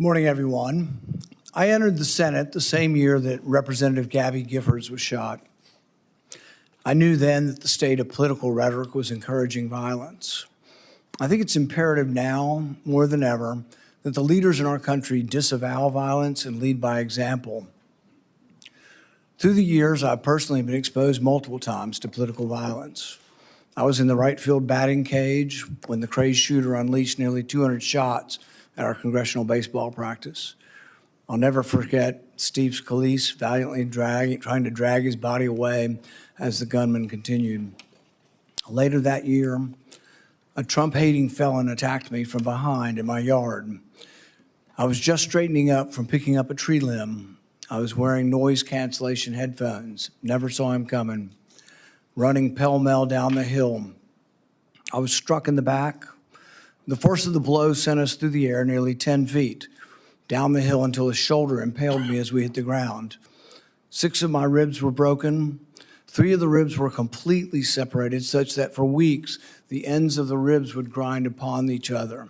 Good morning, everyone. I entered the Senate the same year that Representative Gabby Giffords was shot. I knew then that the state of political rhetoric was encouraging violence. I think it's imperative now, more than ever, that the leaders in our country disavow violence and lead by example. Through the years, I've personally been exposed multiple times to political violence. I was in the right field batting cage when the crazed shooter unleashed nearly 200 shots at our congressional baseball practice. I'll never forget Steve Scalise valiantly trying to drag his body away as the gunman continued. Later that year, a Trump-hating felon attacked me from behind in my yard. I was just straightening up from picking up a tree limb. I was wearing noise cancellation headphones, never saw him coming, running pell-mell down the hill. I was struck in the back. The force of the blow sent us through the air nearly 10 feet, down the hill until his shoulder impaled me as we hit the ground. 6 of my ribs were broken. 3 of the ribs were completely separated, such that for weeks, the ends of the ribs would grind upon each other.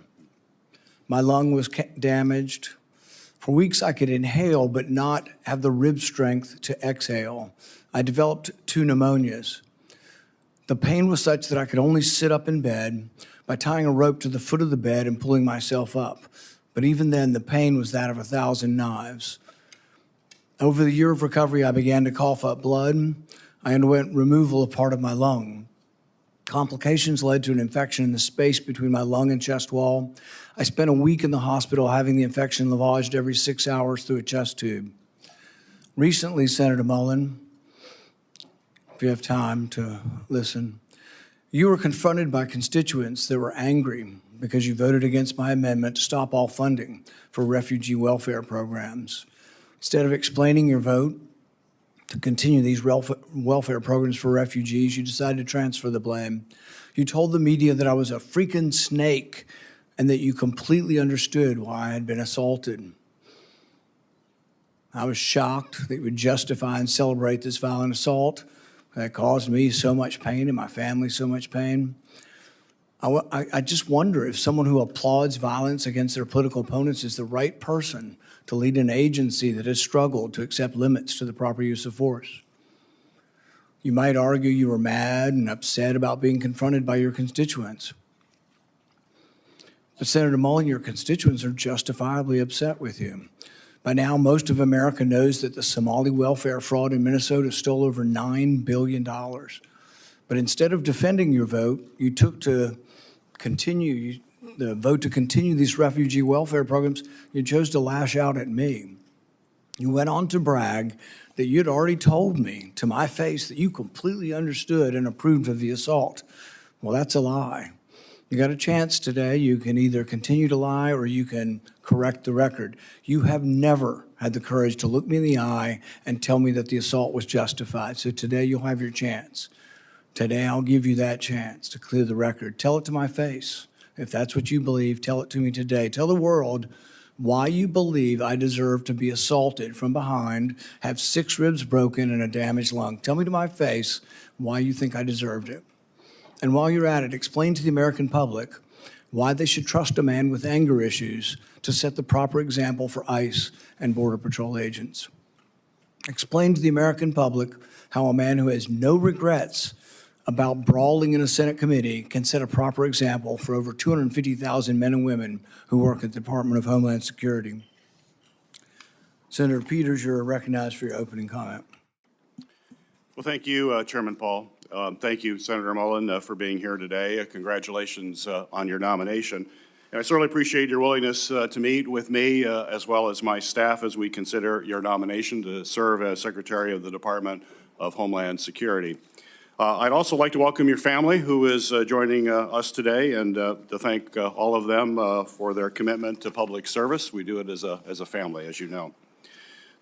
My lung was damaged. For weeks, I could inhale, but not have the rib strength to exhale. I developed 2 pneumonias. The pain was such that I could only sit up in bed by tying a rope to the foot of the bed and pulling myself up. But even then, the pain was that of 1,000 knives. Over the year of recovery, I began to cough up blood. I underwent removal of part of my lung. Complications led to an infection in the space between my lung and chest wall. I spent a week in the hospital having the infection lavaged every 6 hours through a chest tube. Recently, Senator Mullin, if you have time to listen, you were confronted by constituents that were angry because you voted against my amendment to stop all funding for refugee welfare programs. Instead of explaining your vote to continue these welfare programs for refugees, you decided to transfer the blame. You told the media that I was a freaking snake and that you completely understood why I had been assaulted. I was shocked that you would justify and celebrate this violent assault that caused me so much pain and my family so much pain. I just wonder if someone who applauds violence against their political opponents is the right person to lead an agency that has struggled to accept limits to the proper use of force. You might argue you were mad and upset about being confronted by your constituents. But Senator Mullin, your constituents are justifiably upset with you. By now, most of America knows that the Somali welfare fraud in Minnesota stole over $9 billion. But instead of defending your vote, you took to continue the vote to continue these refugee welfare programs. You chose to lash out at me. You went on to brag that you'd already told me to my face that you completely understood and approved of the assault. Well, that's a lie. You got a chance today. You can either continue to lie or you can correct the record. You have never had the courage to look me in the eye and tell me that the assault was justified. So today you'll have your chance. Today I'll give you that chance to clear the record. Tell it to my face. If that's what you believe, tell it to me today. Tell the world why you believe I deserve to be assaulted from behind, have 6 ribs broken and a damaged lung. Tell me to my face why you think I deserved it. And while you're at it, explain to the American public why they should trust a man with anger issues to set the proper example for ICE and Border Patrol agents. Explain to the American public how a man who has no regrets about brawling in a Senate committee can set a proper example for over 250,000 men and women who work at the Department of Homeland Security. Senator Peters, you're recognized for your opening comment. Well, thank you, Chairman Paul. Thank you, Senator Mullin, for being here today. Congratulations on your nomination. And I certainly appreciate your willingness to meet with me as well as my staff as we consider your nomination to serve as Secretary of the Department of Homeland Security. I'd also like to welcome your family who is joining us today and to thank all of them for their commitment to public service. We do it as a family, as you know.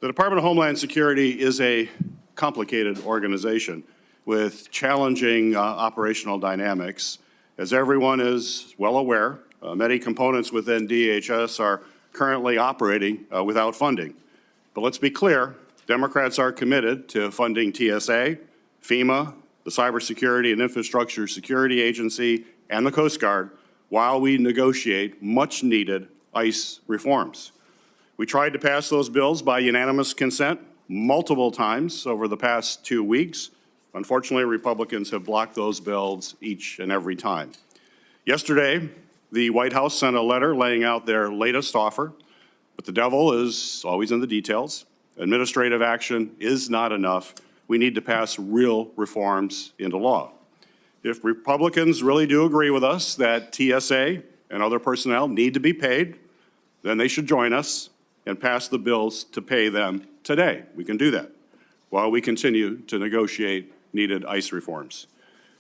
The Department of Homeland Security is a complicated organization with challenging operational dynamics. As everyone is well aware, many components within DHS are currently operating without funding. But let's be clear, Democrats are committed to funding TSA, FEMA, the Cybersecurity and Infrastructure Security Agency, and the Coast Guard while we negotiate much-needed ICE reforms. We tried to pass those bills by unanimous consent multiple times over the past 2 weeks. Unfortunately, Republicans have blocked those bills each and every time. Yesterday, the White House sent a letter laying out their latest offer, but the devil is always in the details. Administrative action is not enough. We need to pass real reforms into law. If Republicans really do agree with us that TSA and other personnel need to be paid, then they should join us and pass the bills to pay them today. We can do that while we continue to negotiate needed ICE reforms.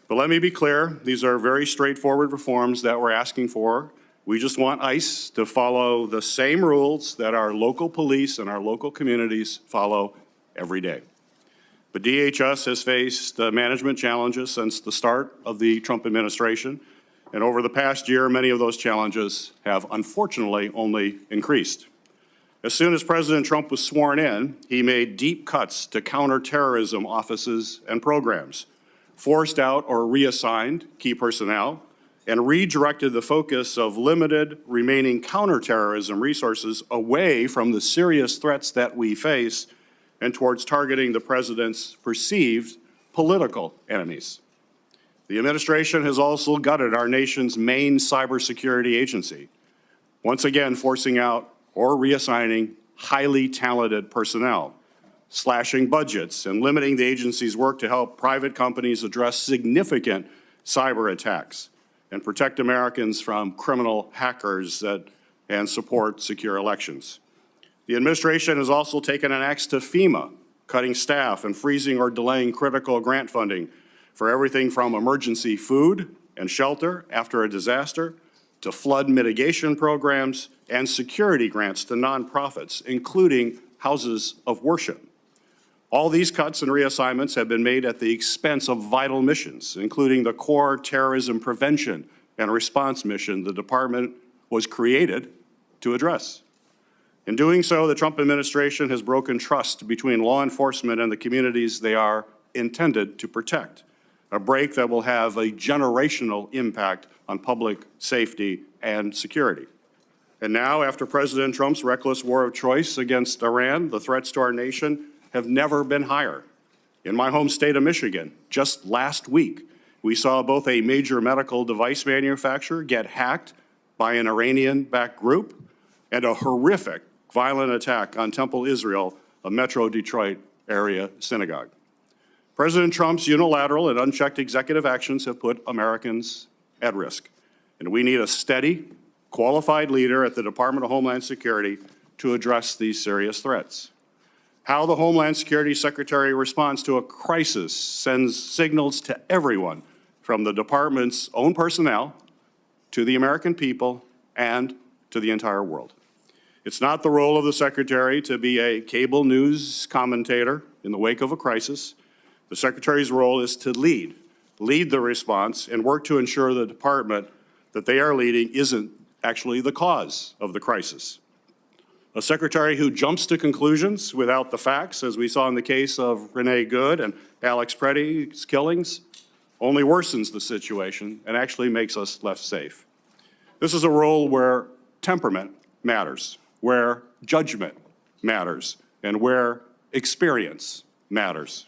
But let me be clear, these are very straightforward reforms that we're asking for. We just want ICE to follow the same rules that our local police and our local communities follow every day. But DHS has faced management challenges since the start of the Trump administration, and over the past year, many of those challenges have unfortunately only increased. As soon as President Trump was sworn in, he made deep cuts to counterterrorism offices and programs, forced out or reassigned key personnel, and redirected the focus of limited remaining counterterrorism resources away from the serious threats that we face and towards targeting the president's perceived political enemies. The administration has also gutted our nation's main cybersecurity agency, once again forcing out or reassigning highly talented personnel, slashing budgets, and limiting the agency's work to help private companies address significant cyber attacks and protect Americans from criminal hackers and support secure elections. The administration has also taken an axe to FEMA, cutting staff and freezing or delaying critical grant funding for everything from emergency food and shelter after a disaster to flood mitigation programs and security grants to nonprofits, including houses of worship. All these cuts and reassignments have been made at the expense of vital missions, including the core terrorism prevention and response mission the department was created to address. In doing so, the Trump administration has broken trust between law enforcement and the communities they are intended to protect, a break that will have a generational impact on public safety and security. And now, after President Trump's reckless war of choice against Iran, the threats to our nation have never been higher. In my home state of Michigan, just last week, we saw both a major medical device manufacturer get hacked by an Iranian-backed group and a horrific violent attack on Temple Israel, a Metro Detroit area synagogue. President Trump's unilateral and unchecked executive actions have put Americans at risk, and we need a steady, qualified leader at the Department of Homeland Security to address these serious threats. How the Homeland Security Secretary responds to a crisis sends signals to everyone, from the department's own personnel to the American people and to the entire world. It's not the role of the Secretary to be a cable news commentator in the wake of a crisis. The Secretary's role is to lead the response and work to ensure the department that they are leading isn't actually the cause of the crisis. A secretary who jumps to conclusions without the facts, as we saw in the case of Renee Good and Alex Preddy's killings, only worsens the situation and actually makes us less safe. This is a role where temperament matters, where judgment matters, and where experience matters.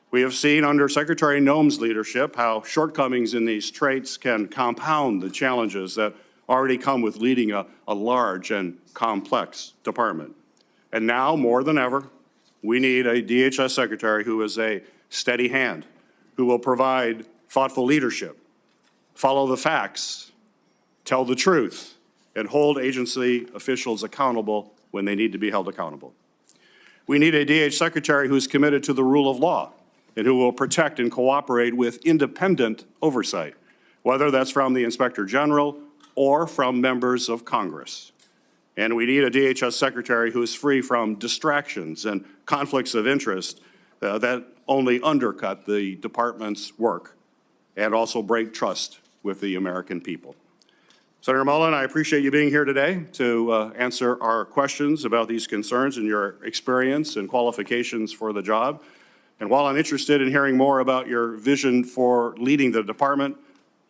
We have seen under Secretary Noem's leadership how shortcomings in these traits can compound the challenges that already come with leading a large and complex department. And now, more than ever, we need a DHS secretary who is a steady hand, who will provide thoughtful leadership, follow the facts, tell the truth, and hold agency officials accountable when they need to be held accountable. We need a DHS secretary who is committed to the rule of law and who will protect and cooperate with independent oversight, whether that's from the Inspector General or from members of Congress. And we need a DHS secretary who is free from distractions and conflicts of interest that only undercut the department's work and also break trust with the American people. Senator Mullin, I appreciate you being here today to answer our questions about these concerns and your experience and qualifications for the job. And while I'm interested in hearing more about your vision for leading the department,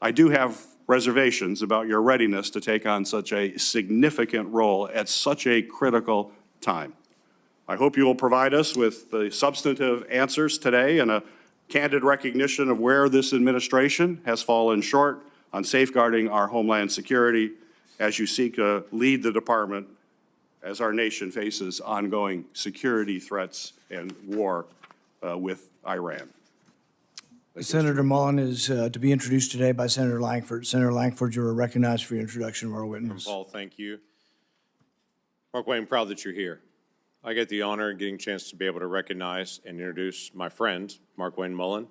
I do have reservations about your readiness to take on such a significant role at such a critical time. I hope you will provide us with the substantive answers today and a candid recognition of where this administration has fallen short on safeguarding our Homeland Security as you seek to lead the department as our nation faces ongoing security threats and war with Iran. Senator Mullin is to be introduced today by Senator Lankford. Senator Lankford, you are recognized for your introduction of our witness. Paul, thank you. Markwayne, I'm proud that you're here. I get the honor of getting a chance to be able to recognize and introduce my friend, Markwayne Mullin,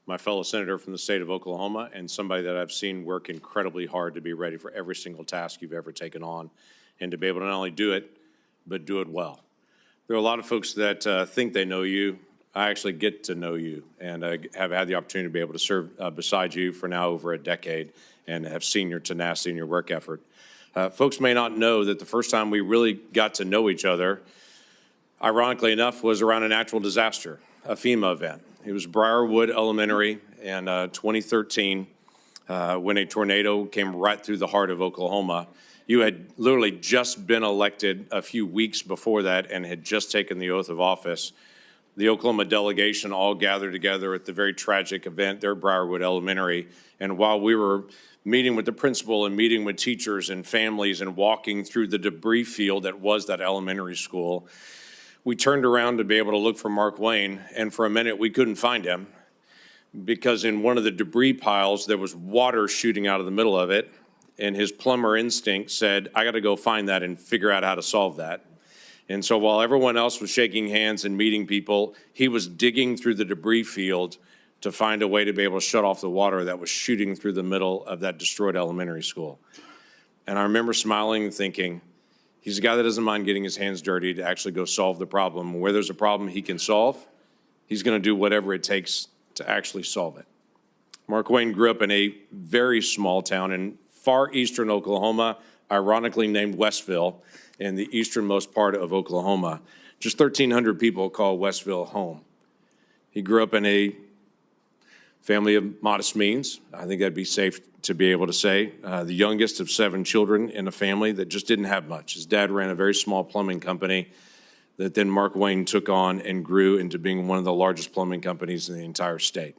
my fellow senator from the state of Oklahoma, and somebody that I've seen work incredibly hard to be ready for every single task you've ever taken on, and to be able to not only do it, but do it well. There are a lot of folks that think they know you. I actually get to know you, and I have had the opportunity to be able to serve beside you for now over a decade, and have seen your tenacity and your work effort. Folks may not know that the first time we really got to know each other, ironically enough, was around a natural disaster, a FEMA event. It was Briarwood Elementary in 2013 when a tornado came right through the heart of Oklahoma. You had literally just been elected a few weeks before that and had just taken the oath of office. The Oklahoma delegation all gathered together at the very tragic event there at Briarwood Elementary. And while we were meeting with the principal and meeting with teachers and families and walking through the debris field that was that elementary school, we turned around to be able to look for Markwayne, and for a minute we couldn't find him because in one of the debris piles there was water shooting out of the middle of it, and his plumber instinct said, I got to go find that and figure out how to solve that. And so while everyone else was shaking hands and meeting people, he was digging through the debris field to find a way to be able to shut off the water that was shooting through the middle of that destroyed elementary school. And I remember smiling and thinking, he's a guy that doesn't mind getting his hands dirty to actually go solve the problem. Where there's a problem he can solve, he's going to do whatever it takes to actually solve it. Markwayne grew up in a very small town in far eastern Oklahoma, ironically named Westville, in the easternmost part of Oklahoma. Just 1,300 people call Westville home. He grew up in a family of modest means. I think that'd be safe to be able to say. The youngest of 7 children in a family that just didn't have much. His dad ran a very small plumbing company that then Markwayne took on and grew into being one of the largest plumbing companies in the entire state.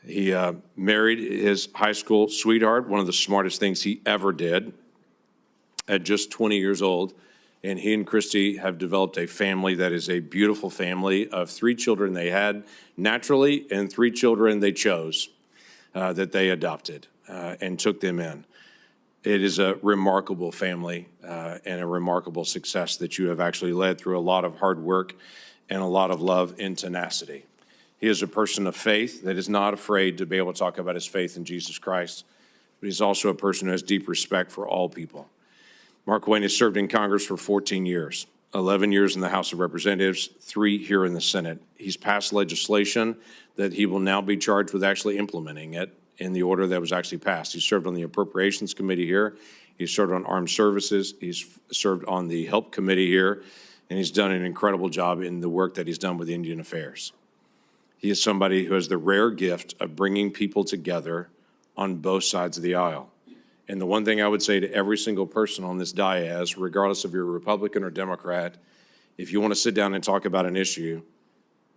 He married his high school sweetheart, one of the smartest things he ever did, at just 20 years old. And he and Kristi have developed a family that is a beautiful family of 3 children they had naturally and 3 children they chose that they adopted and took them in. It is a remarkable family and a remarkable success that you have actually led through a lot of hard work and a lot of love and tenacity. He is a person of faith that is not afraid to be able to talk about his faith in Jesus Christ, but he's also a person who has deep respect for all people. Markwayne has served in Congress for 14 years, 11 years in the House of Representatives, 3 here in the Senate. He's passed legislation that he will now be charged with actually implementing it in the order that was actually passed. He served on the Appropriations Committee here. He's served on Armed Services. He's served on the Help Committee here, and he's done an incredible job in the work that he's done with Indian Affairs. He is somebody who has the rare gift of bringing people together on both sides of the aisle. And the one thing I would say to every single person on this dais, regardless if you're a Republican or Democrat, if you want to sit down and talk about an issue,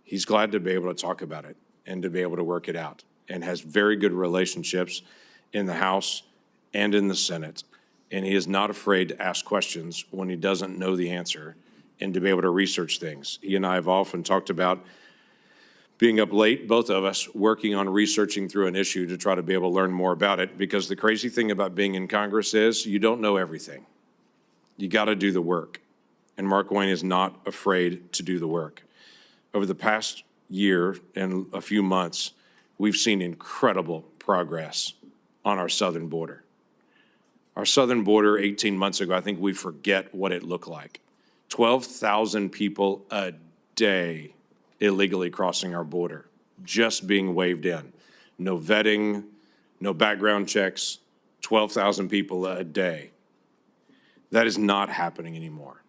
he's glad to be able to talk about it and to be able to work it out, and has very good relationships in the House and in the Senate. And he is not afraid to ask questions when he doesn't know the answer and to be able to research things. He and I have often talked about being up late, both of us, working on researching through an issue to try to be able to learn more about it, because the crazy thing about being in Congress is you don't know everything. You got to do the work, and Markwayne is not afraid to do the work. Over the past year and a few months, we've seen incredible progress on our southern border. Our southern border 18 months ago, I think we forget what it looked like. 12,000 people a day illegally crossing our border, just being waved in. No vetting, no background checks, 12,000 people a day. That is not happening anymore.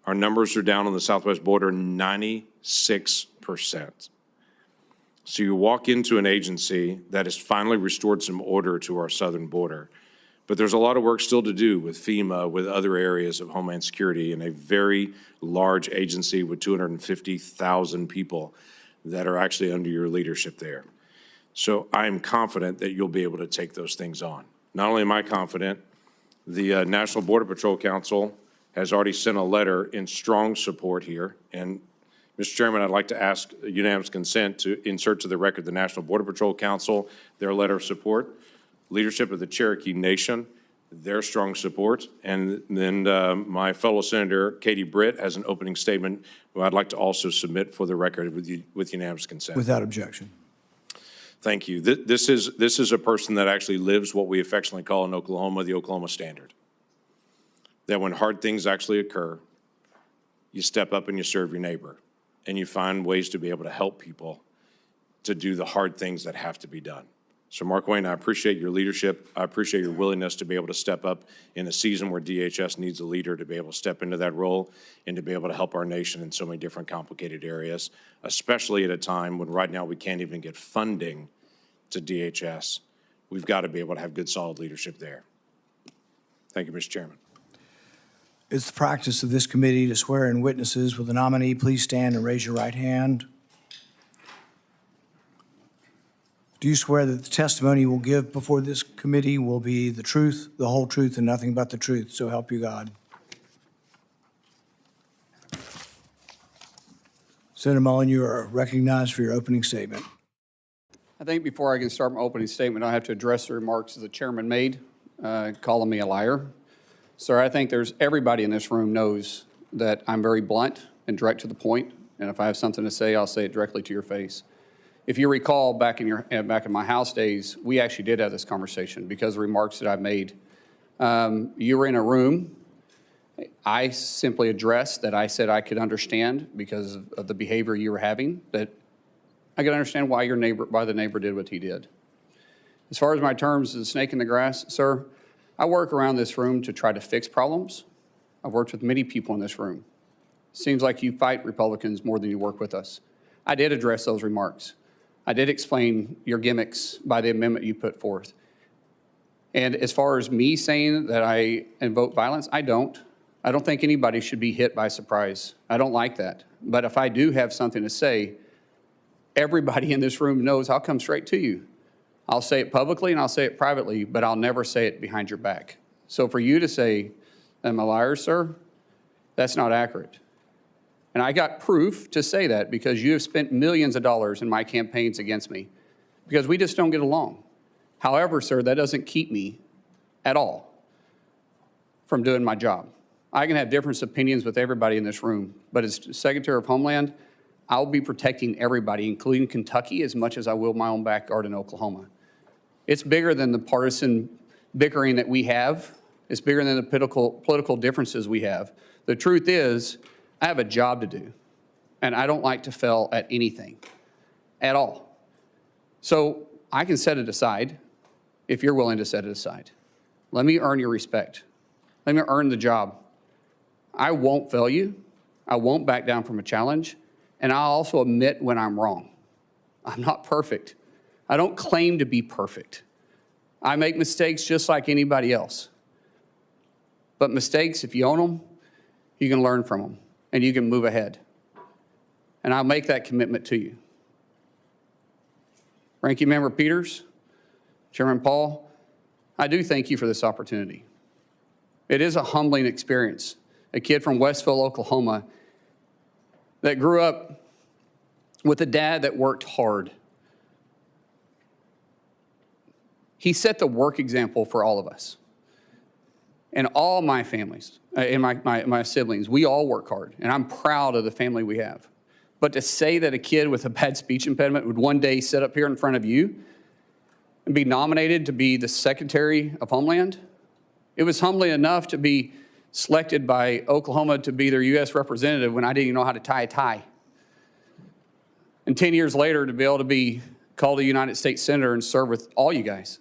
Our numbers are down on the southwest border 96%. So you walk into an agency that has finally restored some order to our southern border. But there's a lot of work still to do with FEMA, with other areas of Homeland Security, and a very large agency with 250,000 people that are actually under your leadership there. So I'm confident that you'll be able to take those things on. Not only am I confident, the National Border Patrol Council has already sent a letter in strong support here. And Mr. Chairman, I'd like to ask unanimous consent to insert to the record the National Border Patrol Council, their letter of support, leadership of the Cherokee Nation, their strong support, and then my fellow Senator Katie Britt has an opening statement who I'd like to also submit for the record with unanimous consent. Without objection. Thank you. This is a person that actually lives what we affectionately call in Oklahoma the Oklahoma Standard. That when hard things actually occur, you step up and you serve your neighbor, and you find ways to be able to help people to do the hard things that have to be done. So Markwayne, I appreciate your leadership. I appreciate your willingness to be able to step up in a season where DHS needs a leader to be able to step into that role and to be able to help our nation in so many different complicated areas, especially at a time when right now we can't even get funding to DHS. We've got to be able to have good, solid leadership there. Thank you, Mr. Chairman. It's the practice of this committee to swear in witnesses. Will the nominee please stand and raise your right hand? Do you swear that the testimony you will give before this committee will be the truth, the whole truth, and nothing but the truth? So help you God. Senator Mullin, you are recognized for your opening statement. I think before I can start my opening statement, I have to address the remarks that the chairman made, calling me a liar. Sir, I think everybody in this room knows that I'm very blunt and direct to the point, and if I have something to say, I'll say it directly to your face. If you recall, back in my House days, we actually did have this conversation because of the remarks that I made. You were in a room. I simply addressed that I said I could understand because of the behavior you were having, that I could understand why the neighbor did what he did. As far as my terms of the snake in the grass, sir, I work around this room to try to fix problems. I've worked with many people in this room. Seems like you fight Republicans more than you work with us. I did address those remarks. I did explain your gimmicks by the amendment you put forth. And as far as me saying that I invoke violence, I don't. I don't think anybody should be hit by surprise. I don't like that. But if I do have something to say, everybody in this room knows I'll come straight to you. I'll say it publicly and I'll say it privately, but I'll never say it behind your back. So for you to say I'm a liar, sir, that's not accurate. And I got proof to say that because you have spent millions of dollars in my campaigns against me because we just don't get along. However, sir, that doesn't keep me at all from doing my job. I can have different opinions with everybody in this room, but as Secretary of Homeland, I'll be protecting everybody, including Kentucky, as much as I will my own backyard in Oklahoma. It's bigger than the partisan bickering that we have. It's bigger than the political differences we have. The truth is, I have a job to do, and I don't like to fail at anything at all. So I can set it aside if you're willing to set it aside. Let me earn your respect. Let me earn the job. I won't fail you. I won't back down from a challenge, and I'll also admit when I'm wrong. I'm not perfect. I don't claim to be perfect. I make mistakes just like anybody else. But mistakes, if you own them, you can learn from them. And you can move ahead. And I'll make that commitment to you. Ranking Member Peters, Chairman Paul, I do thank you for this opportunity. It is a humbling experience. A kid from Westville, Oklahoma, that grew up with a dad that worked hard. He set the work example for all of us. And all my families, and my siblings, we all work hard, and I'm proud of the family we have. But to say that a kid with a bad speech impediment would one day sit up here in front of you and be nominated to be the Secretary of Homeland, it was humbling enough to be selected by Oklahoma to be their U.S. representative when I didn't even know how to tie a tie. And 10 years later, to be able to be called a United States Senator and serve with all you guys.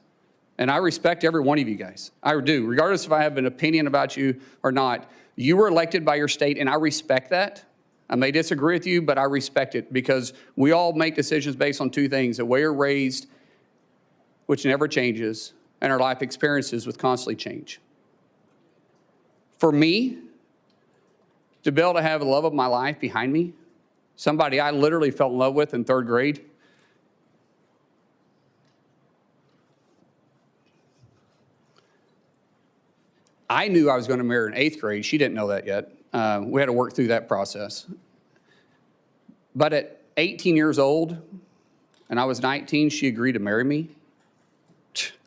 And I respect every one of you guys. I do. Regardless if I have an opinion about you or not, you were elected by your state, and I respect that. I may disagree with you, but I respect it because we all make decisions based on two things: the way we're raised, which never changes, and our life experiences, which constantly change. For me, to be able to have the love of my life behind me, somebody I literally fell in love with in 3rd grade, I knew I was going to marry her in 8th grade. She didn't know that yet. We had to work through that process. But at 18 years old, and I was 19, she agreed to marry me.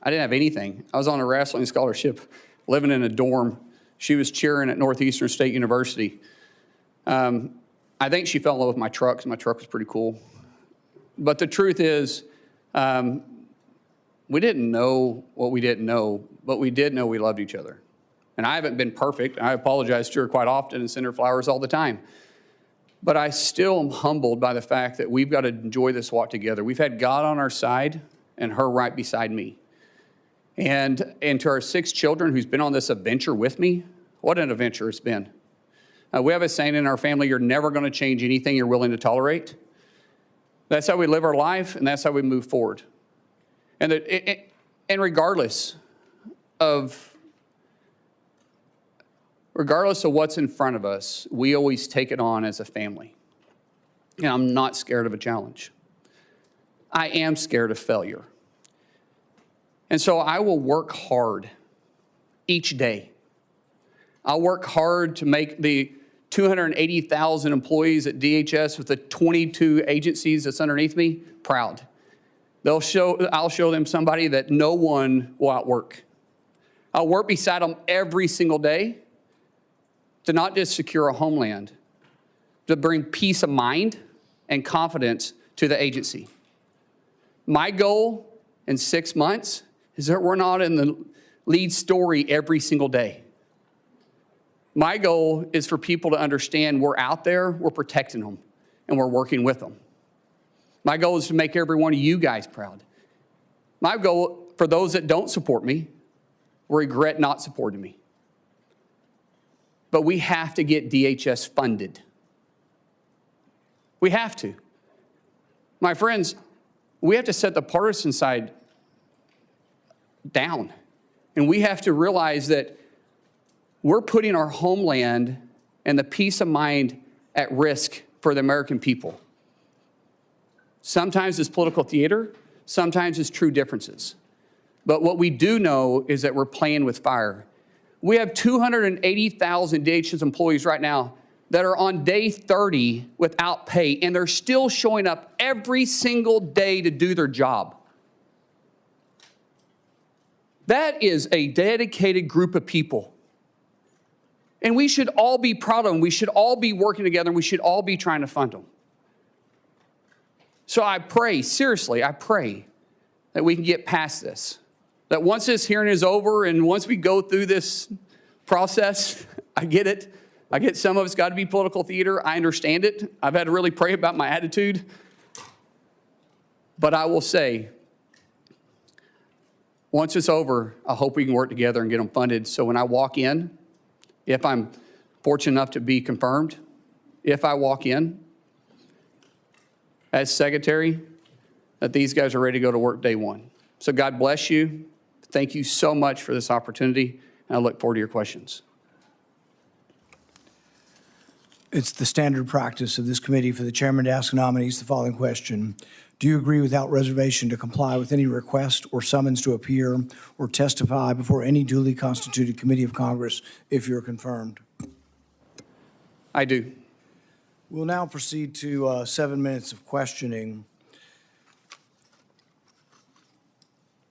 I didn't have anything. I was on a wrestling scholarship, living in a dorm. She was cheering at Northeastern State University. I think she fell in love with my truck, 'cause my truck was pretty cool. But the truth is, we didn't know what we didn't know, but we did know we loved each other. And I haven't been perfect. I apologize to her quite often and send her flowers all the time. But I still am humbled by the fact that we've got to enjoy this walk together. We've had God on our side and her right beside me. And to our 6 children who's been on this adventure with me, what an adventure it's been. We have a saying in our family: you're never going to change anything you're willing to tolerate. That's how we live our life, and that's how we move forward. And regardless of what's in front of us, we always take it on as a family. And I'm not scared of a challenge. I am scared of failure. And so I will work hard each day. I'll work hard to make the 280,000 employees at DHS with the 22 agencies that's underneath me proud. I'll show them somebody that no one will outwork. I'll work beside them every single day to not just secure a homeland, to bring peace of mind and confidence to the agency. My goal in 6 months is that we're not in the lead story every single day. My goal is for people to understand we're out there, we're protecting them, and we're working with them. My goal is to make every one of you guys proud. My goal for those that don't support me, regret not supporting me. But we have to get DHS funded. We have to. My friends, we have to set the partisan side down. And we have to realize that we're putting our homeland and the peace of mind at risk for the American people. Sometimes it's political theater, sometimes it's true differences. But what we do know is that we're playing with fire. We have 280,000 DHS employees right now that are on day 30 without pay, and they're still showing up every single day to do their job. That is a dedicated group of people. And we should all be proud of them. We should all be working together, and we should all be trying to fund them. So I pray, seriously, I pray that we can get past this. That once this hearing is over and once we go through this process, I get it. I get some of it's got to be political theater. I understand it. I've had to really pray about my attitude. But I will say, once it's over, I hope we can work together and get them funded. So when I walk in, if I'm fortunate enough to be confirmed, if I walk in as secretary, that these guys are ready to go to work day one. So God bless you. Thank you so much for this opportunity, and I look forward to your questions. It's the standard practice of this committee for the chairman to ask nominees the following question. Do you agree without reservation to comply with any request or summons to appear or testify before any duly constituted committee of Congress if you're confirmed? I do. We'll now proceed to 7 minutes of questioning.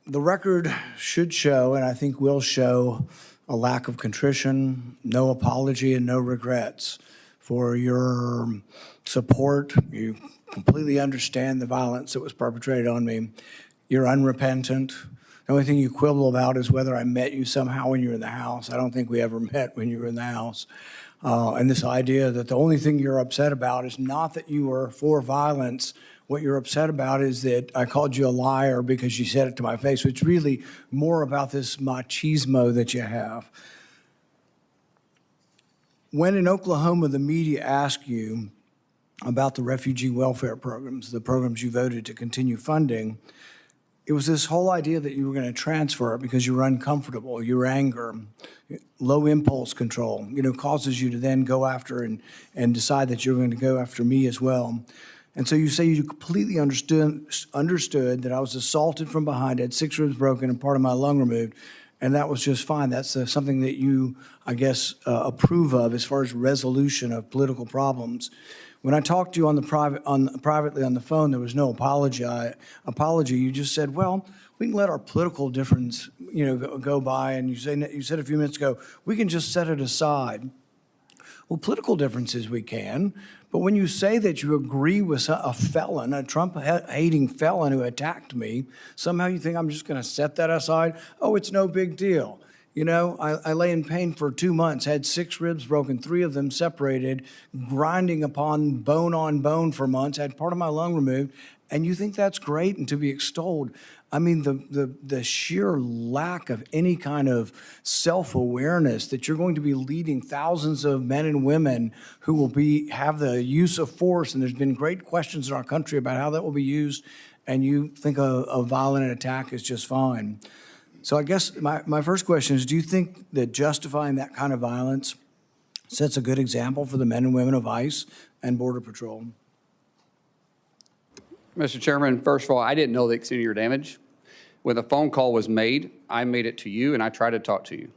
The record should show, and I think will show, a lack of contrition, no apology, and no regrets for your support. You completely understand the violence that was perpetrated on me. You're unrepentant. The only thing you quibble about is whether I met you somehow when you were in the house. I don't think we ever met when you were in the house. And this idea that the only thing you're upset about is not that you were for violence. What you're upset about is that I called you a liar because you said it to my face. So it's really more about this machismo that you have. When in Oklahoma the media ask you about the refugee welfare programs, the programs you voted to continue funding, it was this whole idea that you were going to transfer it because you were uncomfortable, your anger, low impulse control, causes you to then go after and decide that you're going to go after me as well. And so you say you completely understood that I was assaulted from behind, had 6 ribs broken and part of my lung removed, and that was just fine. That's something that you, I guess, approve of as far as resolution of political problems. When I talked to you privately on the phone, there was no apology. You just said, well, we can let our political difference, go by. And you said a few minutes ago, we can just set it aside. Well, political differences we can, but when you say that you agree with a felon, a Trump-hating felon who attacked me, somehow you think I'm just going to set that aside? Oh, it's no big deal. I lay in pain for 2 months, had 6 ribs broken, 3 of them separated, grinding upon bone for months, had part of my lung removed, and you think that's great and to be extolled. I mean, the sheer lack of any kind of self-awareness that you're going to be leading thousands of men and women who will have the use of force, and there's been great questions in our country about how that will be used, and you think a violent attack is just fine. So I guess my first question is, do you think that justifying that kind of violence sets a good example for the men and women of ICE and Border Patrol? Mr. Chairman, first of all, I didn't know the extent of your damage. When the phone call was made, I made it to you and I tried to talk to you.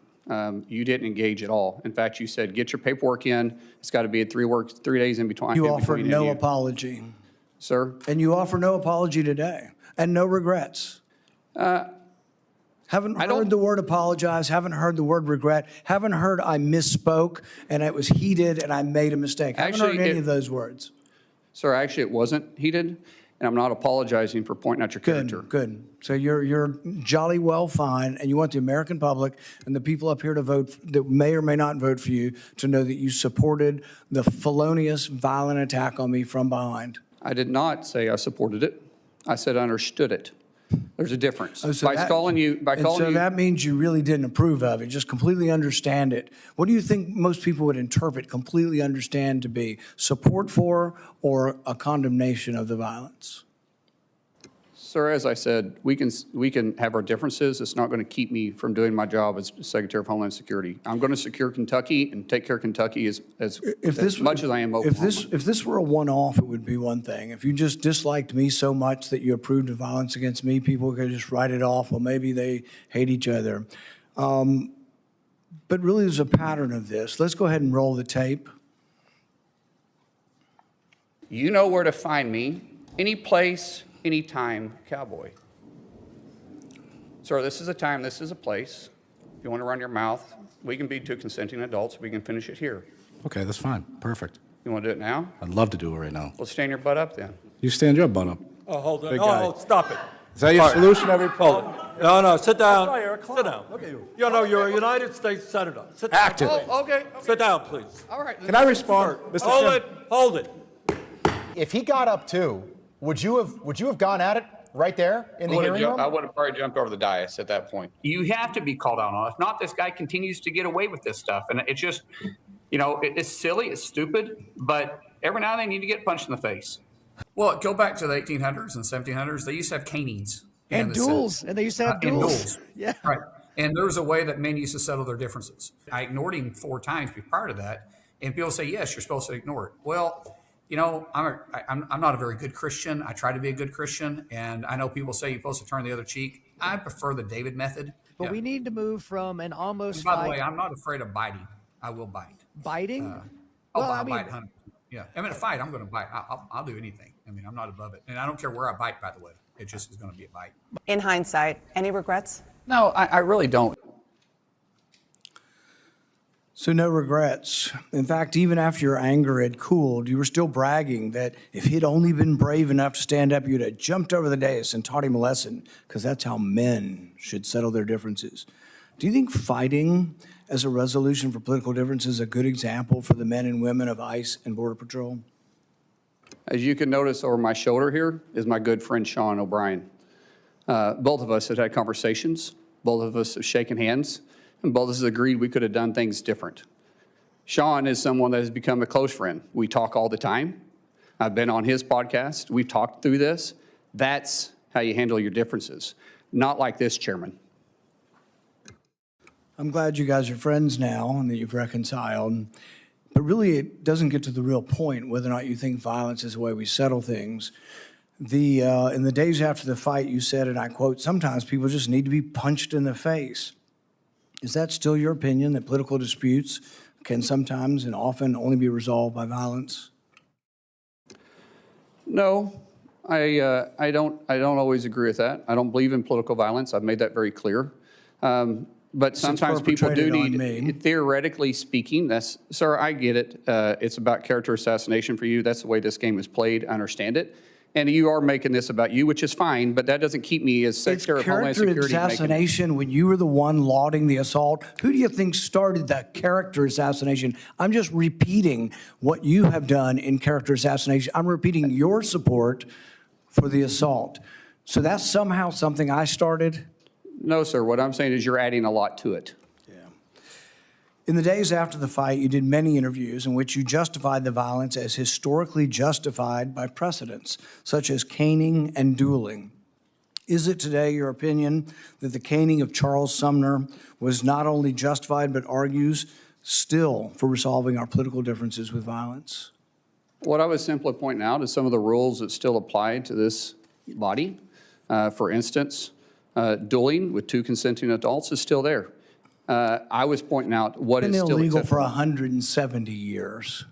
You didn't engage at all. In fact, you said, get your paperwork in. It's got to be 3 days in between. You offered no apology. Sir? And you offer no apology today and no regrets. Haven't heard the word apologize, haven't heard the word regret, haven't heard I misspoke and it was heated and I made a mistake. Haven't heard any of those words. Sir, actually, it wasn't heated, and I'm not apologizing for pointing out your character. Good. So you're jolly well fine, and you want the American public and the people up here to vote that may or may not vote for you to know that you supported the felonious, violent attack on me from behind. I did not say I supported it. I said I understood it. There's a difference. Oh, so that means you really didn't approve of it, just completely understand it. What do you think most people would interpret completely understand to be? Support for or a condemnation of the violence? Sir, as I said, we can have our differences. It's not going to keep me from doing my job as Secretary of Homeland Security. I'm going to secure Kentucky and take care of Kentucky as much as I am Oklahoma. If this were a one-off, it would be one thing. If you just disliked me so much that you approved of violence against me, people could just write it off. Well, maybe they hate each other. But really, there's a pattern of this. Let's go ahead and roll the tape. You know where to find me, any place, anytime, cowboy. Sir, this is a time, this is a place. If you want to run your mouth, we can be 2 consenting adults. We can finish it here. Okay, that's fine. Perfect. You want to do it now? I'd love to do it right now. Well, stand your butt up then. You stand your butt up. Oh, hold on. Big guy. Oh, stop it. Is that your solution every Hold problem? it. No, sit down. Sit down. Look at you. You're a United States Senator. Sit down. Active. Oh, okay. Sit down, please. All right. Can I respond? Mr. Chairman? Hold it. If he got up too, would you have gone at it right there in the hearing room? I would have probably jumped over the dais at that point. You have to be called out on it. If not, this guy continues to get away with this stuff. And it's just, it's silly, it's stupid, but every now and then you need to get punched in the face. Well, go back to the 1800s and 1700s. They used to have canings. And duels. And they used to have duels. Yeah. Right. And there was a way that men used to settle their differences. I ignored him 4 times prior to that. And people say, yes, you're supposed to ignore it. Well, I'm not a very good Christian. I try to be a good Christian. And I know people say you're supposed to turn the other cheek. I prefer the David method. But we need to move from an almost By the way, I'm not afraid of biting. I will bite. biting. I'll bite 100%. Yeah. I mean, a fight, I'm going to bite. I'll do anything. I mean, I'm not above it. And I don't care where I bite, by the way. It just is going to be a bite. In hindsight, any regrets? No, I really don't. So no regrets. In fact, even after your anger had cooled, you were still bragging that if he'd only been brave enough to stand up, you'd have jumped over the dais and taught him a lesson, because that's how men should settle their differences. Do you think fighting as a resolution for political differences is a good example for the men and women of ICE and Border Patrol? As you can notice over my shoulder here is my good friend Sean O'Brien. Both of us have had conversations. Both of us have shaken hands. And both of us agreed we could have done things different. Sean is someone that has become a close friend. We talk all the time. I've been on his podcast. We've talked through this. That's how you handle your differences. Not like this, Chairman. I'm glad you guys are friends now and that you've reconciled. But really, it doesn't get to the real point whether or not you think violence is the way we settle things. In the days after the fight, you said, and I quote, "Sometimes people just need to be punched in the face." Is that still your opinion, that political disputes can sometimes and often only be resolved by violence? No, I don't always agree with that. I don't believe in political violence. I've made that very clear. But sometimes people do need, theoretically speaking, sir, I get it. It's about character assassination for you. That's the way this game is played. I understand it. And you are making this about you, which is fine, but that doesn't keep me as Secretary of Homeland Security. It's character assassination when you were the one lauding the assault. Who do you think started that character assassination? I'm just repeating what you have done in character assassination. I'm repeating your support for the assault. So that's somehow something I started? No, sir. What I'm saying is you're adding a lot to it. In the days after the fight, you did many interviews in which you justified the violence as historically justified by precedents, such as caning and dueling. Is it today your opinion that the caning of Charles Sumner was not only justified, but argues still for resolving our political differences with violence? What I was simply pointing out is some of the rules that still apply to this body. For instance, dueling with 2 consenting adults is still there. I was pointing out what is still illegal for 170 years.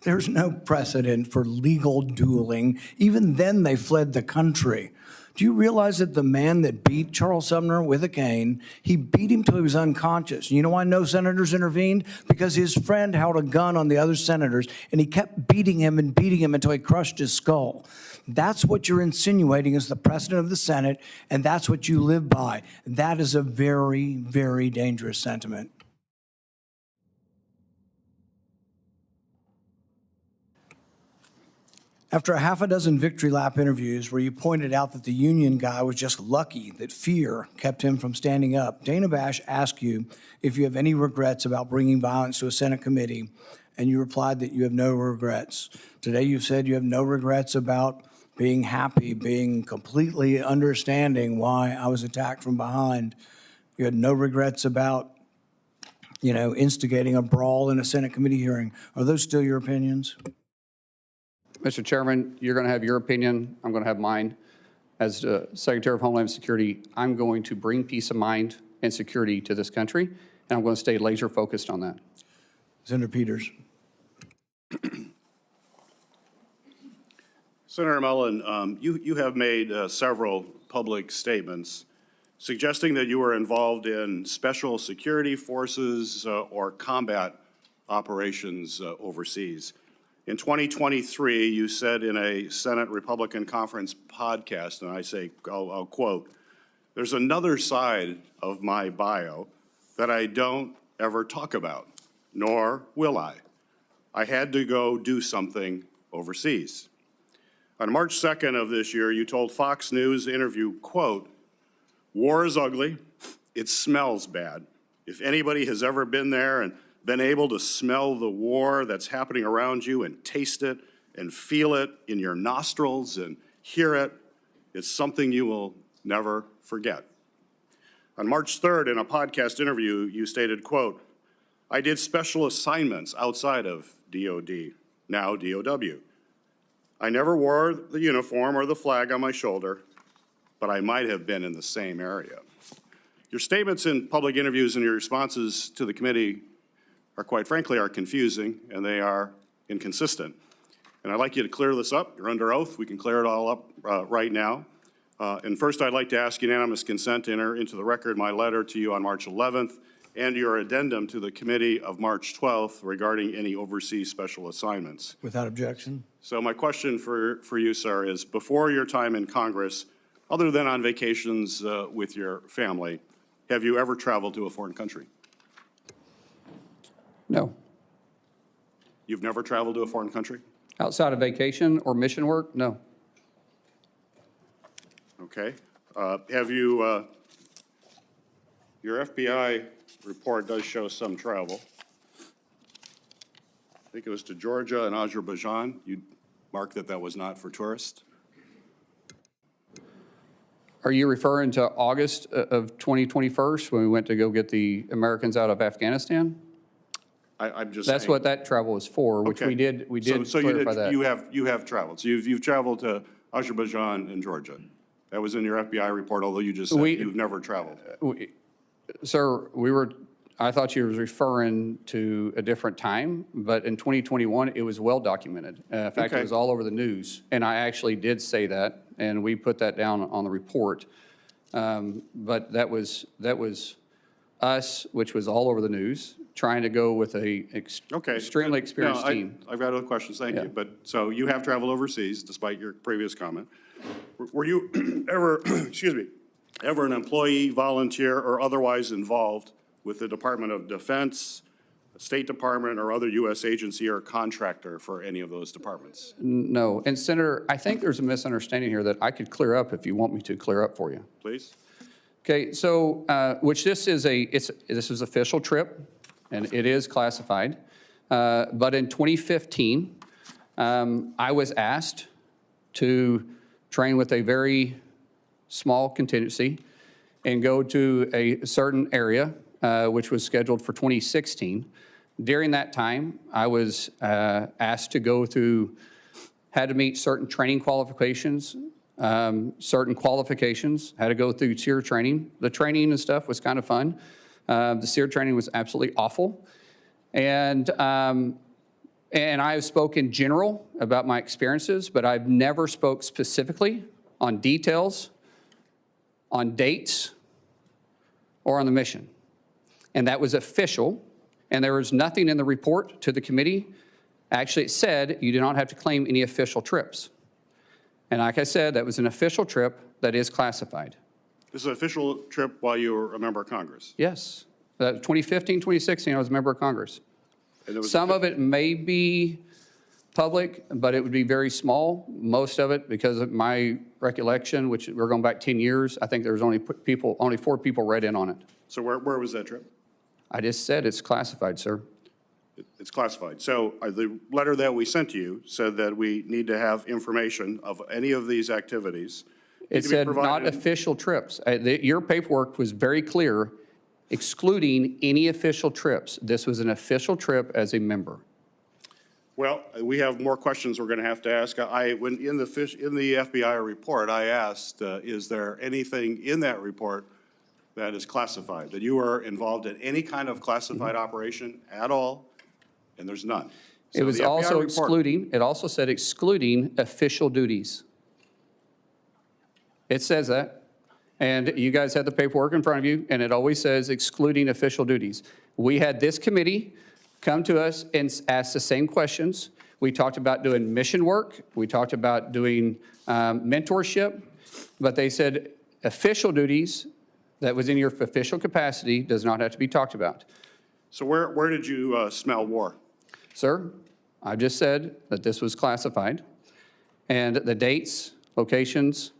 There's no precedent for legal dueling. Even then, they fled the country. Do you realize that the man that beat Charles Sumner with a cane, he beat him till he was unconscious? You know why no senators intervened? Because his friend held a gun on the other senators, and he kept beating him until he crushed his skull. That's what you're insinuating is the precedent of the Senate, and that's what you live by. That is a very, very dangerous sentiment. After a half a dozen victory lap interviews where you pointed out that the union guy was just lucky that fear kept him from standing up, Dana Bash asked you if you have any regrets about bringing violence to a Senate committee, and you replied that you have no regrets. Today you've said you have no regrets about being happy, being completely understanding why I was attacked from behind. You had no regrets about, instigating a brawl in a Senate committee hearing. Are those still your opinions? Mr. Chairman, you're going to have your opinion. I'm going to have mine. As Secretary of Homeland Security, I'm going to bring peace of mind and security to this country, and I'm going to stay laser focused on that. Senator Peters. Senator Mullin, you have made several public statements suggesting that you were involved in special security forces or combat operations overseas. In 2023, you said in a Senate Republican Conference podcast, and I'll quote, "There's another side of my bio that I don't ever talk about, nor will I. I had to go do something overseas." On March 2nd of this year, you told Fox News interview, quote, "War is ugly. It smells bad. If anybody has ever been there and been able to smell the war that's happening around you and taste it and feel it in your nostrils and hear it, it's something you will never forget." On March 3rd, in a podcast interview, you stated, quote, "I did special assignments outside of DOD, now DOW. I never wore the uniform or the flag on my shoulder, but I might have been in the same area." Your statements in public interviews and your responses to the committee are, quite frankly, are confusing and they are inconsistent. And I'd like you to clear this up. You're under oath. We can clear it all up right now. And first, I'd like to ask unanimous consent to enter into the record my letter to you on March 11th and your addendum to the committee of March 12th regarding any overseas special assignments. Without objection. So my question for you, sir, is before your time in Congress, other than on vacations with your family, have you ever traveled to a foreign country? No. You've never traveled to a foreign country? Outside of vacation or mission work? No. Okay. Have you, your FBI report does show some travel. I think it was to Georgia and Azerbaijan. mark that that was not for tourists? Are you referring to August of 2021 when we went to go get the Americans out of Afghanistan? I'm just That's saying. what that travel was for, which Okay. we did So clarify that. you have traveled. So you've traveled to Azerbaijan and Georgia. That was in your FBI report, although you just said you've never traveled. Sir, I thought you was referring to a different time, but in 2021, it was well documented. In fact, Okay. it was all over the news, and I actually did say that, and we put that down on the report. But that was us, which was all over the news, trying to go with a Okay. extremely experienced No, team. I've got other questions, thank Yeah. you. But, so you have traveled overseas, despite your previous comment. Were you ever, excuse me, ever an employee, volunteer, or otherwise involved with the Department of Defense, State Department, or other U.S. agency or contractor for any of those departments? No, and Senator, I think there's a misunderstanding here that I could clear up if you want me to clear up for you. Please? Okay, so, which this is official trip, and it is classified. But in 2015, I was asked to train with a very small contingency and go to a certain area, which was scheduled for 2016. During that time, I was asked to go through, had to meet certain training qualifications, had to go through SEER training. The training and stuff was kind of fun. The SEER training was absolutely awful. And I have spoken in general about my experiences, but I've never spoke specifically on details, on dates, or on the mission. And that was official, and there was nothing in the report to the committee. Actually, it said you do not have to claim any official trips. And like I said, that was an official trip that is classified. This is an official trip while you were a member of Congress? Yes. 2015, 2016, I was a member of Congress. And it was Some of it may be public, but it would be very small. Most of it, because of my recollection, which we're going back 10 years, I think there was only 4 people read in on it. So where was that trip? I just said it's classified, sir. It's classified. So the letter that we sent to you said that we need to have information of any of these activities. It said not official trips. Your paperwork was very clear, excluding any official trips. This was an official trip as a member. Well, we have more questions we're going to have to ask. When in the FBI report, I asked, is there anything in that report that is classified, that you were involved in any kind of classified operation at all? And there's none. It was also excluding, it also said excluding official duties. It says that. And you guys had the paperwork in front of you, and it always says excluding official duties. We had this committee come to us and ask the same questions. We talked about doing mission work. We talked about doing mentorship. But they said official duties that was in your official capacity does not have to be talked about. So where did you smell war? Sir, I just said that this was classified, and the dates, locations,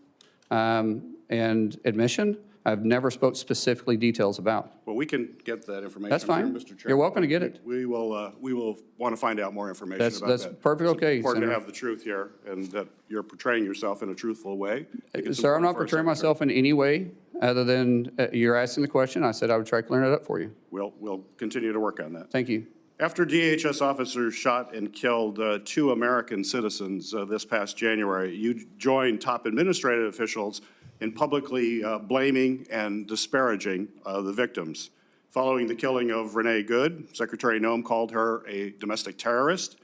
and admission, I've never spoke specifically details about. Well, we can get that information. That's fine. Mr. Chair. You're welcome to get it. We will want to find out more information about that. That's perfectly okay, It's important to Senator. have the truth here, and that you're portraying yourself in a truthful way. I think it's Sir, I'm important not for our portraying secretary. myself in any way other than you're asking the question. I said I would try to clear it up for you. We'll continue to work on that. Thank you. After DHS officers shot and killed 2 American citizens this past January, you joined top administrative officials in publicly blaming and disparaging the victims. Following the killing of Renee Good, Secretary Noem called her a domestic terrorist.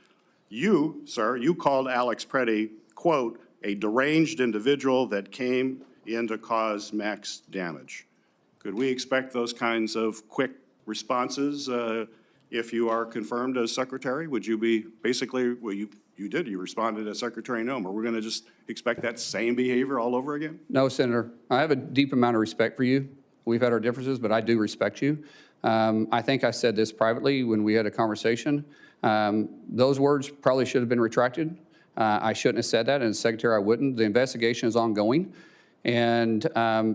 You, sir, you called Alex Preddy, quote, a deranged individual that came in to cause max damage. Could we expect those kinds of quick responses if you are confirmed as secretary? Would you be basically, well, you did, you responded as Secretary Noem. Are we going to just expect that same behavior all over again? No, Senator. I have a deep amount of respect for you. We've had our differences, but I do respect you. I think I said this privately when we had a conversation. Those words probably should have been retracted. I shouldn't have said that, and as Secretary, I wouldn't. The investigation is ongoing, and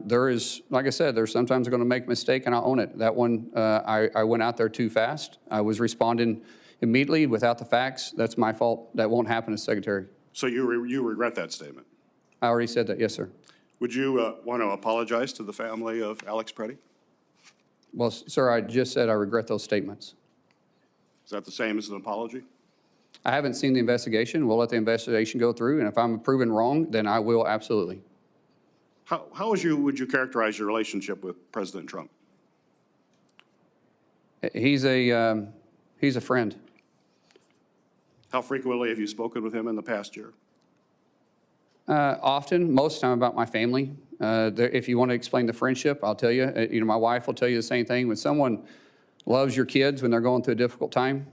there is, like I said, there's sometimes going to make a mistake, and I'll own it. That one, I went out there too fast. I was responding immediately without the facts. That's my fault. That won't happen as Secretary. So you regret that statement? I already said that, yes, sir. Would you want to apologize to the family of Alex Preddy? Well, sir, I just said I regret those statements. Is that the same as an apology? I haven't seen the investigation. We'll let the investigation go through, and if I'm proven wrong, then I will absolutely. How would you characterize your relationship with President Trump? He's a friend. How frequently have you spoken with him in the past year? Often, most of the time about my family. If you want to explain the friendship, I'll tell you. My wife will tell you the same thing. When someone loves your kids when they're going through a difficult time,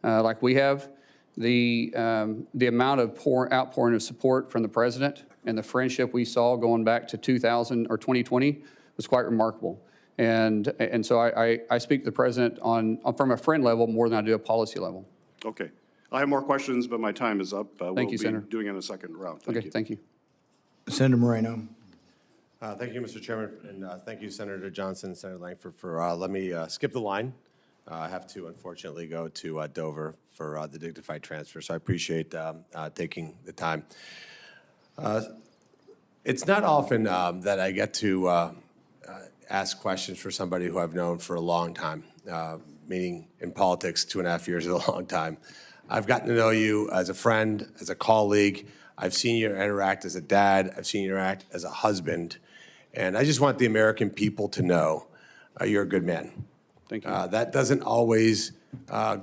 like we have, the amount of outpouring of support from the president and the friendship we saw going back to 2000 or 2020 was quite remarkable. And so I speak to the president from a friend level more than I do a policy level. Okay. I have more questions, but my time is up. Thank you, Senator. We'll be doing it in a second round. Okay, thank you. Senator Moreno. Thank you, Mr. Chairman, and thank you, Senator Johnson, Senator Langford, for letting me skip the line. I have to, unfortunately, go to Dover for the dignified transfer, so I appreciate taking the time. It's not often that I get to ask questions for somebody who I've known for a long time, meaning in politics, 2.5 years is a long time. I've gotten to know you as a friend, as a colleague. I've seen you interact as a dad. I've seen you interact as a husband. And I just want the American people to know you're a good man. Thank you. That doesn't always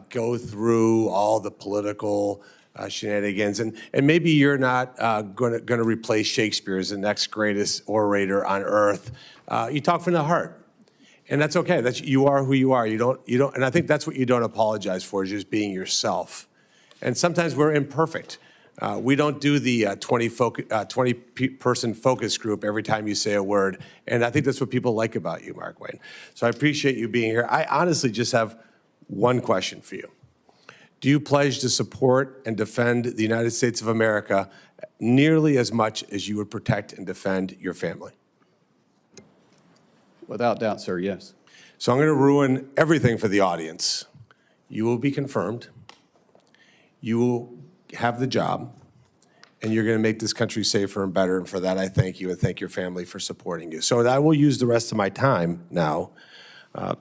go through all the political shenanigans. And maybe you're not going to replace Shakespeare as the next greatest orator on earth. You talk from the heart. And that's okay. You are who you are. You don't, and I think that's what you don't apologize for, is just being yourself. And sometimes we're imperfect. We don't do the 20-person focus group every time you say a word. And I think that's what people like about you, Markwayne. So I appreciate you being here. I honestly just have one question for you. Do you pledge to support and defend the United States of America nearly as much as you would protect and defend your family? Without doubt, sir, yes. So I'm going to ruin everything for the audience. You will be confirmed. You will have the job, and you're going to make this country safer and better. And for that, I thank you and thank your family for supporting you. So I will use the rest of my time now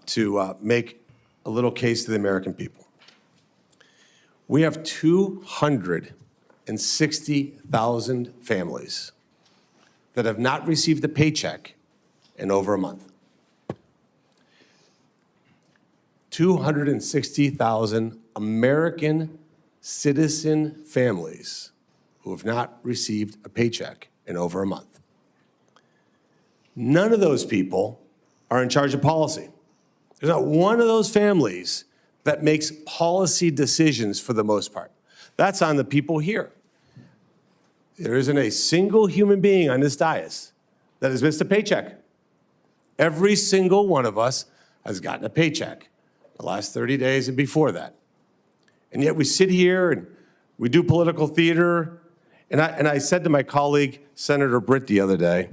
to make a little case to the American people. We have 260,000 families that have not received a paycheck in over a month. 260,000 American citizen families who have not received a paycheck in over a month. None of those people are in charge of policy. There's not one of those families that makes policy decisions for the most part. That's on the people here. There isn't a single human being on this dais that has missed a paycheck. Every single one of us has gotten a paycheck the last 30 days and before that. And yet we sit here and we do political theater. And I said to my colleague, Senator Britt, the other day,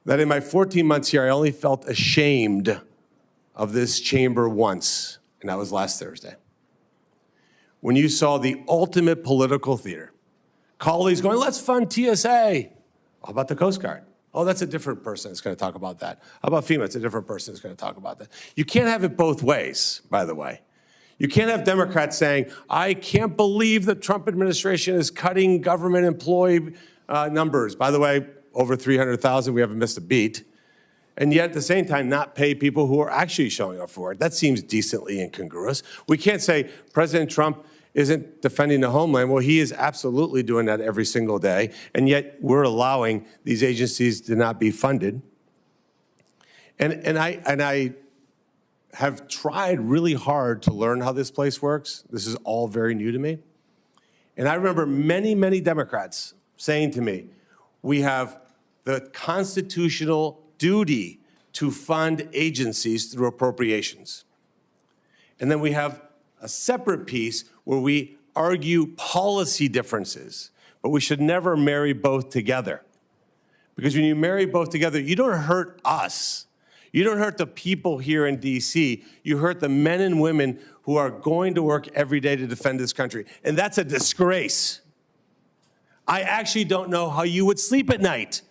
that in my 14 months here, I only felt ashamed of this chamber once, and that was last Thursday. When you saw the ultimate political theater, colleagues going, let's fund TSA. How about the Coast Guard? Oh, that's a different person that's going to talk about that. How about FEMA? It's a different person that's going to talk about that. You can't have it both ways, by the way. You can't have Democrats saying, I can't believe the Trump administration is cutting government employee numbers. By the way, over 300,000, we haven't missed a beat. And yet at the same time, not pay people who are actually showing up for it. That seems decently incongruous. We can't say President Trump isn't defending the homeland. Well, he is absolutely doing that every single day. And yet we're allowing these agencies to not be funded. And I have tried really hard to learn how this place works. This is all very new to me. And I remember many, many Democrats saying to me, we have the constitutional duty to fund agencies through appropriations. And then we have a separate piece where we argue policy differences, but we should never marry both together. Because when you marry both together, you don't hurt us. You don't hurt the people here in DC. You hurt the men and women who are going to work every day to defend this country. And that's a disgrace. I actually don't know how you would sleep at night,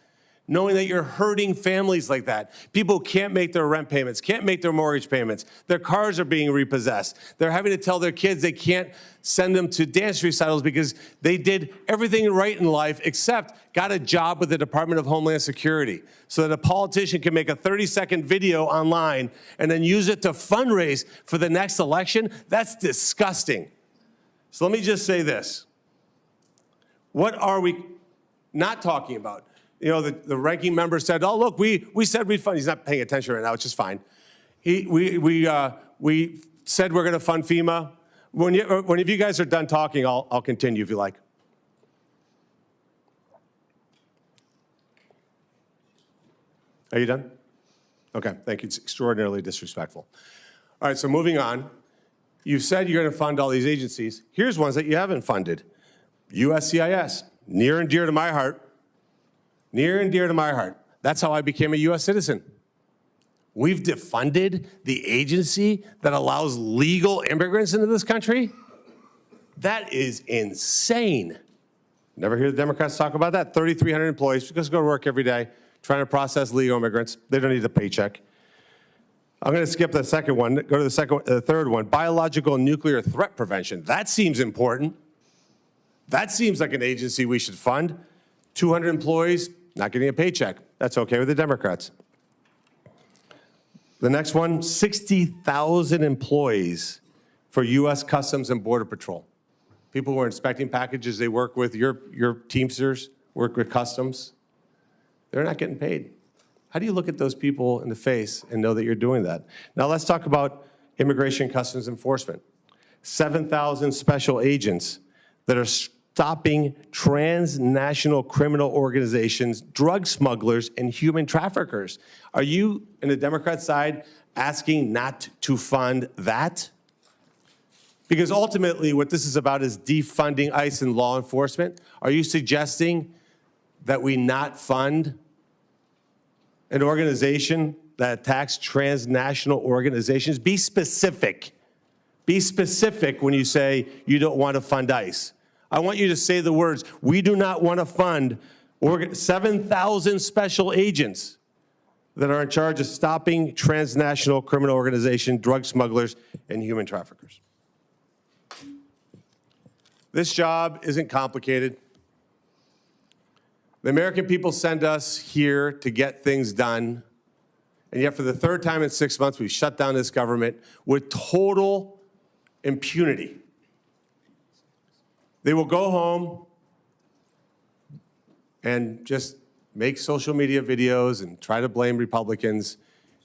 knowing that you're hurting families like that. People can't make their rent payments, can't make their mortgage payments. Their cars are being repossessed. They're having to tell their kids they can't send them to dance recitals because they did everything right in life except got a job with the Department of Homeland Security so that a politician can make a 30-second video online and then use it to fundraise for the next election. That's disgusting. So let me just say this. What are we not talking about? You know, the ranking member said, oh, look, we said we'd fund. He's not paying attention right now, which is fine. We said we're going to fund FEMA. When you guys are done talking, I'll continue if you like. Are you done? Okay, thank you. It's extraordinarily disrespectful. All right, so moving on. You've said you're going to fund all these agencies. Here's ones that you haven't funded. USCIS, near and dear to my heart. Near and dear to my heart. That's how I became a U.S. citizen. We've defunded the agency that allows legal immigrants into this country? That is insane. Never hear the Democrats talk about that. 3,300 employees just go to work every day trying to process legal immigrants. They don't need a paycheck. I'm going to skip the second one, go to the third one, biological and nuclear threat prevention. That seems important. That seems like an agency we should fund. 200 employees, not getting a paycheck. That's okay with the Democrats. The next one, 60,000 employees for U.S. Customs and Border Patrol. People who are inspecting packages, they work with your Teamsters, work with Customs. They're not getting paid. How do you look at those people in the face and know that you're doing that? Now let's talk about Immigration Customs Enforcement. 7,000 special agents that are stopping transnational criminal organizations, drug smugglers, and human traffickers. Are you, in the Democrat side, asking not to fund that? Because ultimately, what this is about is defunding ICE and law enforcement. Are you suggesting that we not fund an organization that attacks transnational organizations? Be specific. Be specific when you say you don't want to fund ICE. I want you to say the words, we do not want to fund 7,000 special agents that are in charge of stopping transnational criminal organizations, drug smugglers, and human traffickers. This job isn't complicated. The American people send us here to get things done, and yet for the third time in 6 months, we've shut down this government with total impunity. They will go home and just make social media videos and try to blame Republicans.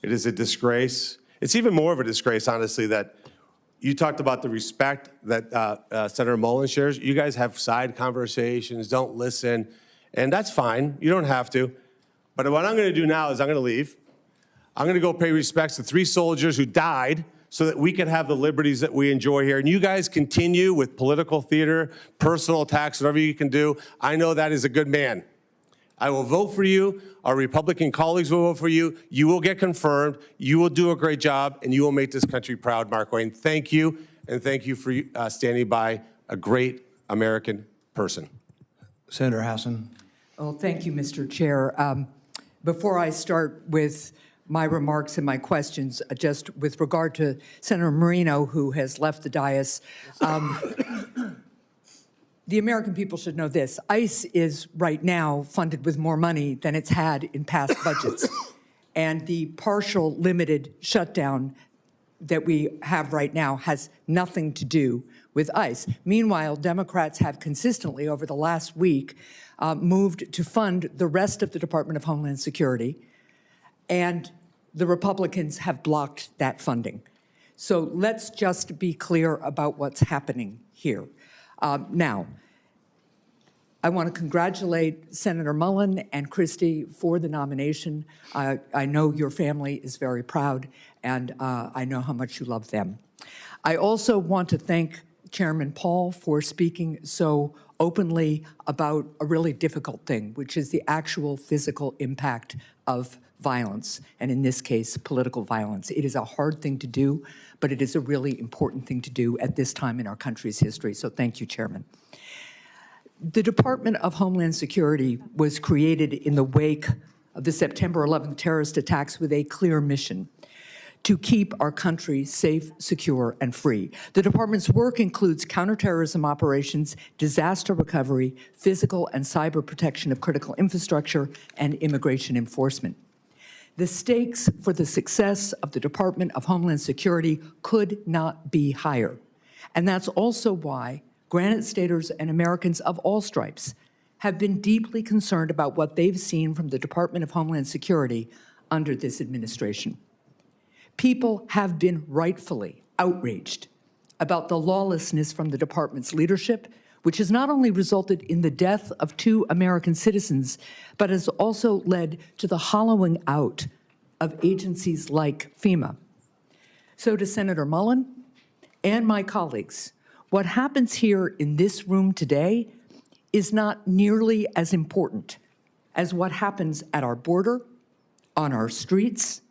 It is a disgrace. It's even more of a disgrace, honestly, that you talked about the respect that Senator Mullin shares. You guys have side conversations, don't listen, and that's fine. You don't have to. But what I'm going to do now is I'm going to leave. I'm going to go pay respects to 3 soldiers who died so that we can have the liberties that we enjoy here. And you guys continue with political theater, personal attacks, whatever you can do. I know that is a good man. I will vote for you. Our Republican colleagues will vote for you. You will get confirmed. You will do a great job, and you will make this country proud, Markwayne. Thank you, and thank you for standing by a great American person. Senator Hassan. Well, thank you, Mr. Chair. Before I start with my remarks and my questions, just with regard to Senator Marino, who has left the dais, the American people should know this. ICE is right now funded with more money than it's had in past budgets. And the partial limited shutdown that we have right now has nothing to do with ICE. Meanwhile, Democrats have consistently over the last week moved to fund the rest of the Department of Homeland Security, and the Republicans have blocked that funding. So let's just be clear about what's happening here. Now, I want to congratulate Senator Mullin and Kristi for the nomination. I know your family is very proud, and I know how much you love them. I also want to thank Chairman Paul for speaking so openly about a really difficult thing, which is the actual physical impact of violence, and in this case, political violence. It is a hard thing to do, but it is a really important thing to do at this time in our country's history. So thank you, Chairman. The Department of Homeland Security was created in the wake of the September 11th terrorist attacks with a clear mission: to keep our country safe, secure, and free. The department's work includes counterterrorism operations, disaster recovery, physical and cyber protection of critical infrastructure, and immigration enforcement. The stakes for the success of the Department of Homeland Security could not be higher. And that's also why Granite Staters and Americans of all stripes have been deeply concerned about what they've seen from the Department of Homeland Security under this administration. People have been rightfully outraged about the lawlessness from the department's leadership, which has not only resulted in the death of 2 American citizens, but has also led to the hollowing out of agencies like FEMA. So to Senator Mullin and my colleagues, what happens here in this room today is not nearly as important as what happens at our border, on our streets,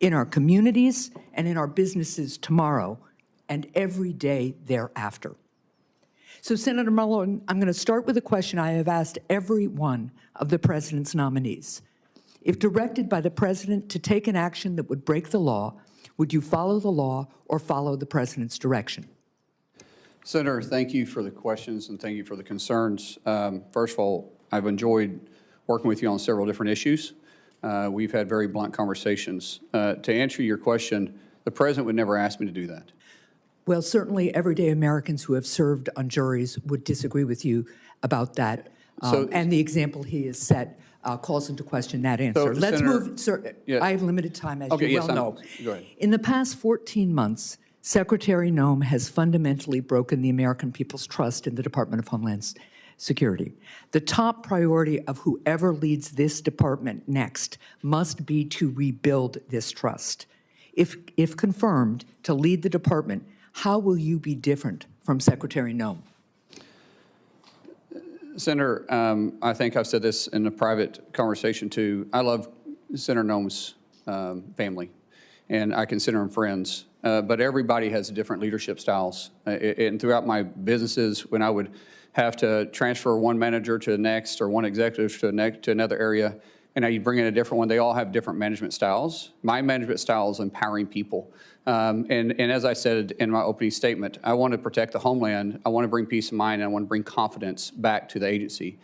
in our communities, and in our businesses tomorrow and every day thereafter. So, Senator Mullin, I'm going to start with a question I have asked every one of the president's nominees. If directed by the president to take an action that would break the law, would you follow the law or follow the president's direction? Senator, thank you for the questions and thank you for the concerns. First of all, I've enjoyed working with you on several different issues. We've had very blunt conversations. To answer your question, the president would never ask me to do that. Well, certainly everyday Americans who have served on juries would disagree with you about that. And the example he has set calls into question that answer. Let's Senator, move, sir. yeah. I have limited time, as Okay, you yes, well know. go ahead. In the past 14 months, Secretary Noem has fundamentally broken the American people's trust in the Department of Homeland Security. The top priority of whoever leads this department next must be to rebuild this trust. If confirmed to lead the department, how will you be different from Secretary Noem? Senator, I think I've said this in a private conversation too. I love Senator Noem's family, and I consider them friends. But everybody has different leadership styles. And throughout my businesses, when I would have to transfer one manager to the next or one executive to another area, and you bring in a different one, they all have different management styles. My management style is empowering people. And as I said in my opening statement, I want to protect the homeland. I want to bring peace of mind, and I want to bring confidence back to the agency.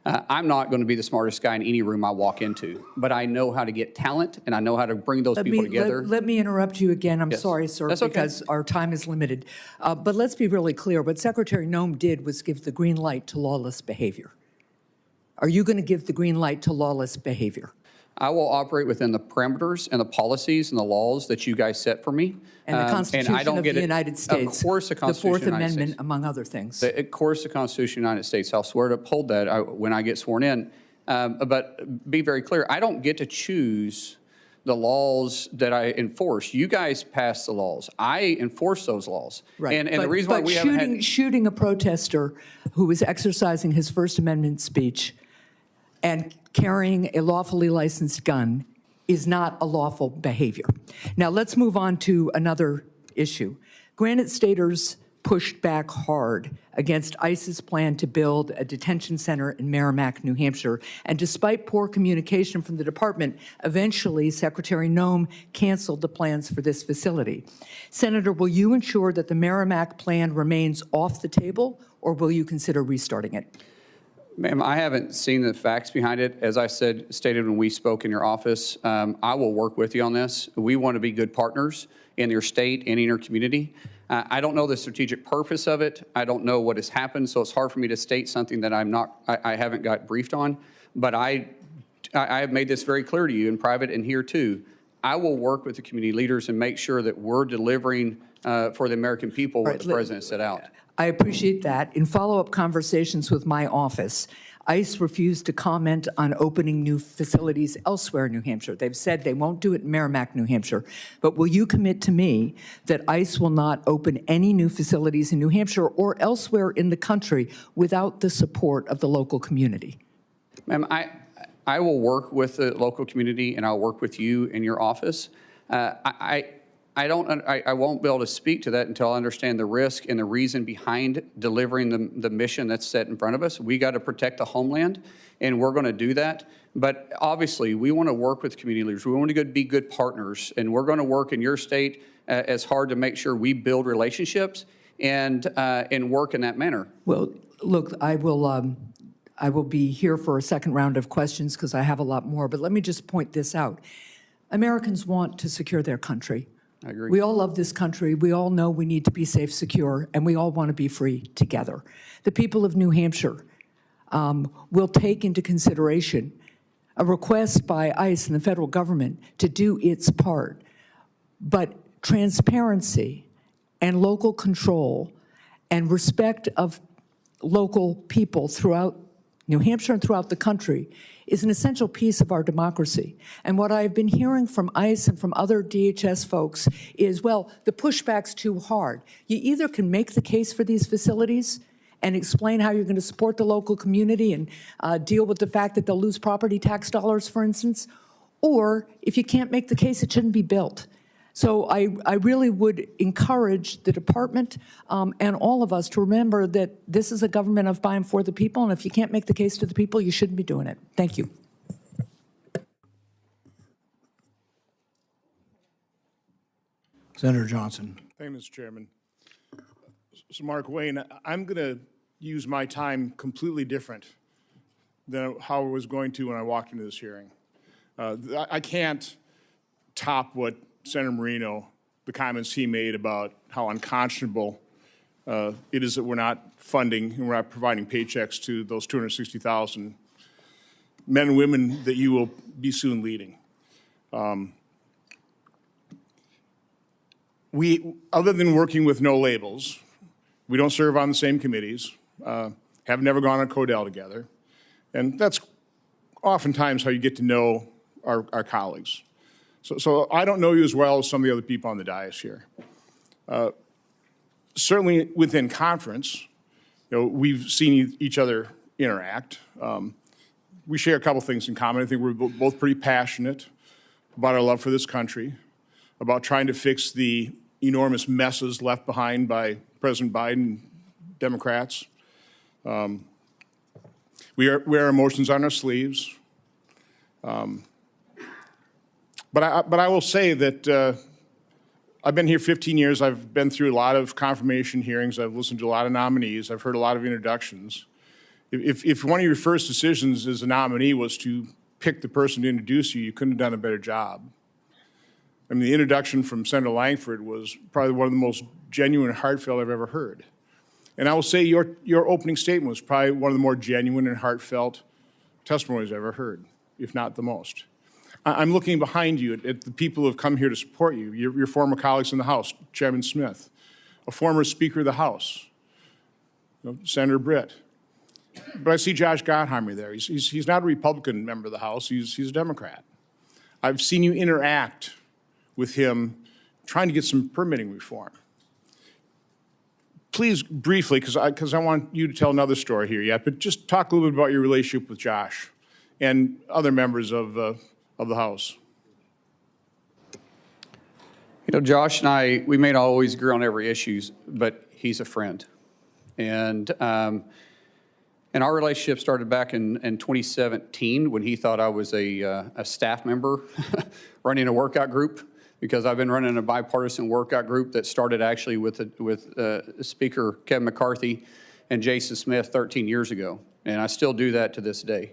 I'm not going to be the smartest guy in any room I walk into, but I know how to get talent, and I know how to bring those people together. Let me interrupt you again. I'm Yes. sorry, sir, That's okay. because our time is limited. But let's be really clear. What Secretary Noem did was give the green light to lawless behavior. Are you going to give the green light to lawless behavior? I will operate within the parameters and the policies and the laws that you guys set for me. And the Constitution I don't of get the it. United States. Of course, the Constitution Fourth of the United Amendment, States. among other things. Of course, the Constitution of the United States. I'll swear to uphold that when I get sworn in. But be very clear, I don't get to choose the laws that I enforce. You guys pass the laws. I enforce those laws. Right. And but, the reason why we haven't had... shooting a protester who was exercising his First Amendment speech and carrying a lawfully licensed gun is not a lawful behavior. Now, let's move on to another issue. Granite Staters pushed back hard against ICE's plan to build a detention center in Merrimack, New Hampshire. And despite poor communication from the department, eventually Secretary Noem canceled the plans for this facility. Senator, will you ensure that the Merrimack plan remains off the table, or will you consider restarting it? Ma'am, I haven't seen the facts behind it. As I stated when we spoke in your office, I will work with you on this. We want to be good partners in your state and in your community. I don't know the strategic purpose of it. I don't know what has happened, so it's hard for me to state something that I haven't got briefed on. But I have made this very clear to you in private and here too. I will work with the community leaders and make sure that we're delivering for the American people what the president set out. I appreciate that. In follow-up conversations with my office, ICE refused to comment on opening new facilities elsewhere in New Hampshire. They've said they won't do it in Merrimack, New Hampshire. But will you commit to me that ICE will not open any new facilities in New Hampshire or elsewhere in the country without the support of the local community? Ma'am, I will work with the local community, and I'll work with you in your office. I won't be able to speak to that until I understand the risk and the reason behind delivering the mission that's set in front of us. We got to protect the homeland, and we're going to do that. But obviously, we want to work with community leaders. We want to be good partners, and we're going to work in your state as hard to make sure we build relationships and work in that manner. Well, look, I will be here for a second round of questions because I have a lot more, but let me just point this out. Americans want to secure their country. I agree. We all love this country. We all know we need to be safe, secure, and we all want to be free together. The people of New Hampshire will take into consideration a request by ICE and the federal government to do its part. But transparency and local control and respect of local people throughout New Hampshire and throughout the country is an essential piece of our democracy. And what I've been hearing from ICE and from other DHS folks is, well, the pushback's too hard. You either can make the case for these facilities and explain how you're going to support the local community and deal with the fact that they'll lose property tax dollars, for instance, or if you can't make the case, it shouldn't be built. So I really would encourage the department and all of us to remember that this is a government of by and for the people, and if you can't make the case to the people, you shouldn't be doing it. Thank you. Senator Johnson. Thank you, Mr. Chairman. So, Markwayne, I'm going to use my time completely different than how I was going to when I walked into this hearing. I can't top what Senator Marino, the comments he made about how unconscionable it is that we're not funding and we're not providing paychecks to those 260,000 men and women that you will be soon leading. We, other than working with no labels, we don't serve on the same committees, have never gone on Codell together, and that's oftentimes how you get to know our colleagues. So I don't know you as well as some of the other people on the dais here. Certainly within conference, we've seen each other interact. We share a couple things in common. I think we're both pretty passionate about our love for this country, about trying to fix the enormous messes left behind by President Biden, Democrats. We wear our emotions on our sleeves. But I will say that I've been here 15 years. I've been through a lot of confirmation hearings. I've listened to a lot of nominees. I've heard a lot of introductions. If one of your first decisions as a nominee was to pick the person to introduce you, you couldn't have done a better job. I mean, the introduction from Senator Langford was probably one of the most genuine and heartfelt I've ever heard. And I will say your opening statement was probably one of the more genuine and heartfelt testimonies I've ever heard, if not the most. I'm looking behind you at the people who have come here to support you, your former colleagues in the House, Chairman Smith, a former Speaker of the House, Senator Britt. But I see Josh Gottheimer there. He's not a Republican member of the House. He's a Democrat. I've seen you interact with him trying to get some permitting reform. Please, briefly, because I want you to tell another story here yet, but just talk a little bit about your relationship with Josh and other members of the House. Josh and I, we may not always agree on every issue, but he's a friend. And our relationship started back in 2017 when he thought I was a staff member running a workout group, because I've been running a bipartisan workout group that started actually with Speaker Kevin McCarthy and Jason Smith 13 years ago. And I still do that to this day.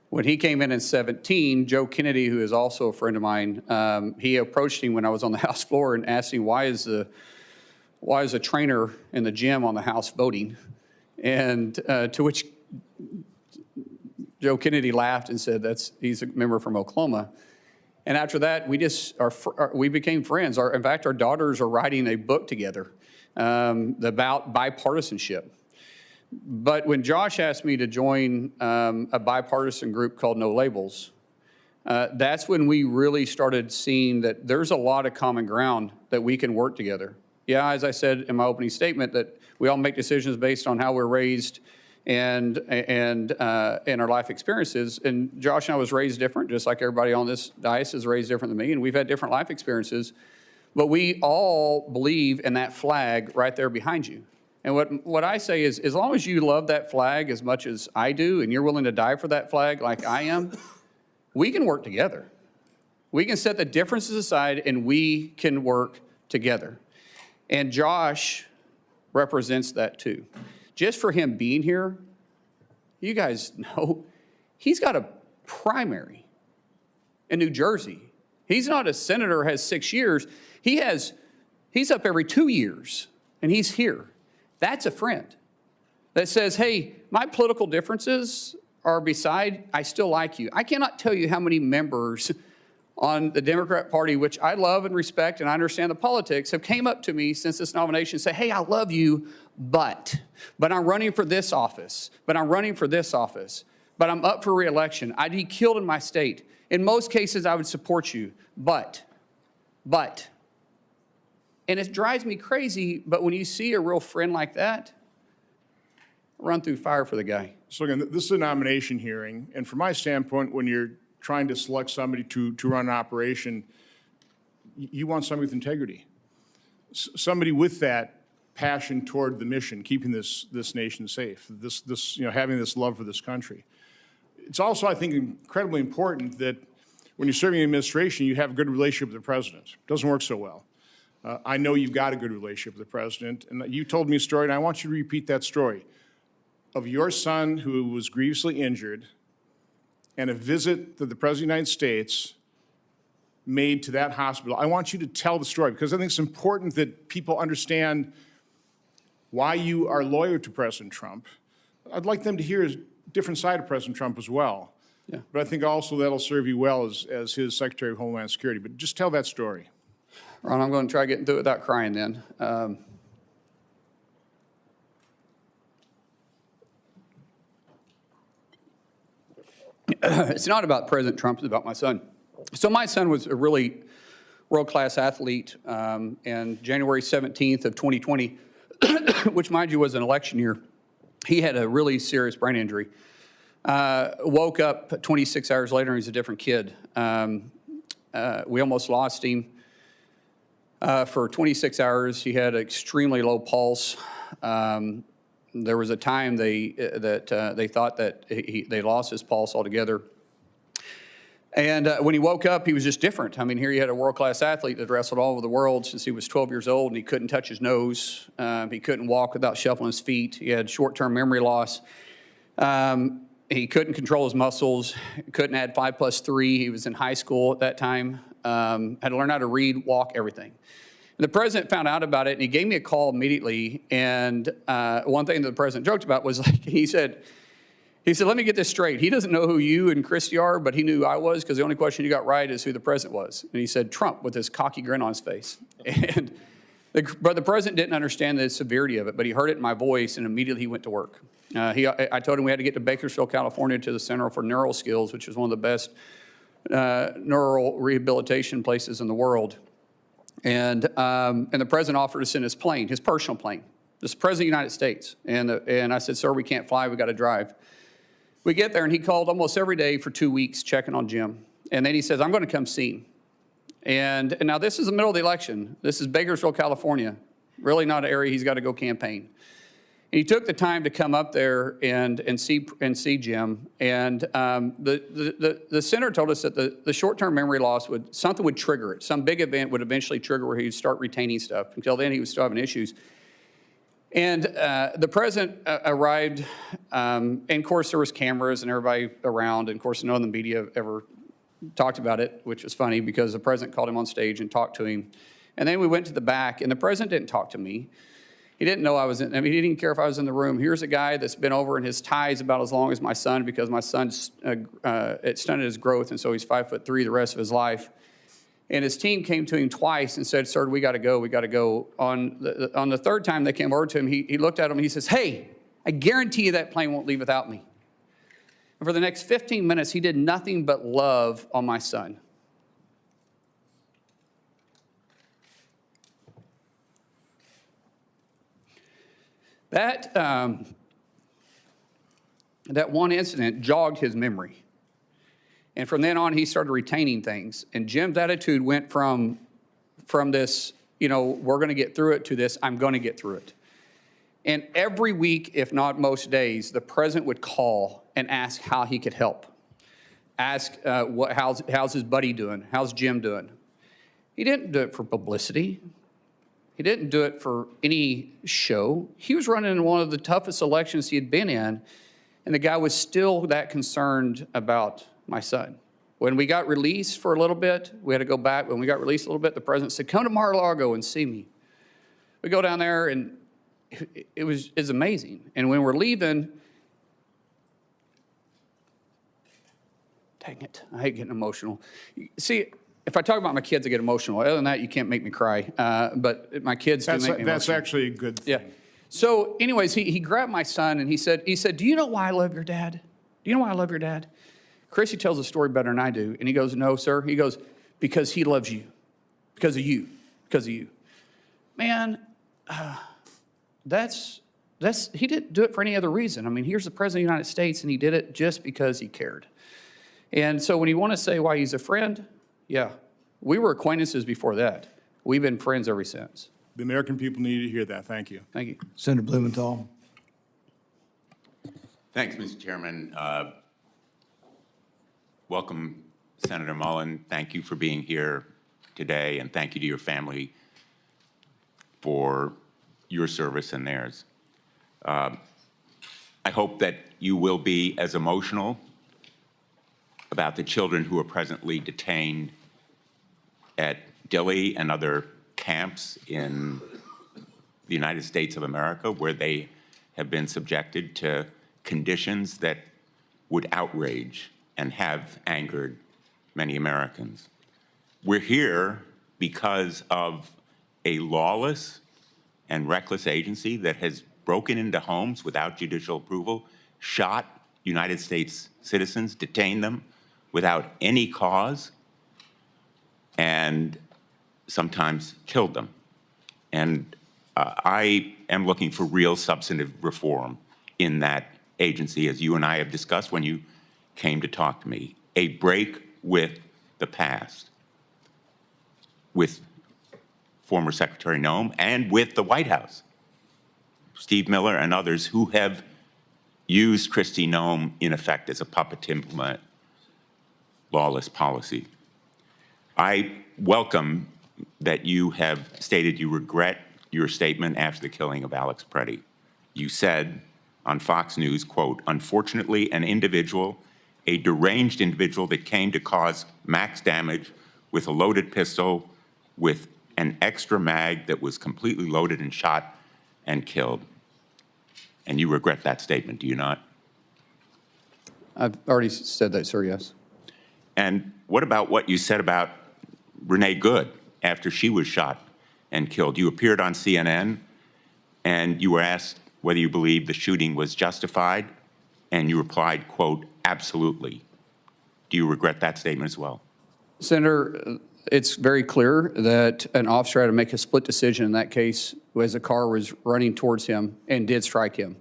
When he came in 2017, Joe Kennedy, who is also a friend of mine, he approached him when I was on the House floor and asked him, why is a trainer in the gym on the House voting? And to which Joe Kennedy laughed and said, he's a member from Oklahoma. And after that, we became friends. In fact, our daughters are writing a book together about bipartisanship. But when Josh asked me to join a bipartisan group called No Labels, that's when we really started seeing that there's a lot of common ground that we can work together. Yeah, as I said in my opening statement, that we all make decisions based on how we're raised and our life experiences. And Josh and I was raised different, just like everybody on this dais is raised different than me, and we've had different life experiences. But we all believe in that flag right there behind you. And what I say is, as long as you love that flag as much as I do, and you're willing to die for that flag like I am, we can work together. We can set the differences aside, and we can work together. And Josh represents that too. Just for him being here, you guys know, he's got a primary in New Jersey. He's not a senator, has 6 years. He's up every 2 years, and he's here. That's a friend that says, hey, my political differences are beside, I still like you. I cannot tell you how many members on the Democrat Party, which I love and respect, and I understand the politics, have came up to me since this nomination and say, hey, I love you, but I'm running for this office, but I'm running for this office, but I'm up for re-election. I'd be killed in my state. In most cases, I would support you, but. And it drives me crazy, but when you see a real friend like that, run through fire for the guy. So again, this is a nomination hearing, and from my standpoint, when you're trying to select somebody to run an operation, you want somebody with integrity. Somebody with that passion toward the mission, keeping this nation safe, having this love for this country. It's also, I think, incredibly important that when you're serving the administration, you have a good relationship with the president. It doesn't work so well. I know you've got a good relationship with the president, and you told me a story, and I want you to repeat that story of your son who was grievously injured and a visit that the President of the United States made to that hospital. I want you to tell the story because I think it's important that people understand why you are loyal to President Trump. I'd like them to hear a different side of President Trump as well. Yeah. But I think also that'll serve you well as his Secretary of Homeland Security. But just tell that story. Ron, I'm going to try getting through it without crying then. It's not about President Trump, it's about my son. So my son was a really world-class athlete, and January 17th of 2020, which mind you was an election year, he had a really serious brain injury. Woke up 26 hours later and he's a different kid. We almost lost him. For 26 hours, he had an extremely low pulse. There was a time they thought that they lost his pulse altogether. And when he woke up, he was just different. I mean, here you had a world-class athlete that wrestled all over the world since he was 12 years old, and he couldn't touch his nose. He couldn't walk without shuffling his feet. He had short-term memory loss. He couldn't control his muscles. Couldn't add 5 plus 3. He was in high school at that time. Had to learn how to read, walk, everything. And the president found out about it, and he gave me a call immediately. And one thing that the president joked about was, like, he said, let me get this straight. He doesn't know who you and Kristi are, but he knew who I was because the only question you got right is who the president was. And he said, Trump, with this cocky grin on his face. And but the president didn't understand the severity of it, but he heard it in my voice, and immediately he went to work. I told him we had to get to Bakersfield, California, to the Center for Neural Skills, which is one of the best neural rehabilitation places in the world. And the president offered to send his plane, his personal plane. This is the president of the United States. And I said, sir, we can't fly. We got to drive. We get there, and he called almost every day for 2 weeks checking on Jim. And then he says, I'm going to come see him. And now this is the middle of the election. This is Bakersfield, California. Really not an area he's got to go campaign. And he took the time to come up there and see Jim. And the center told us that the short-term memory loss something would trigger it. Some big event would eventually trigger where he'd start retaining stuff. Until then, he was still having issues. And the president arrived, and of course there was cameras and everybody around, and of course none of the media ever talked about it, which was funny because the president called him on stage and talked to him. And then we went to the back, and the president didn't talk to me. He didn't know I was in, I mean, he didn't care if I was in the room. Here's a guy that's been over, and his tie is about as long as my son because my son, it stunted his growth, and so he's 5'3" the rest of his life. And his team came to him twice and said, sir, we got to go, we got to go. On the third time they came over to him, he looked at him and he says, hey, I guarantee you that plane won't leave without me. And for the next 15 minutes, he did nothing but love on my son. That one incident jogged his memory. And from then on, he started retaining things. And Jim's attitude went from from this, you know, we're going to get through it to this, I'm going to get through it. And every week, if not most days, the president would call and ask how he could help. Ask how's his buddy doing? How's Jim doing? He didn't do it for publicity. He didn't do it for any show. He was running in one of the toughest elections he had been in, and the guy was still that concerned about my son. When we got released for a little bit, we had to go back. When we got released a little bit, the president said, come to Mar-a-Lago and see me. We go down there, and it's amazing. And when we're leaving, dang it, I hate getting emotional. See, if I talk about my kids, I get emotional. Other than that, you can't make me cry. But my kids do make me emotional. That's actually a good thing. Yeah. So anyways, he grabbed my son, and he said, do you know why I love your dad? Do you know why I love your dad? Kristi tells the story better than I do. And he goes, no, sir. He goes, because he loves you. Because of you. Because of you. Man, he didn't do it for any other reason. I mean, here's the President of the United States, and he did it just because he cared. And so when you want to say why he's a friend, yeah, we were acquaintances before that. We've been friends ever since. The American people need to hear that. Thank you. Thank you. Senator Blumenthal. Thanks, Mr. Chairman. Welcome, Senator Mullin. Thank you for being here today, and thank you to your family for your service and theirs. I hope that you will be as emotional about the children who are presently detained at Dilley and other camps in the United States of America, where they have been subjected to conditions that would outrage and have angered many Americans. We're here because of a lawless and reckless agency that has broken into homes without judicial approval, shot United States citizens, detained them without any cause, and sometimes killed them. And I am looking for real substantive reform in that agency, as you and I have discussed when you came to talk to me. A break with the past, with former Secretary Noem and with the White House, Steve Miller and others who have used Kristi Noem in effect as a puppet to implement lawless policy. I welcome that you have stated you regret your statement after the killing of Alex Preddy. You said on Fox News, quote, unfortunately, an individual, a deranged individual that came to cause max damage with a loaded pistol with an extra mag that was completely loaded and shot and killed. And you regret that statement, do you not? I've already said that, sir, yes. And what about what you said about Renee Good after she was shot and killed? You appeared on CNN, and you were asked whether you believed the shooting was justified, and you replied, quote, absolutely. Do you regret that statement as well? Senator, it's very clear that an officer had to make a split decision in that case as a car was running towards him and did strike him.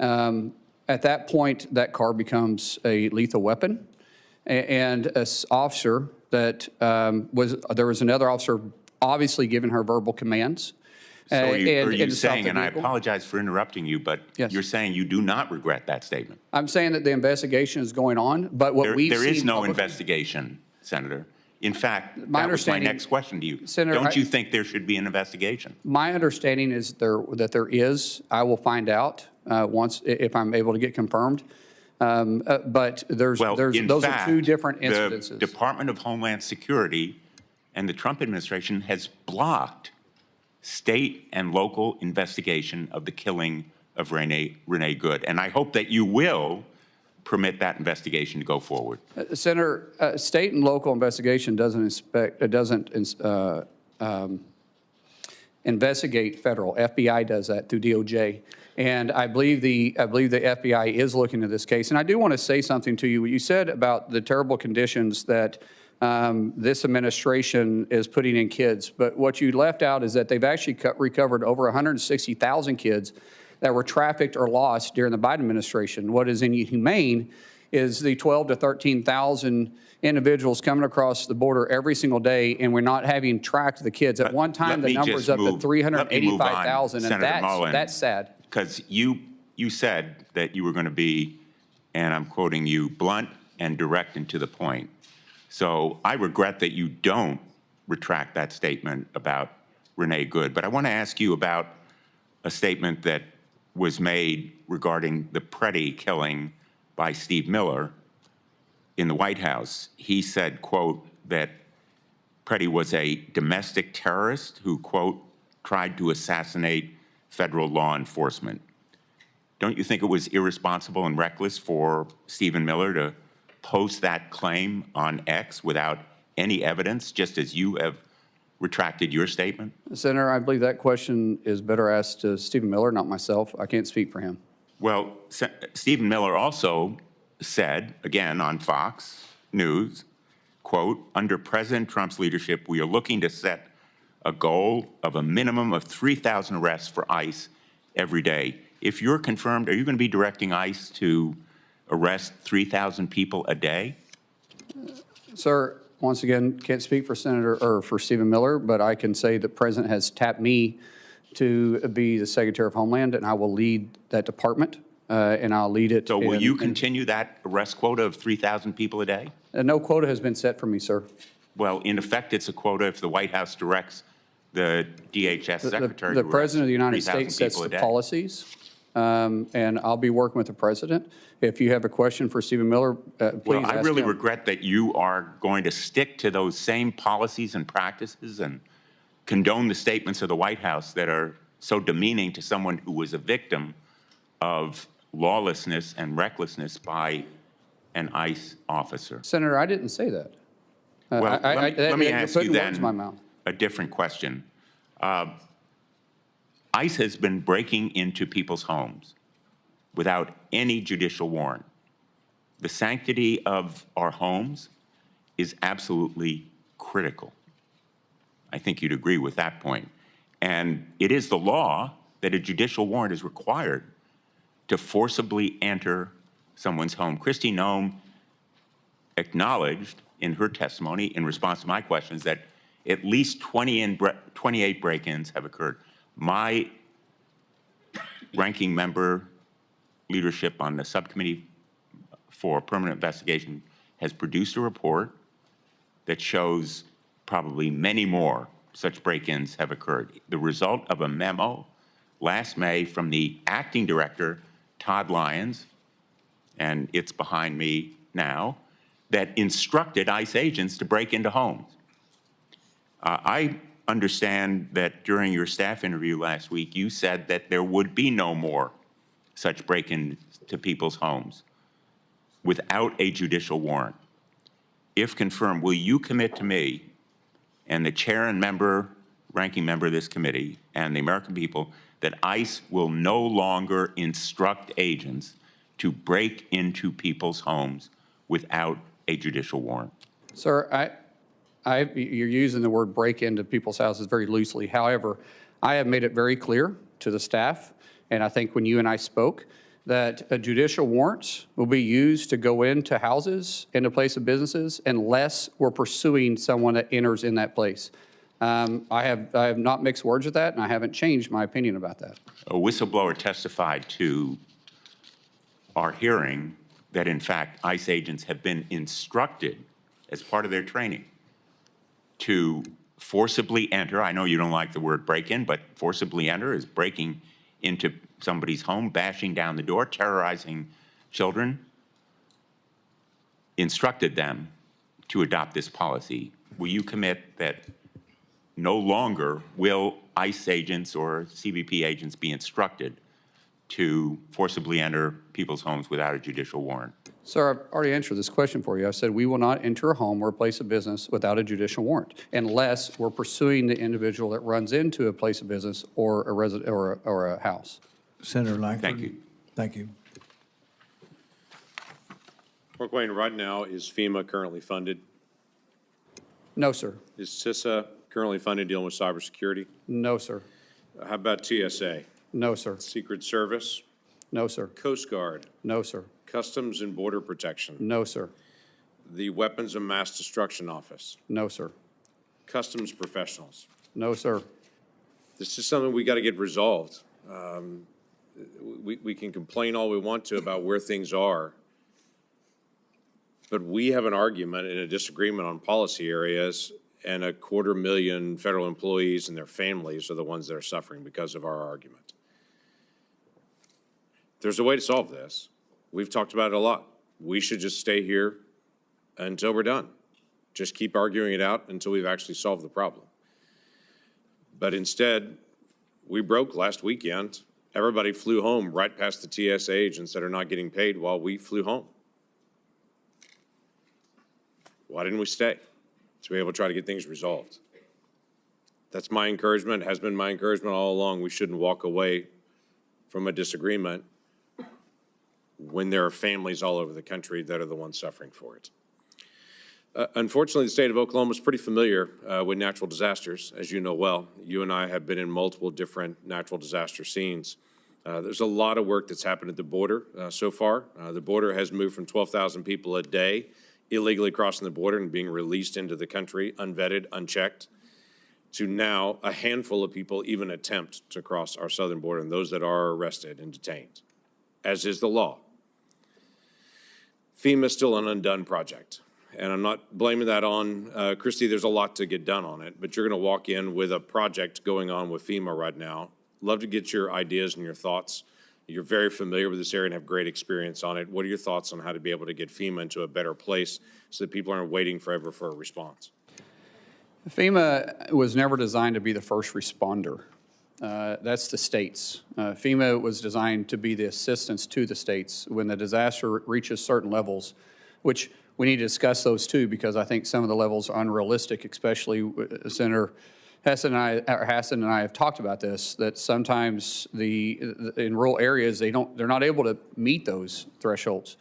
At that point, that car becomes a lethal weapon. And an officer that there was another officer obviously giving her verbal commands. So are you saying, and I apologize for interrupting you, but yes, you're saying you do not regret that statement? I'm saying that the investigation is going on, but what we've seen... There is no investigation, Senator. In fact, that was my next question to you. Senator, don't you think there should be an investigation? My understanding is that there is. I will find out once, if I'm able to get confirmed. But those are two different incidences. The Department of Homeland Security and the Trump administration has blocked state and local investigation of the killing of Renee Good. And I hope that you will permit that investigation to go forward. Senator, state and local investigation doesn't investigate federal. FBI does that through DOJ. And I believe the FBI is looking at this case. And I do want to say something to you. You said about the terrible conditions that this administration is putting in kids. But what you left out is that they've actually recovered over 160,000 kids that were trafficked or lost during the Biden administration. What is inhumane is the 12 to 13,000 individuals coming across the border every single day, and we're not having tracked the kids. At one time, the number's up to 385,000, and that's sad. Because you said that you were going to be, and I'm quoting you, blunt and direct and to the point. So I regret that you don't retract that statement about Renee Good. But I want to ask you about a statement that was made regarding the Preddy killing by Steve Miller in the White House. He said, quote, that Preddy was a domestic terrorist who, quote, tried to assassinate federal law enforcement. Don't you think it was irresponsible and reckless for Stephen Miller to post that claim on X without any evidence, just as you have retracted your statement? Senator, I believe that question is better asked to Stephen Miller, not myself. I can't speak for him. Well, Stephen Miller also said, again on Fox News, quote, under President Trump's leadership, we are looking to set a goal of a minimum of 3,000 arrests for ICE every day. If you're confirmed, are you going to be directing ICE to arrest 3,000 people a day? Sir, once again, can't speak for for Stephen Miller, but I can say the President has tapped me to be the Secretary of Homeland, and I will lead that department, and I'll lead it. So will you continue that arrest quota of 3,000 people a day? No quota has been set for me, sir. Well, in effect, it's a quota if the White House directs the DHS Secretary The President of the United States sets the policies, and I'll be working with the President. If you have a question for Stephen Miller, please ask him. Well, I really regret that you are going to stick to those same policies and practices and condone the statements of the White House that are so demeaning to someone who was a victim of lawlessness and recklessness by an ICE officer. Senator, I didn't say that. Well, let me ask you then my mouth. a different question. ICE has been breaking into people's homes without any judicial warrant. The sanctity of our homes is absolutely critical. I think you'd agree with that point. And it is the law that a judicial warrant is required to forcibly enter someone's home. Kristi Noem acknowledged in her testimony in response to my questions that at least 28 break-ins have occurred. My ranking member leadership on the subcommittee for permanent investigation has produced a report that shows probably many more such break-ins have occurred. The result of a memo last May from the acting director, Todd Lyons, and it's behind me now, that instructed ICE agents to break into homes. I understand that during your staff interview last week, you said that there would be no more such break-ins to people's homes without a judicial warrant. If confirmed, will you commit to me and the chair and ranking member of this committee and the American people that ICE will no longer instruct agents to break into people's homes without a judicial warrant? Sir, you're using the word break into people's houses very loosely. However, I have made it very clear to the staff, and I think when you and I spoke, that judicial warrants will be used to go into houses, into place of businesses, unless we're pursuing someone that enters in that place. I have not mixed words with that, and I haven't changed my opinion about that. A whistleblower testified to our hearing that, in fact, ICE agents have been instructed as part of their training to forcibly enter. I know you don't like the word break-in, but forcibly enter is breaking into somebody's home, bashing down the door, terrorizing children, instructed them to adopt this policy. Will you commit that no longer will ICE agents or CBP agents be instructed to forcibly enter people's homes without a judicial warrant? Sir, I've already answered this question for you. I said we will not enter a home or a place of business without a judicial warrant unless we're pursuing the individual that runs into a place of business or a resident or a house. Senator Langford. Thank you. Thank you. Markwayne, right now, is FEMA currently funded? No, sir. Is CISA currently funded dealing with cybersecurity? No, sir. How about TSA? No, sir. Secret Service? No, sir. Coast Guard? No, sir. Customs and Border Protection, No, sir. the Weapons of Mass Destruction Office, No, sir. Customs Professionals. No, sir. This is something we got to get resolved. We can complain all we want to about where things are, but we have an argument and a disagreement on policy areas, and 250,000 federal employees and their families are the ones that are suffering because of our argument. There's a way to solve this. We've talked about it a lot. We should just stay here until we're done. Just keep arguing it out until we've actually solved the problem. But instead, we broke last weekend. Everybody flew home right past the TSA agents that are not getting paid while we flew home. Why didn't we stay? To be able to try to get things resolved. That's my encouragement, has been my encouragement all along. We shouldn't walk away from a disagreement when there are families all over the country that are the ones suffering for it. Unfortunately, the state of Oklahoma is pretty familiar with natural disasters, as you know well. You and I have been in multiple different natural disaster scenes. There's a lot of work that's happened at the border so far. The border has moved from 12,000 people a day illegally crossing the border and being released into the country, unvetted, unchecked, to now a handful of people even attempt to cross our southern border, and those that are arrested and detained, as is the law. FEMA is still an undone project. And I'm not blaming that on Kristi. There's a lot to get done on it, but you're going to walk in with a project going on with FEMA right now. Love to get your ideas and your thoughts. You're very familiar with this area and have great experience on it. What are your thoughts on how to be able to get FEMA into a better place so that people aren't waiting forever for a response? FEMA was never designed to be the first responder. That's the states. FEMA was designed to be the assistance to the states when the disaster reaches certain levels, which we need to discuss those too, because I think some of the levels are unrealistic, especially Senator Hassan and I have talked about this, that sometimes in rural areas, they're not able to meet those thresholds.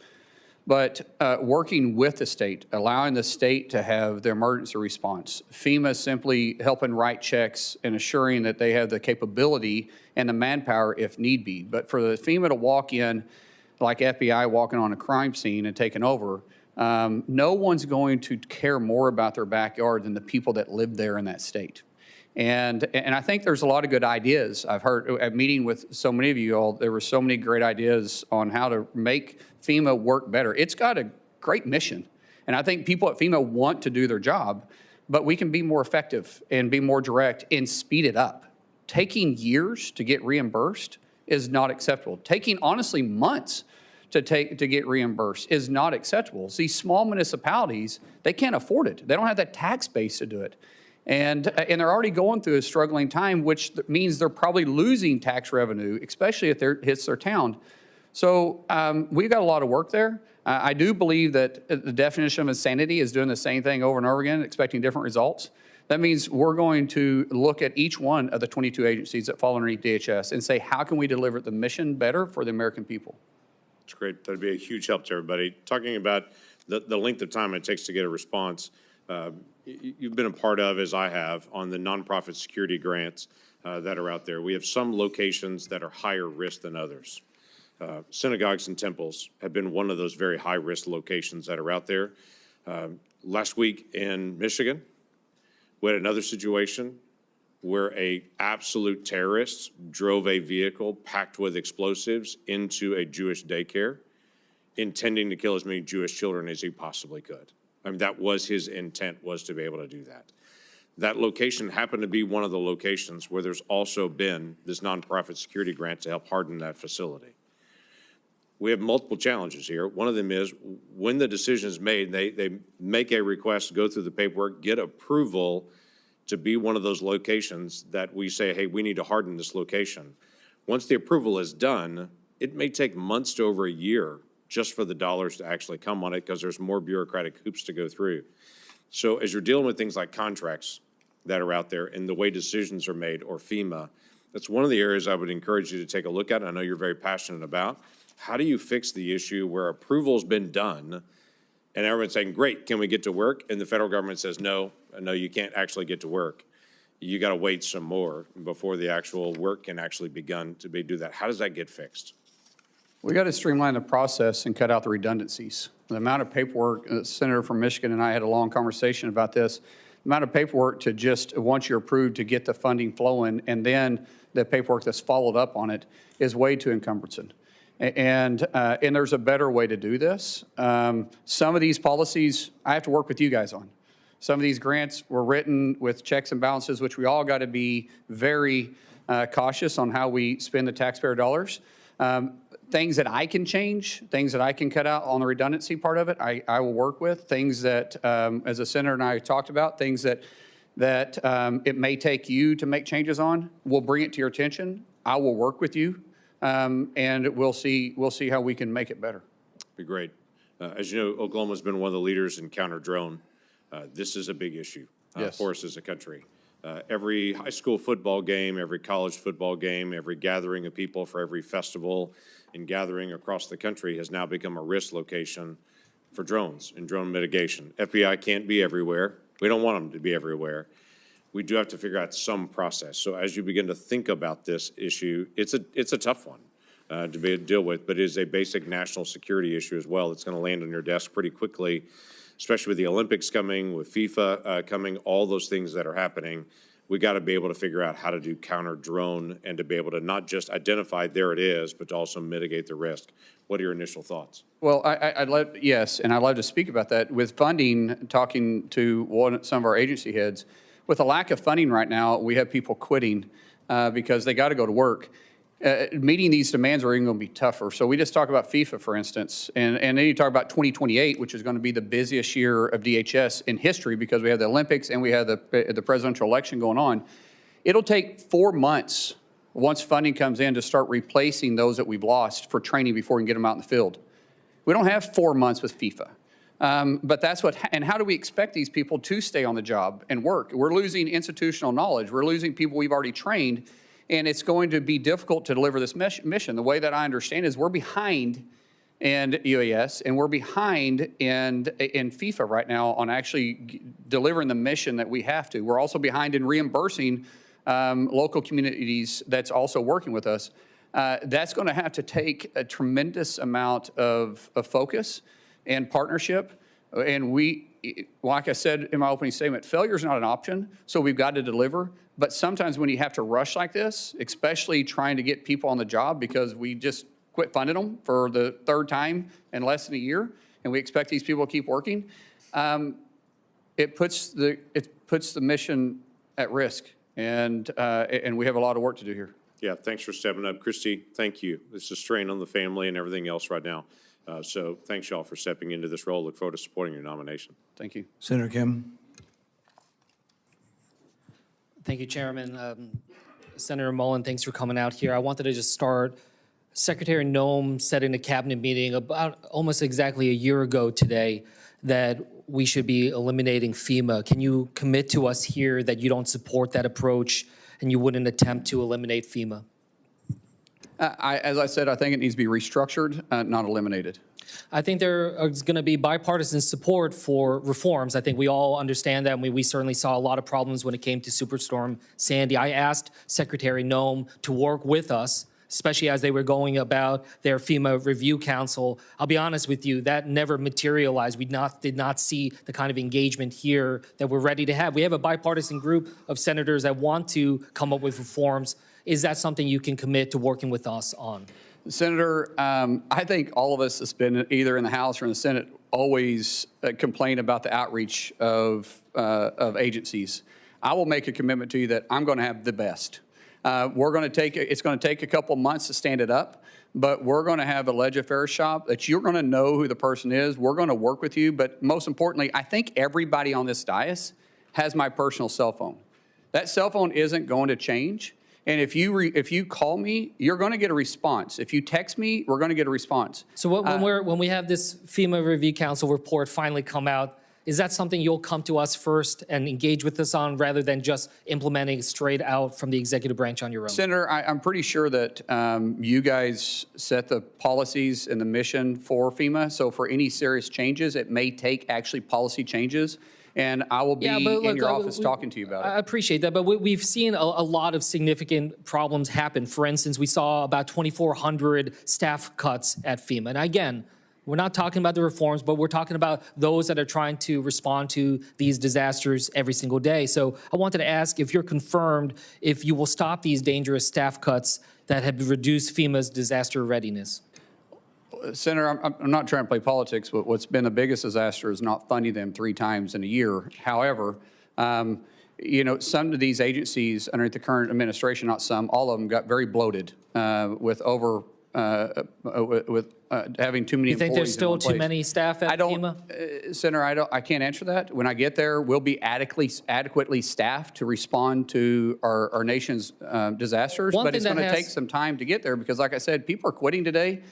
But working with the state, allowing the state to have their emergency response, FEMA simply helping write checks and assuring that they have the capability and the manpower if need be. But for the FEMA to walk in like FBI walking on a crime scene and taking over, no one's going to care more about their backyard than the people that live there in that state. And I think there's a lot of good ideas. I've heard at meeting with so many of you all, there were so many great ideas on how to make FEMA work better. It's got a great mission. And I think people at FEMA want to do their job, but we can be more effective and be more direct and speed it up. Taking years to get reimbursed is not acceptable. Taking, honestly, months to get reimbursed is not acceptable. See, small municipalities, they can't afford it. They don't have that tax base to do it. And they're already going through a struggling time, which means they're probably losing tax revenue, especially if it hits their town. So we've got a lot of work there. I do believe that the definition of insanity is doing the same thing over and over again, expecting different results. That means we're going to look at each one of the 22 agencies that fall underneath DHS and say, how can we deliver the mission better for the American people? It's great. That'd be a huge help to everybody. Talking about the length of time it takes to get a response, you've been a part of, as I have, on the nonprofit security grants that are out there. We have some locations that are higher risk than others. Synagogues and temples have been one of those very high-risk locations that are out there. Last week in Michigan, we had another situation where an absolute terrorist drove a vehicle packed with explosives into a Jewish daycare, intending to kill as many Jewish children as he possibly could. I mean, that was his intent, was to be able to do that. That location happened to be one of the locations where there's also been this nonprofit security grant to help harden that facility. We have multiple challenges here. One of them is when the decision is made, they make a request, go through the paperwork, get approval to be one of those locations that we say, hey, we need to harden this location. Once the approval is done, it may take months to over a year just for the dollars to actually come on it because there's more bureaucratic hoops to go through. So as you're dealing with things like contracts that are out there and the way decisions are made, or FEMA, that's one of the areas I would encourage you to take a look at. I know you're very passionate about. How do you fix the issue where approval's been done and everyone's saying, great, can we get to work? And the federal government says, no, you can't actually get to work. You got to wait some more before the actual work can actually begin to do that. How does that get fixed? We got to streamline the process and cut out the redundancies. The amount of paperwork, the senator from Michigan and I had a long conversation about this, the amount of paperwork to just, once you're approved, to get the funding flowing, and then the paperwork that's followed up on it is way too encumbersome. And there's a better way to do this. Some of these policies I have to work with you guys on. Some of these grants were written with checks and balances, which we all got to be very cautious on how we spend the taxpayer dollars. Things that I can change, things that I can cut out on the redundancy part of it, I will work with. Things that, as the senator and I talked about, things that it may take you to make changes on, we'll bring it to your attention. I will work with you, and we'll see how we can make it better. Be great. As you know, Oklahoma's been one of the leaders in counter-drone. This is a big issue for us as a country. Every high school football game, every college football game, every gathering of people for every festival and gathering across the country has now become a risk location for drones and drone mitigation. FBI can't be everywhere. We don't want them to be everywhere. We do have to figure out some process. So as you begin to think about this issue, it's a tough one to be able to deal with, but it is a basic national security issue as well. It's going to land on your desk pretty quickly, especially with the Olympics coming, with FIFA coming, all those things that are happening. We got to be able to figure out how to do counter drone and to be able to not just identify there it is, but to also mitigate the risk. What are your initial thoughts? Well, I'd love to speak about that. With funding, talking to some of our agency heads, with a lack of funding right now, we have people quitting because they got to go to work. Meeting these demands are even going to be tougher. So we just talk about FIFA, for instance, and then you talk about 2028, which is going to be the busiest year of DHS in history because we have the Olympics and we have the presidential election going on. It'll take 4 months once funding comes in to start replacing those that we've lost for training before we can get them out in the field. We don't have 4 months with FIFA. But that's and how do we expect these people to stay on the job and work? We're losing institutional knowledge. We're losing people we've already trained. And it's going to be difficult to deliver this mission. The way that I understand is we're behind in UAS and we're behind in FIFA right now on actually delivering the mission that we have to. We're also behind in reimbursing local communities that's also working with us. That's going to have to take a tremendous amount of focus and partnership. And like I said in my opening statement, failure is not an option, so we've got to deliver. But sometimes when you have to rush like this, especially trying to get people on the job because we just quit funding them for the 3rd time in less than a year, and we expect these people to keep working, it puts the mission at risk, and we have a lot of work to do here. Yeah, thanks for stepping up. Kristi, thank you. This is a strain on the family and everything else right now. So thanks, y'all, for stepping into this role. Look forward to supporting your nomination. Thank you. Senator Kim. Thank you, Chairman. Senator Mullin, thanks for coming out here. I wanted to just start. Secretary Noem said in a cabinet meeting about almost exactly a year ago today that we should be eliminating FEMA. Can you commit to us here that you don't support that approach and you wouldn't attempt to eliminate FEMA? As I said, I think it needs to be restructured, not eliminated. I think there is going to be bipartisan support for reforms. I think we all understand that, and we certainly saw a lot of problems when it came to Superstorm Sandy. I asked Secretary Noem to work with us, especially as they were going about their FEMA Review Council. I'll be honest with you, that never materialized. We did not see the kind of engagement here that we're ready to have. We have a bipartisan group of senators that want to come up with reforms. Is that something you can commit to working with us on? Senator, I think all of us that's been either in the House or in the Senate always complain about the outreach of agencies. I will make a commitment to you that I'm going to have the best. It's going to take a couple months to stand it up, but we're going to have a ledge affairs shop that you're going to know who the person is. We're going to work with you, but most importantly, I think everybody on this dais has my personal cell phone. That cell phone isn't going to change. And if you call me, you're going to get a response. If you text me, we're going to get a response. So when we have this FEMA Review Council report finally come out, is that something you'll come to us first and engage with us on rather than just implementing straight out from the executive branch on your own? Senator, I'm pretty sure that you guys set the policies and the mission for FEMA. So for any serious changes, it may take actually policy changes. and I will be in your office talking to you about it. I appreciate that, but we've seen a lot of significant problems happen. For instance, we saw about 2,400 staff cuts at FEMA. And again, we're not talking about the reforms, but we're talking about those that are trying to respond to these disasters every single day. So I wanted to ask if you're confirmed if you will stop these dangerous staff cuts that have reduced FEMA's disaster readiness. Senator, I'm not trying to play politics, but what's been the biggest disaster is not funding them 3 times in a year. However, you know, some of these agencies under the current administration, not some, all of them got very bloated with having too many employees. You think there's still too many staff at FEMA? Senator, I can't answer that. When I get there, we'll be adequately staffed to respond to our nation's disasters. But it's going to take some time to get there because, like I said, people are quitting today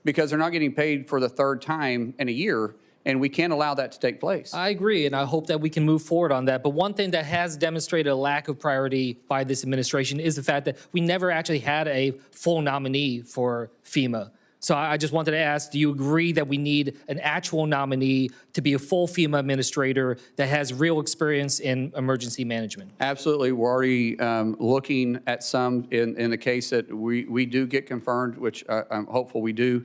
because they're not getting paid for the 3rd time in a year, and we can't allow that to take place. I agree, and I hope that we can move forward on that. But one thing that has demonstrated a lack of priority by this administration is the fact that we never actually had a full nominee for FEMA. So I just wanted to ask, do you agree that we need an actual nominee to be a full FEMA administrator that has real experience in emergency management? Absolutely. We're already looking at some in the case that we do get confirmed, which I'm hopeful we do.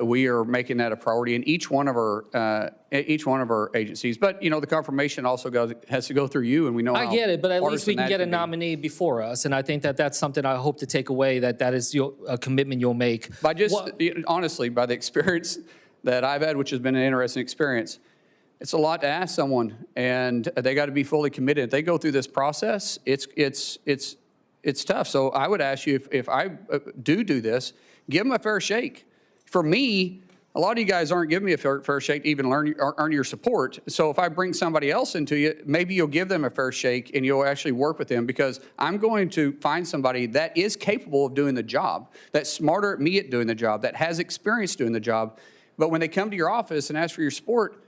We are making that a priority in each one of our agencies. But you know, the confirmation also has to go through you, and we know. I get it, but at least we can get a nominee before us, and I think that that's something I hope to take away. That is a commitment you'll make. By just honestly, by the experience that I've had, which has been an interesting experience, it's a lot to ask someone, and they got to be fully committed. If they go through this process, it's tough. So I would ask you if I do this, give them a fair shake. For me, a lot of you guys aren't giving me a fair shake to even earn your support. So if I bring somebody else into you, maybe you'll give them a fair shake and you'll actually work with them because I'm going to find somebody that is capable of doing the job, that's smarter at me at doing the job, that has experience doing the job. But when they come to your office and ask for your support,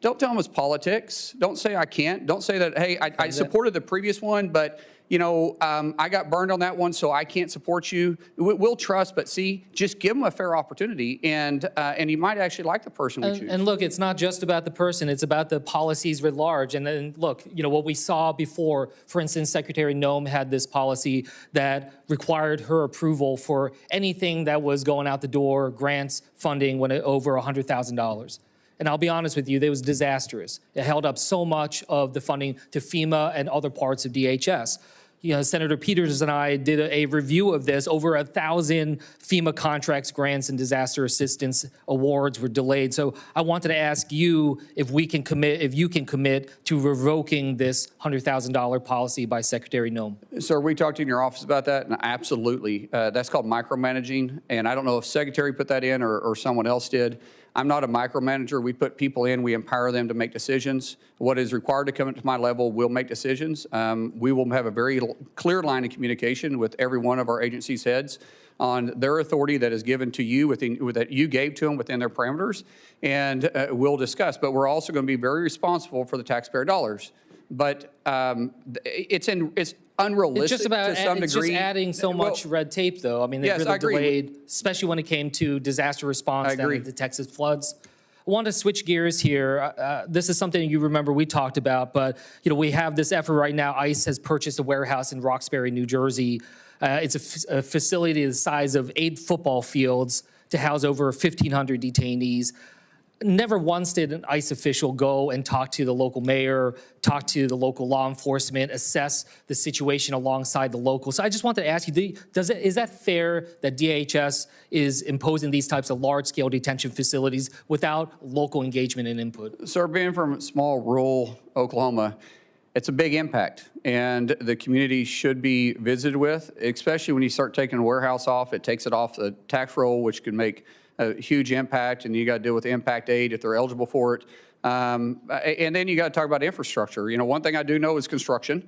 don't tell them it's politics. Don't say I can't. Don't say that, hey, I supported the previous one, but you know, I got burned on that one, so I can't support you. We'll trust, but see, just give them a fair opportunity, and you might actually like the person we choose. And look, it's not just about the person; it's about the policies writ large. And then look, you know what we saw before. For instance, Secretary Noem had this policy that required her approval for anything that was going out the door, grants, funding, when it over $100,000. And I'll be honest with you, it was disastrous. It held up so much of the funding to FEMA and other parts of DHS. You know, Senator Peters and I did a review of this. Over 1,000 FEMA contracts, grants, and disaster assistance awards were delayed. So I wanted to ask you if you can commit to revoking this $100,000 policy by Secretary Noem. Sir, we talked in your office about that, and absolutely. That's called micromanaging, and I don't know if Secretary put that in or someone else did. I'm not a micromanager. We put people in, we empower them to make decisions. What is required to come to my level will make decisions. We will have a very clear line of communication with every one of our agency's heads on their authority that is given to you, that you gave to them within their parameters, and we'll discuss. But we're also going to be very responsible for the taxpayer dollars. But it's unrealistic to some degree. It's just adding so much red tape, though. I mean, they really delayed, especially when it came to disaster response down at the Texas floods. I want to switch gears here. This is something you remember we talked about, but you know we have this effort right now. ICE has purchased a warehouse in Roxbury, New Jersey. It's a facility the size of 8 football fields to house over 1,500 detainees. Never once did an ICE official go and talk to the local mayor, talk to the local law enforcement, assess the situation alongside the locals. So I just wanted to ask you, is that fair that DHS is imposing these types of large-scale detention facilities without local engagement and input? Sir, being from small rural Oklahoma, it's a big impact, and the community should be visited with, especially when you start taking a warehouse off. It takes it off the tax roll, which can make a huge impact, and you got to deal with impact aid if they're eligible for it. And then you got to talk about infrastructure. You know, one thing I do know is construction.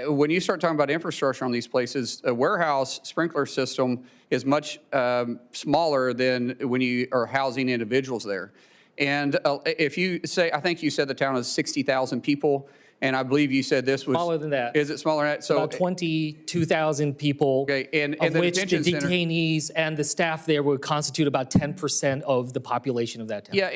When you start talking about infrastructure on these places, a warehouse sprinkler system is much smaller than when you are housing individuals there. And if you say, I think you said the town is 60,000 people, and I believe you said this was Smaller than that. Is it smaller than that? So About 22,000 people, okay, and of the which the detention center- detainees and the staff there would constitute about 10% of the population of that town. Yeah,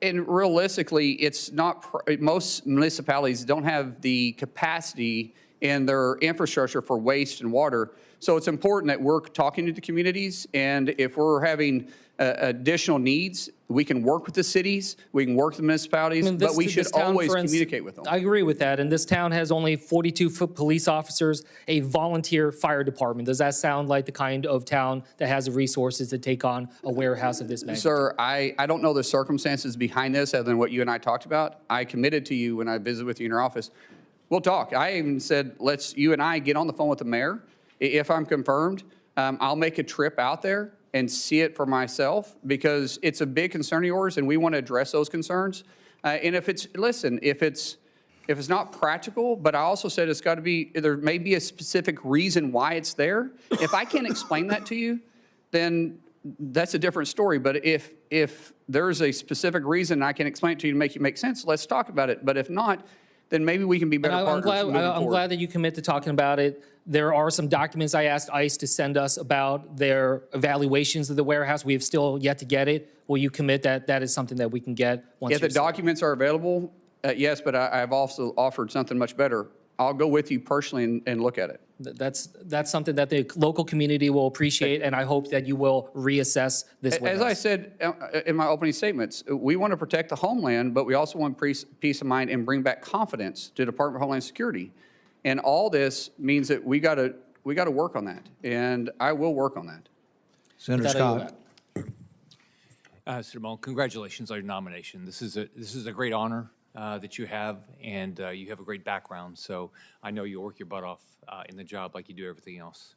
and realistically, it's not, most municipalities don't have the capacity in their infrastructure for waste and water. So it's important that we're talking to the communities, and if we're having additional needs, we can work with the cities, we can work with the municipalities, but we should always communicate with them. I agree with that, and this town has only 42 police officers, a volunteer fire department. Does that sound like the kind of town that has the resources to take on a warehouse of this magnitude? Sir, I don't know the circumstances behind this other than what you and I talked about. I committed to you when I visited with you in your office. We'll talk. I even said, let's, you and I get on the phone with the mayor. If I'm confirmed, I'll make a trip out there and see it for myself, because it's a big concern of yours and we want to address those concerns. And if it's, listen, if it's not practical, but I also said it's got to be, there may be a specific reason why it's there. If I can't explain that to you, then that's a different story. But if there's a specific reason I can explain it to you to make it make sense, let's talk about it. But if not, then maybe we can be better partners moving forward. I'm glad that you commit to talking about it. There are some documents I asked ICE to send us about their evaluations of the warehouse. We have still yet to get it. Will you commit that that is something that we can get once If the documents are available, yes, but I've also offered something much better. I'll go with you personally and look at it. That's something that the local community will appreciate, and I hope that you will reassess this warehouse. As I said in my opening statements, we want to protect the homeland, but we also want peace of mind and bring back confidence to the Department of Homeland Security. And all this means that we got to work on that, and I will work on that. Senator Scott. Senator Mullin, congratulations on your nomination. This is a great honor that you have, and you have a great background. So I know you'll work your butt off in the job like you do everything else.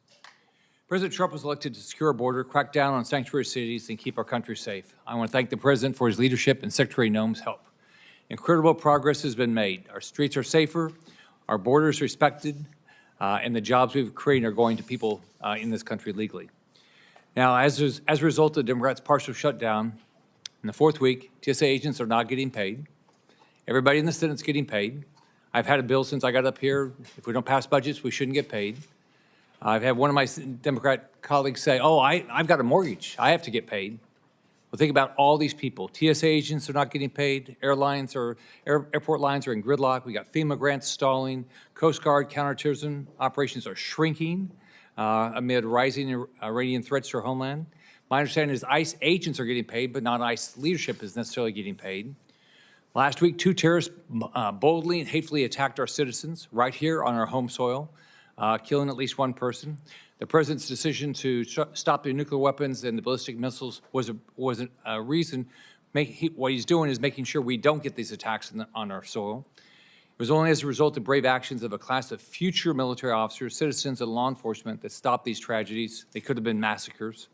President Trump was elected to secure our border, crack down on sanctuary cities, and keep our country safe. I want to thank the President for his leadership and Secretary Noem's help. Incredible progress has been made. Our streets are safer, our borders respected, and the jobs we've created are going to people in this country legally. Now, as a result of the Democrats' partial shutdown, in the fourth week, TSA agents are not getting paid. Everybody in the Senate's getting paid. I've had a bill since I got up here. If we don't pass budgets, we shouldn't get paid. I've had one of my Democrat colleagues say, oh, I've got a mortgage. I have to get paid. Well, think about all these people. TSA agents are not getting paid. Airlines or airport lines are in gridlock. We got FEMA grants stalling. Coast Guard counterterrorism operations are shrinking amid rising Iranian threats to our homeland. My understanding is ICE agents are getting paid, but not ICE leadership is necessarily getting paid. Last week, 2 terrorists boldly and hatefully attacked our citizens right here on our home soil, killing at least 1 person. The president's decision to stop the nuclear weapons and the ballistic missiles was a reason. What he's doing is making sure we don't get these attacks on our soil. It was only as a result of brave actions of a class of future military officers, citizens, and law enforcement that stopped these tragedies. They could have been massacres.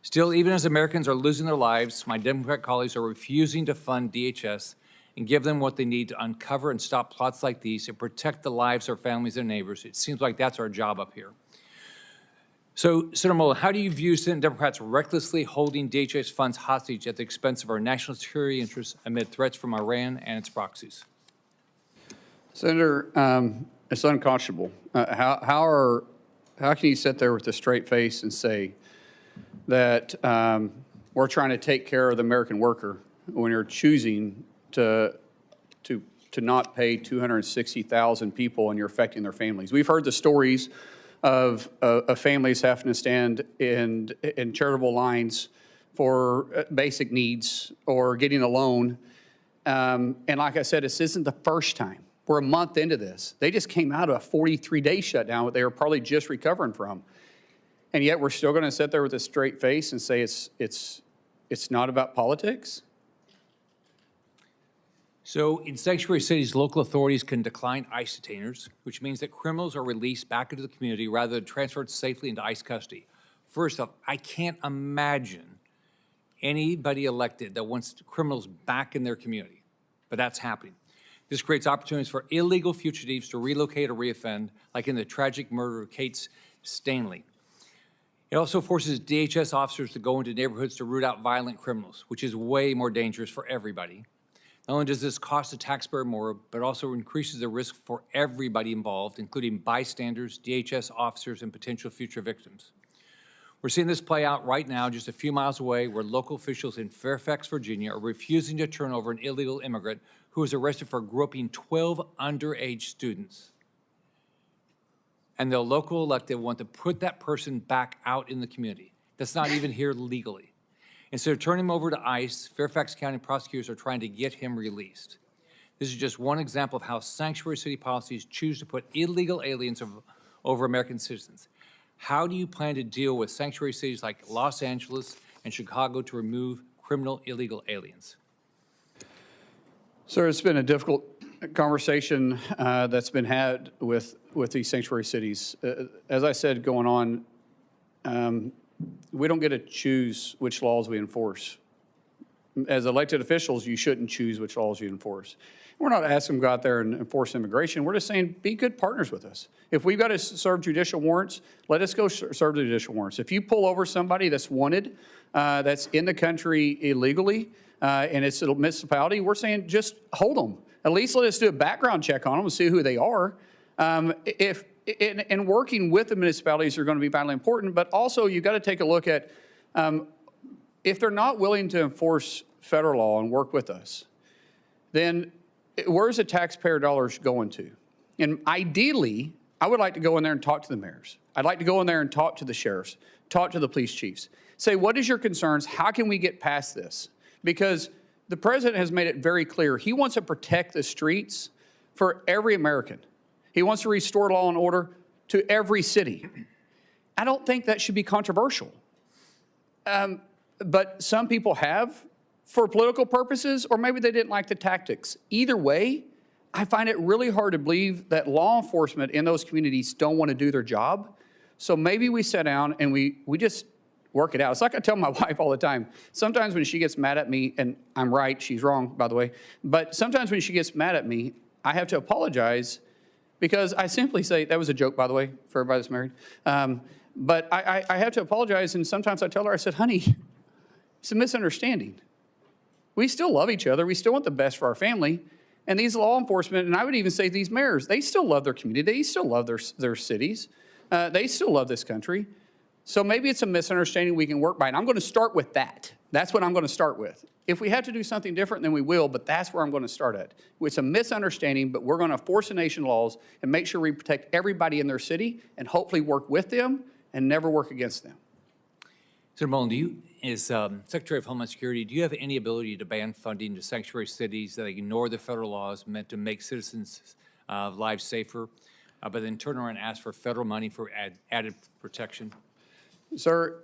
Still, even as Americans are losing their lives, my Democrat colleagues are refusing to fund DHS and give them what they need to uncover and stop plots like these and protect the lives of our families and neighbors. It seems like that's our job up here. So, Senator Mullin, how do you view Senate Democrats recklessly holding DHS funds hostage at the expense of our national security interests amid threats from Iran and its proxies? Senator, it's unconscionable. How can you sit there with a straight face and say that we're trying to take care of the American worker when you're choosing to not pay 260,000 people and you're affecting their families? We've heard the stories of families having to stand in charitable lines for basic needs or getting a loan. And like I said, this isn't the first time. We're a month into this. They just came out of a 43-day shutdown that they were probably just recovering from. And yet we're still going to sit there with a straight face and say it's not about politics? So in sanctuary cities, local authorities can decline ICE detainers, which means that criminals are released back into the community rather than transferred safely into ICE custody. First off, I can't imagine anybody elected that wants criminals back in their community, but that's happening. This creates opportunities for illegal fugitives to relocate or reoffend, like in the tragic murder of Kate Stanley. It also forces DHS officers to go into neighborhoods to root out violent criminals, which is way more dangerous for everybody. Not only does this cost the taxpayer more, but also increases the risk for everybody involved, including bystanders, DHS officers, and potential future victims. We're seeing this play out right now just a few miles away, where local officials in Fairfax, Virginia are refusing to turn over an illegal immigrant who was arrested for groping 12 underage students. And the local elected want to put that person back out in the community. That's not even here legally. Instead of turning him over to ICE, Fairfax County prosecutors are trying to get him released. This is just one example of how sanctuary city policies choose to put illegal aliens over American citizens. How do you plan to deal with sanctuary cities like Los Angeles and Chicago to remove criminal illegal aliens? Sir, it's been a difficult conversation that's been had with these sanctuary cities. As I said going on, we don't get to choose which laws we enforce. As elected officials, you shouldn't choose which laws you enforce. We're not asking them to go out there and enforce immigration. We're just saying, be good partners with us. If we've got to serve judicial warrants, let us go serve the judicial warrants. If you pull over somebody that's wanted, that's in the country illegally, and it's a municipality, we're saying just hold them. At least let us do a background check on them and see who they are. And working with the municipalities are going to be vitally important, but also you've got to take a look at if they're not willing to enforce federal law and work with us, then where's the taxpayer dollars going to? And ideally, I would like to go in there and talk to the mayors. I'd like to go in there and talk to the sheriffs, talk to the police chiefs. Say, what is your concerns? How can we get past this? Because the president has made it very clear he wants to protect the streets for every American. He wants to restore law and order to every city. I don't think that should be controversial. But some people have for political purposes, or maybe they didn't like the tactics. Either way, I find it really hard to believe that law enforcement in those communities don't want to do their job. So maybe we sit down and we just work it out. It's like I tell my wife all the time. Sometimes when she gets mad at me, and I'm right, she's wrong, by the way, but sometimes when she gets mad at me, I have to apologize because I simply say, that was a joke, by the way, for everybody that's married. But I have to apologize, and sometimes I tell her, I said, honey, it's a misunderstanding. We still love each other. We still want the best for our family. And these law enforcement, and I would even say these mayors, they still love their community. They still love their cities. They still love this country. So maybe it's a misunderstanding we can work by. And I'm going to start with that. That's what I'm going to start with. If we have to do something different, then we will, but that's where I'm going to start at. It's a misunderstanding, but we're going to force the nation laws and make sure we protect everybody in their city and hopefully work with them and never work against them. Senator Mullin, as Secretary of Homeland Security, do you have any ability to ban funding to sanctuary cities that ignore the federal laws meant to make citizens' lives safer, but then turn around and ask for federal money for added protection? Sir,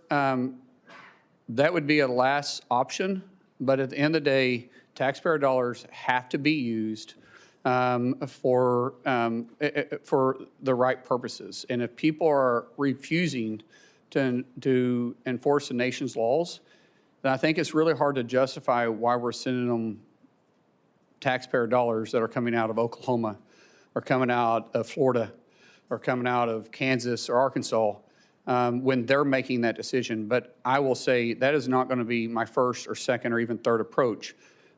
that would be a last option, but at the end of the day, taxpayer dollars have to be used for the right purposes. And if people are refusing to enforce the nation's laws, then I think it's really hard to justify why we're sending them taxpayer dollars that are coming out of Oklahoma or coming out of Florida or coming out of Kansas or Arkansas when they're making that decision. But I will say that is not going to be my first or second or even third approach,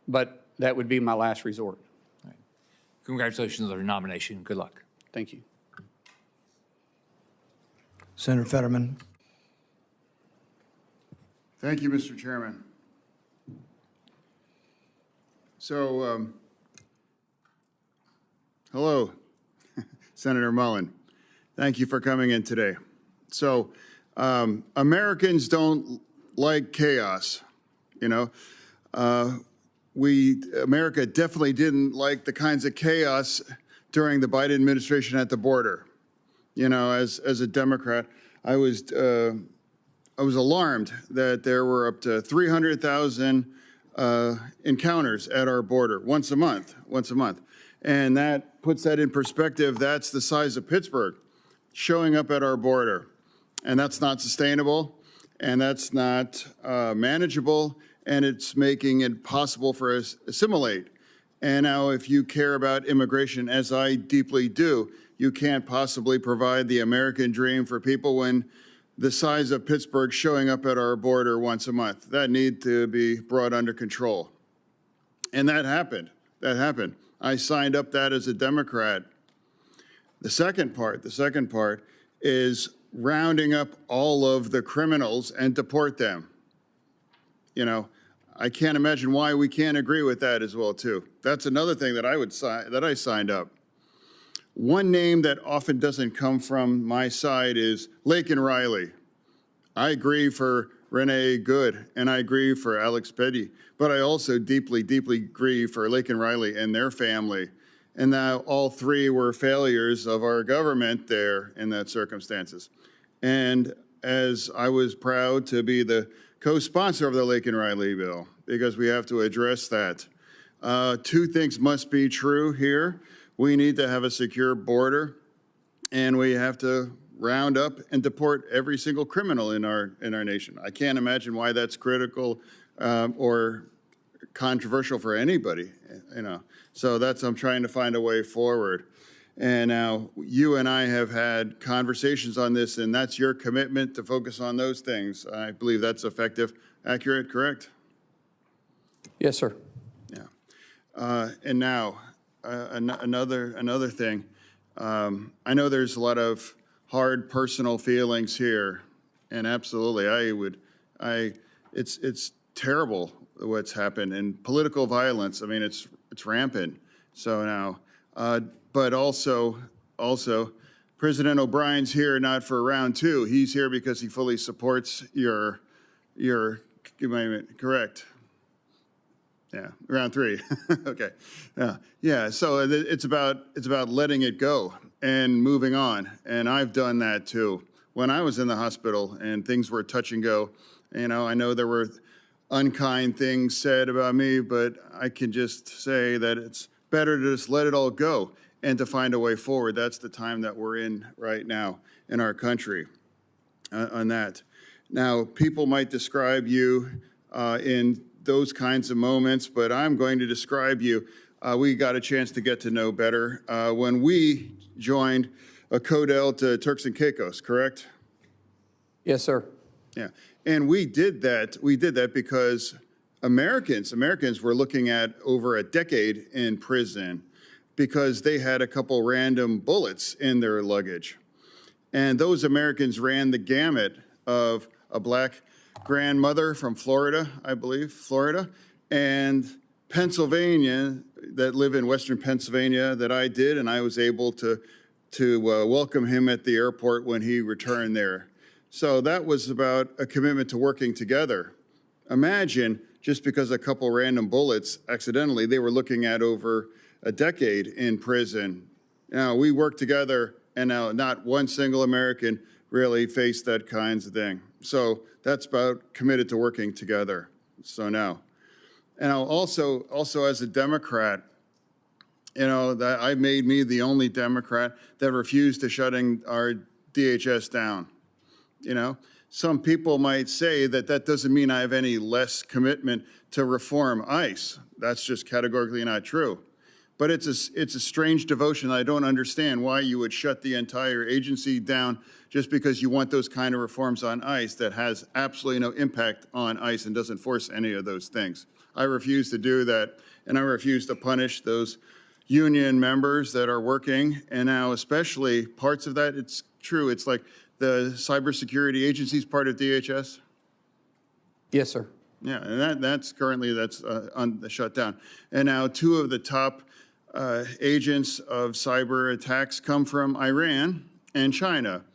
but that would be my last resort. Right. Congratulations on your nomination. Good luck. Thank you. Senator Fetterman. Thank you, Mr. Chairman. So, hello, Senator Mullin. Thank you for coming in today. So, Americans don't like chaos, you know. America definitely didn't like the kinds of chaos during the Biden administration at the border. You know, as a Democrat, I was alarmed that there were up to 300,000 encounters at our border once a month. And that puts that in perspective. That's the size of Pittsburgh showing up at our border. And that's not sustainable, and that's not manageable, and it's making it possible for us to assimilate. And now if you care about immigration, as I deeply do, you can't possibly provide the American dream for people when the size of Pittsburgh showing up at our border once a month. That need to be brought under control. And that happened. That happened. I signed up that as a Democrat. The second part is rounding up all of the criminals and deport them. You know, I can't imagine why we can't agree with that as well, too. That's another thing that I signed up. One name that often doesn't come from my side is Laken Riley. I agree for Renee Good, and I agree for Alex Petty, but I also deeply, deeply agree for Laken Riley and their family. And now all three were failures of our government there in that circumstances. And as I was proud to be the co-sponsor of the Laken Riley bill, because we have to address that. Two things must be true here. We need to have a secure border, and we have to round up and deport every single criminal in our nation. I can't imagine why that's critical or controversial for anybody, you know. So I'm trying to find a way forward. And now you and I have had conversations on this, and that's your commitment to focus on those things. I believe that's effective, accurate, correct? Yes, sir. Yeah. And now another thing. I know there's a lot of hard personal feelings here, and absolutely, it's terrible what's happened, and political violence. I mean, it's rampant. So now, but also, President O'Brien's here not for round two. He's here because he fully supports your amendment. Correct. Yeah, round three. Okay. Yeah. So it's about letting it go and moving on. And I've done that too. When I was in the hospital and things were touch and go, you know, I know there were unkind things said about me, but I can just say that it's better to just let it all go and to find a way forward. That's the time that we're in right now in our country on that. Now, people might describe you in those kinds of moments, but I'm going to describe you. We got a chance to get to know better when we joined a Codel to Turks and Caicos, correct? Yes, sir. Yeah, and we did that because Americans were looking at over a decade in prison because they had a couple random bullets in their luggage. And those Americans ran the gamut of a black grandmother from Florida, I believe, and Pennsylvania, that live in Western Pennsylvania that I did, and I was able to welcome him at the airport when he returned there. So that was about a commitment to working together. Imagine just because a couple random bullets accidentally, they were looking at over a decade in prison. Now, we worked together, and now not one single American really faced that kinds of thing. So that's about committed to working together. So now, and also as a Democrat, you know, that I made me the only Democrat that refused to shutting our DHS down. You know, some people might say that that doesn't mean I have any less commitment to reform ICE. That's just categorically not true. But it's a strange devotion. I don't understand why you would shut the entire agency down just because you want those kind of reforms on ICE that has absolutely no impact on ICE and doesn't force any of those things. I refuse to do that, and I refuse to punish those union members that are working. And now especially parts of that, it's true. It's like the cybersecurity agency is part of DHS. Yes, sir. Yeah, and that's currently on the shutdown. And now two of the top agents of cyber attacks come from Iran and China.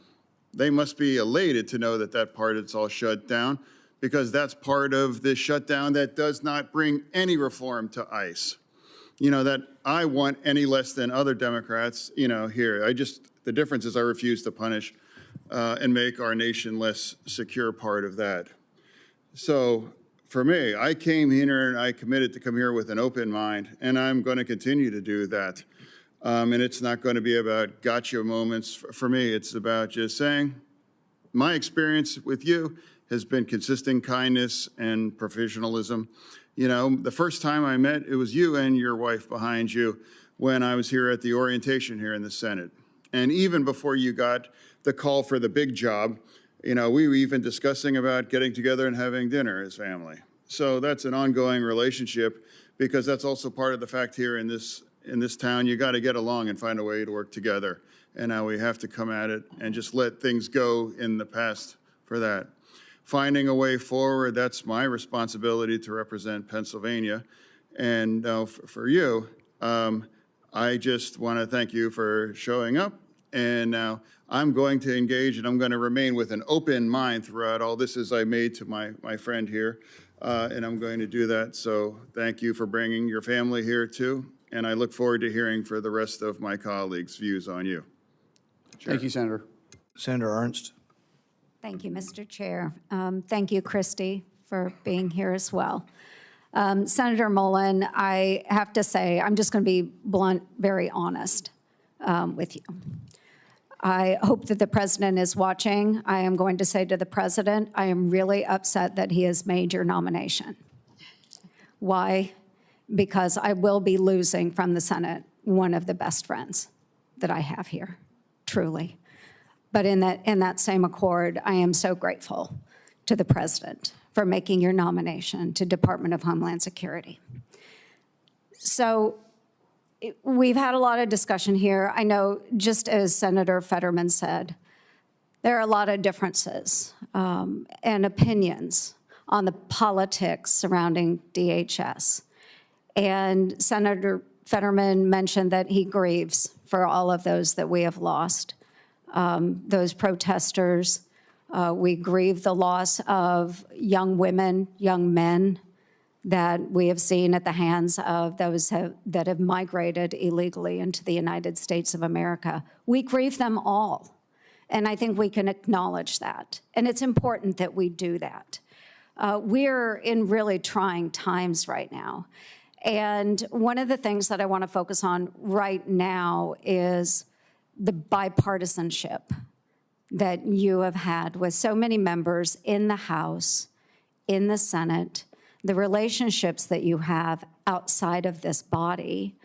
They must be elated to know that that part is all shut down, because that's part of the shutdown that does not bring any reform to ICE. You know, that I want any less than other Democrats, you know, here. The difference is I refuse to punish and make our nation less secure part of that. So for me, I came here and I committed to come here with an open mind, and I'm going to continue to do that. And it's not going to be about gotcha moments. For me, it's about just saying, my experience with you has been consistent kindness and professionalism. You know, the first time I met, it was you and your wife behind you when I was here at the orientation here in the Senate. And even before you got the call for the big job, You know, we were even discussing about getting together and having dinner as family. So that's an ongoing relationship, because that's also part of the fact here in this town. You got to get along and find a way to work together. And now we have to come at it and just let things go in the past for that. Finding a way forward, that's my responsibility to represent Pennsylvania. And for you, I just want to thank you for showing up. And now I'm going to engage, and I'm going to remain with an open mind throughout all this, as I made to my friend here. And I'm going to do that. So thank you for bringing your family here too. And I look forward to hearing for the rest of my colleagues' views on you. Chair. Thank you, Senator. Senator Ernst. Thank you, Mr. Chair. Thank you, Kristi, for being here as well. Senator Mullin, I have to say, I'm just going to be blunt, very honest with you. I hope that the president is watching. I am going to say to the president, I am really upset that he has made your nomination. Why? Because I will be losing from the Senate one of the best friends that I have here, truly. But in that same accord, I am so grateful to the president for making your nomination to Department of Homeland Security. So we've had a lot of discussion here. I know, just as Senator Fetterman said, there are a lot of differences and opinions on the politics surrounding DHS. And Senator Fetterman mentioned that he grieves for all of those that we have lost. Those protesters, we grieve the loss of young women, young men that we have seen at the hands of those that have migrated illegally into the United States of America. We grieve them all, and I think we can acknowledge that, and it's important that we do that. We're in really trying times right now, and one of the things that I want to focus on right now is the bipartisanship that you have had with so many members in the House, in the Senate, the relationships that you have outside of this body,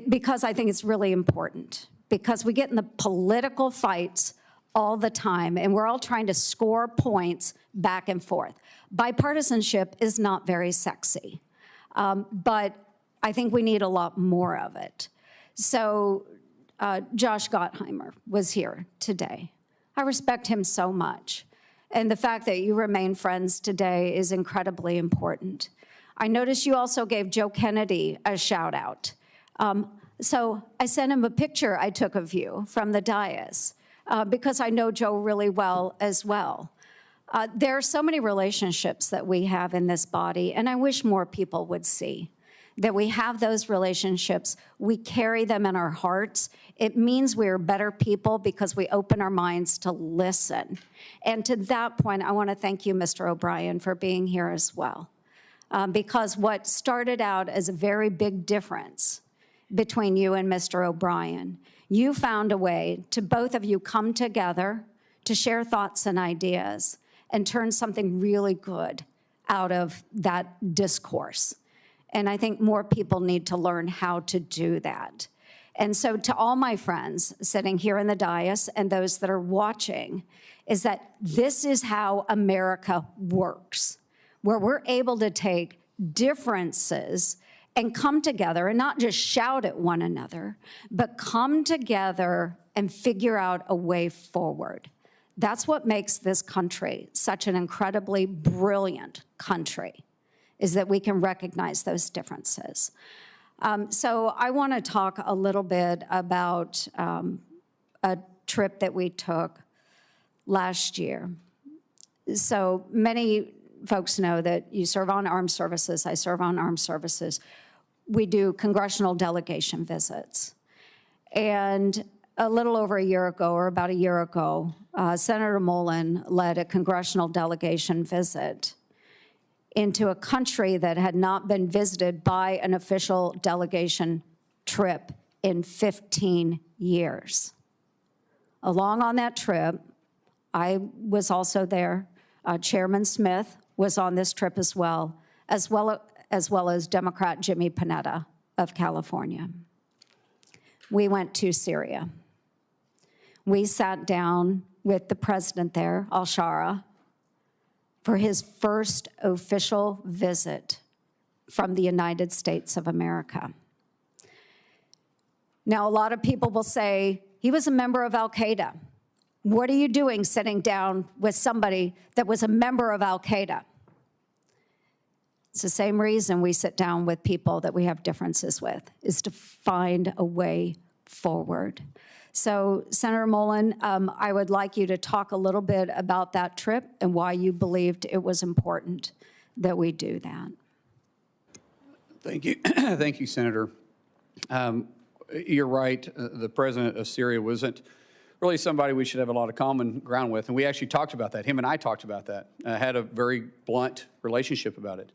because I think it's really important, because we get in the political fights all the time, and we're all trying to score points back and forth. Bipartisanship is not very sexy, but I think we need a lot more of it. So Josh Gottheimer was here today. I respect him so much. And the fact that you remain friends today is incredibly important. I noticed you also gave Joe Kennedy a shout out. So I sent him a picture I took of you from the dais because I know Joe really well as well. There are so many relationships that we have in this body, and I wish more people would see that we have those relationships. We carry them in our hearts. It means we're better people because we open our minds to listen. And to that point, I want to thank you, Mr. O'Brien, for being here as well. Because what started out as a very big difference between you and Mr. O'Brien, you found a way to both of you come together to share thoughts and ideas and turn something really good out of that discourse. And I think more people need to learn how to do that. And so to all my friends sitting here in the dais and those that are watching, is that this is how America works, where we're able to take differences and come together and not just shout at one another, but come together and figure out a way forward. That's what makes this country such an incredibly brilliant country, is that we can recognize those differences. So I want to talk a little bit about a trip that we took last year. So many folks know that you serve on armed services, I serve on armed services. We do congressional delegation visits. And a little over a year ago, or about a year ago, Senator Mullin led a congressional delegation visit into a country that had not been visited by an official delegation trip in 15 years. Along on that trip, I was also there. Chairman Smith was on this trip as well as Democrat Jimmy Panetta of California. We went to Syria. We sat down with the president there, al-Shara, for his first official visit from the United States of America. Now, a lot of people will say, he was a member of al-Qaeda. What are you doing sitting down with somebody that was a member of al-Qaeda? It's the same reason we sit down with people that we have differences with, is to find a way forward. So, Senator Mullin, I would like you to talk a little bit about that trip and why you believed it was important that we do that. Thank you. Thank you, Senator. You're right. The president of Syria wasn't really somebody we should have a lot of common ground with. And we actually talked about that. Him and I talked about that. Had a very blunt relationship about it.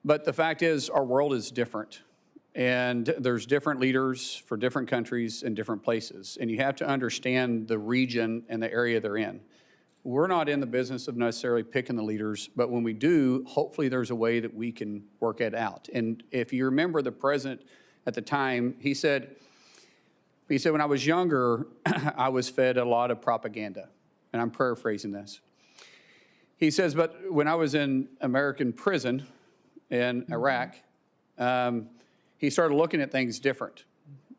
But the fact is, our world is different. And there's different leaders for different countries and different places. And you have to understand the region and the area they're in. We're not in the business of necessarily picking the leaders, but when we do, hopefully there's a way that we can work it out. And if you remember the president at the time, he said, when I was younger, I was fed a lot of propaganda. And I'm paraphrasing this. He says, but when I was in American prison in Iraq, he started looking at things different.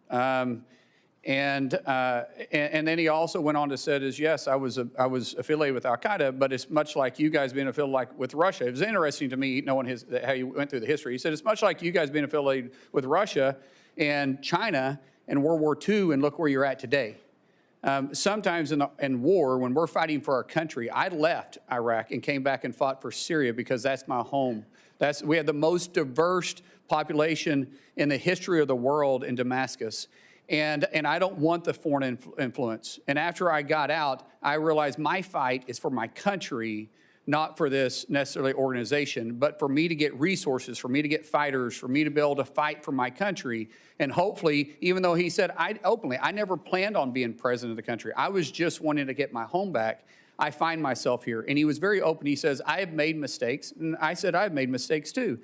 And then he also went on to say, yes, I was affiliated with al-Qaeda, but it's much like you guys being affiliated with Russia. It was interesting to me knowing how you went through the history. He said, it's much like you guys being affiliated with Russia and China in World War II, and look where you're at today. Sometimes in war, when we're fighting for our country, I left Iraq and came back and fought for Syria because that's my home. We have the most diverse population in the history of the world in Damascus. And I don't want the foreign influence. And after I got out, I realized my fight is for my country, not for this necessarily organization, but for me to get resources, for me to get fighters, for me to be able to fight for my country. And hopefully, even though he said openly, I never planned on being president of the country. I was just wanting to get my home back. I find myself here. And he was very open. He says, I have made mistakes. And I said, I've made mistakes too.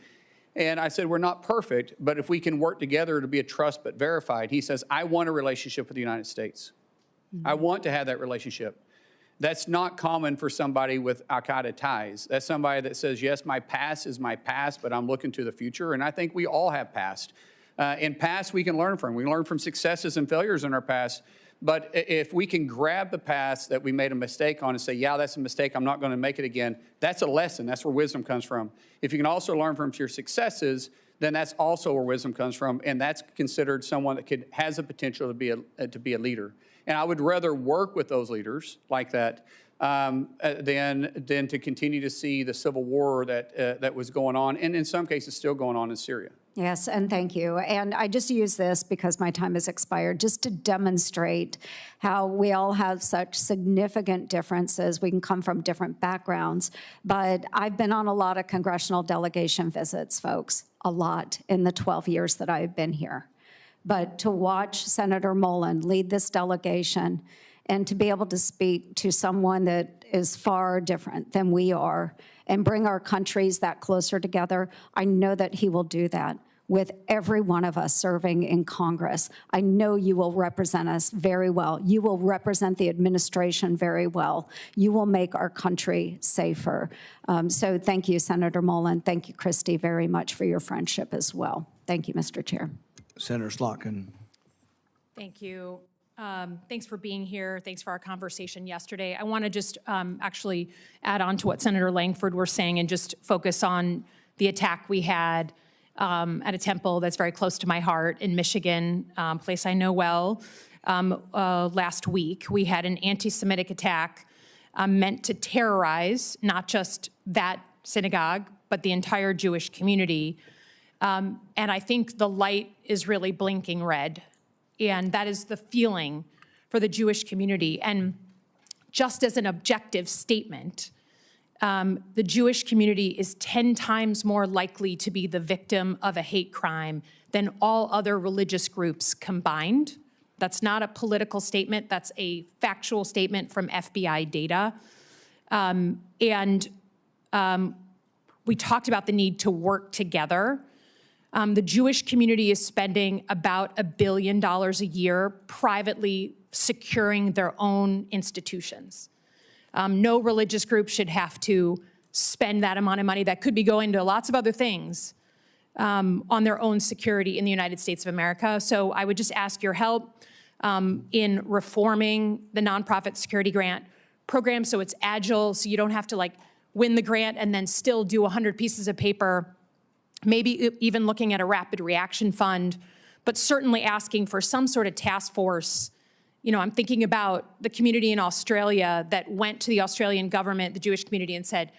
And I said, we're not perfect, but if we can work together to be a trust but verified, he says, I want a relationship with the United States. I want to have that relationship. That's not common for somebody with al-Qaeda ties. That's somebody that says, yes, my past is my past, but I'm looking to the future. And I think we all have past. In past, we can learn from. We learn from successes and failures in our past. But if we can grab the past that we made a mistake on and say, yeah, that's a mistake, I'm not going to make it again, that's a lesson. That's where wisdom comes from. If you can also learn from your successes, then that's also where wisdom comes from, and that's considered someone that has the potential to be a leader. And I would rather work with those leaders like that than to continue to see the civil war that was going on, and in some cases still going on in Syria. Yes, and thank you. And I just use this because my time has expired, just to demonstrate how we all have such significant differences. We can come from different backgrounds, but I've been on a lot of congressional delegation visits, folks, a lot in the 12 years that I've been here. But to watch Senator Mullin lead this delegation and to be able to speak to someone that is far different than we are and bring our countries that closer together, I know that he will do that with every one of us serving in Congress. I know you will represent us very well. You will represent the administration very well. You will make our country safer. So thank you, Senator Mullin. Thank you, Kristi, very much for your friendship as well. Thank you, Mr. Chair. Senator Slotkin. Thank you. Thanks for being here. Thanks for our conversation yesterday. I want to just actually add on to what Senator Langford was saying and just focus on the attack we had at a temple that's very close to my heart in Michigan, a place I know well. Last week, we had an anti-Semitic attack meant to terrorize not just that synagogue, but the entire Jewish community. And I think the light is really blinking red. And that is the feeling for the Jewish community. And just as an objective statement, the Jewish community is 10 times more likely to be the victim of a hate crime than all other religious groups combined. That's not a political statement. That's a factual statement from FBI data. We talked about the need to work together. The Jewish community is spending about $1 billion a year privately securing their own institutions. No religious group should have to spend that amount of money that could be going to lots of other things on their own security in the United States of America. So I would just ask your help in reforming the nonprofit security grant program so it's agile, so you don't have to like win the grant and then still do 100 pieces of paper, maybe even looking at a rapid reaction fund, but certainly asking for some sort of task force. You know, I'm thinking about the community in Australia that went to the Australian government, the Jewish community, and said,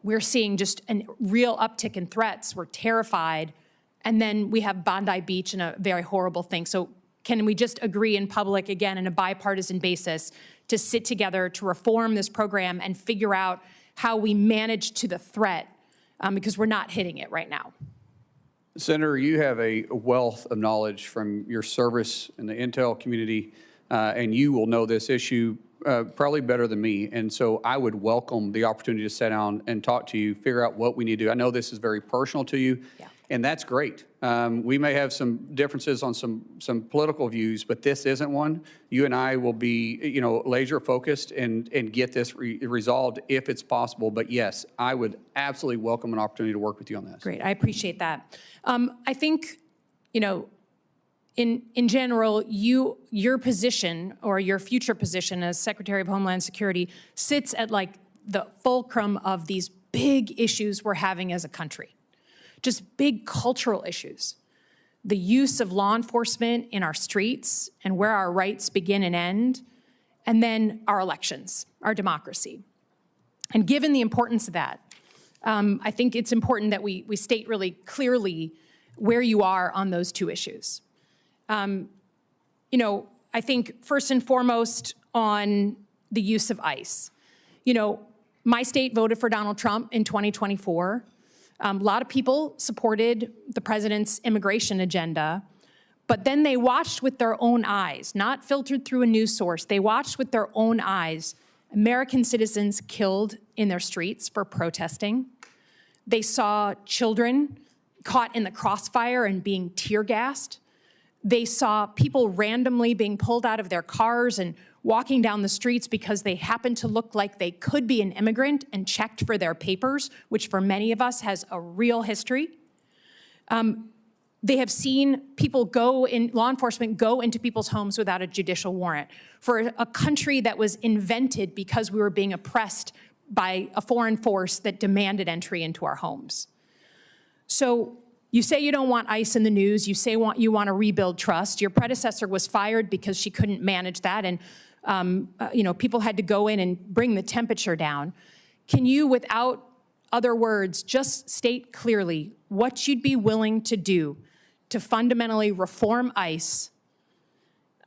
we're seeing just a real uptick in threats. We're terrified. And then we have Bondi Beach and a very horrible thing. So can we just agree in public, again, on a bipartisan basis, to sit together to reform this program and figure out how we manage to the threat, because we're not hitting it right now. Senator, you have a wealth of knowledge from your service in the intel community, and you will know this issue probably better than me. And so I would welcome the opportunity to sit down and talk to you, figure out what we need to do. I know this is very personal to you, and that's great. We may have some differences on some political views, but this isn't one. You and I will be, you know, laser focused and get this resolved if it's possible. But yes, I would absolutely welcome an opportunity to work with you on this. Great, I appreciate that. I think, you know, in general, your position or your future position as Secretary of Homeland Security sits at like the fulcrum of these big issues we're having as a country. Just big cultural issues. The use of law enforcement in our streets and where our rights begin and end, and then our elections, our democracy. And given the importance of that, I think it's important that we state really clearly where you are on those two issues. You know, I think first and foremost on the use of ICE. You know, my state voted for Donald Trump in 2024. A lot of people supported the president's immigration agenda, but then they watched with their own eyes, not filtered through a news source. They watched with their own eyes American citizens killed in their streets for protesting. They saw children caught in the crossfire and being tear gassed. They saw people randomly being pulled out of their cars and walking down the streets because they happened to look like they could be an immigrant and checked for their papers, which for many of us has a real history. They have seen people law enforcement go into people's homes without a judicial warrant for a country that was invented because we were being oppressed by a foreign force that demanded entry into our homes. So you say you don't want ICE in the news. You say you want to rebuild trust. Your predecessor was fired because she couldn't manage that, and you know, people had to go in and bring the temperature down. Can you, without other words, just state clearly what you'd be willing to do to fundamentally reform ICE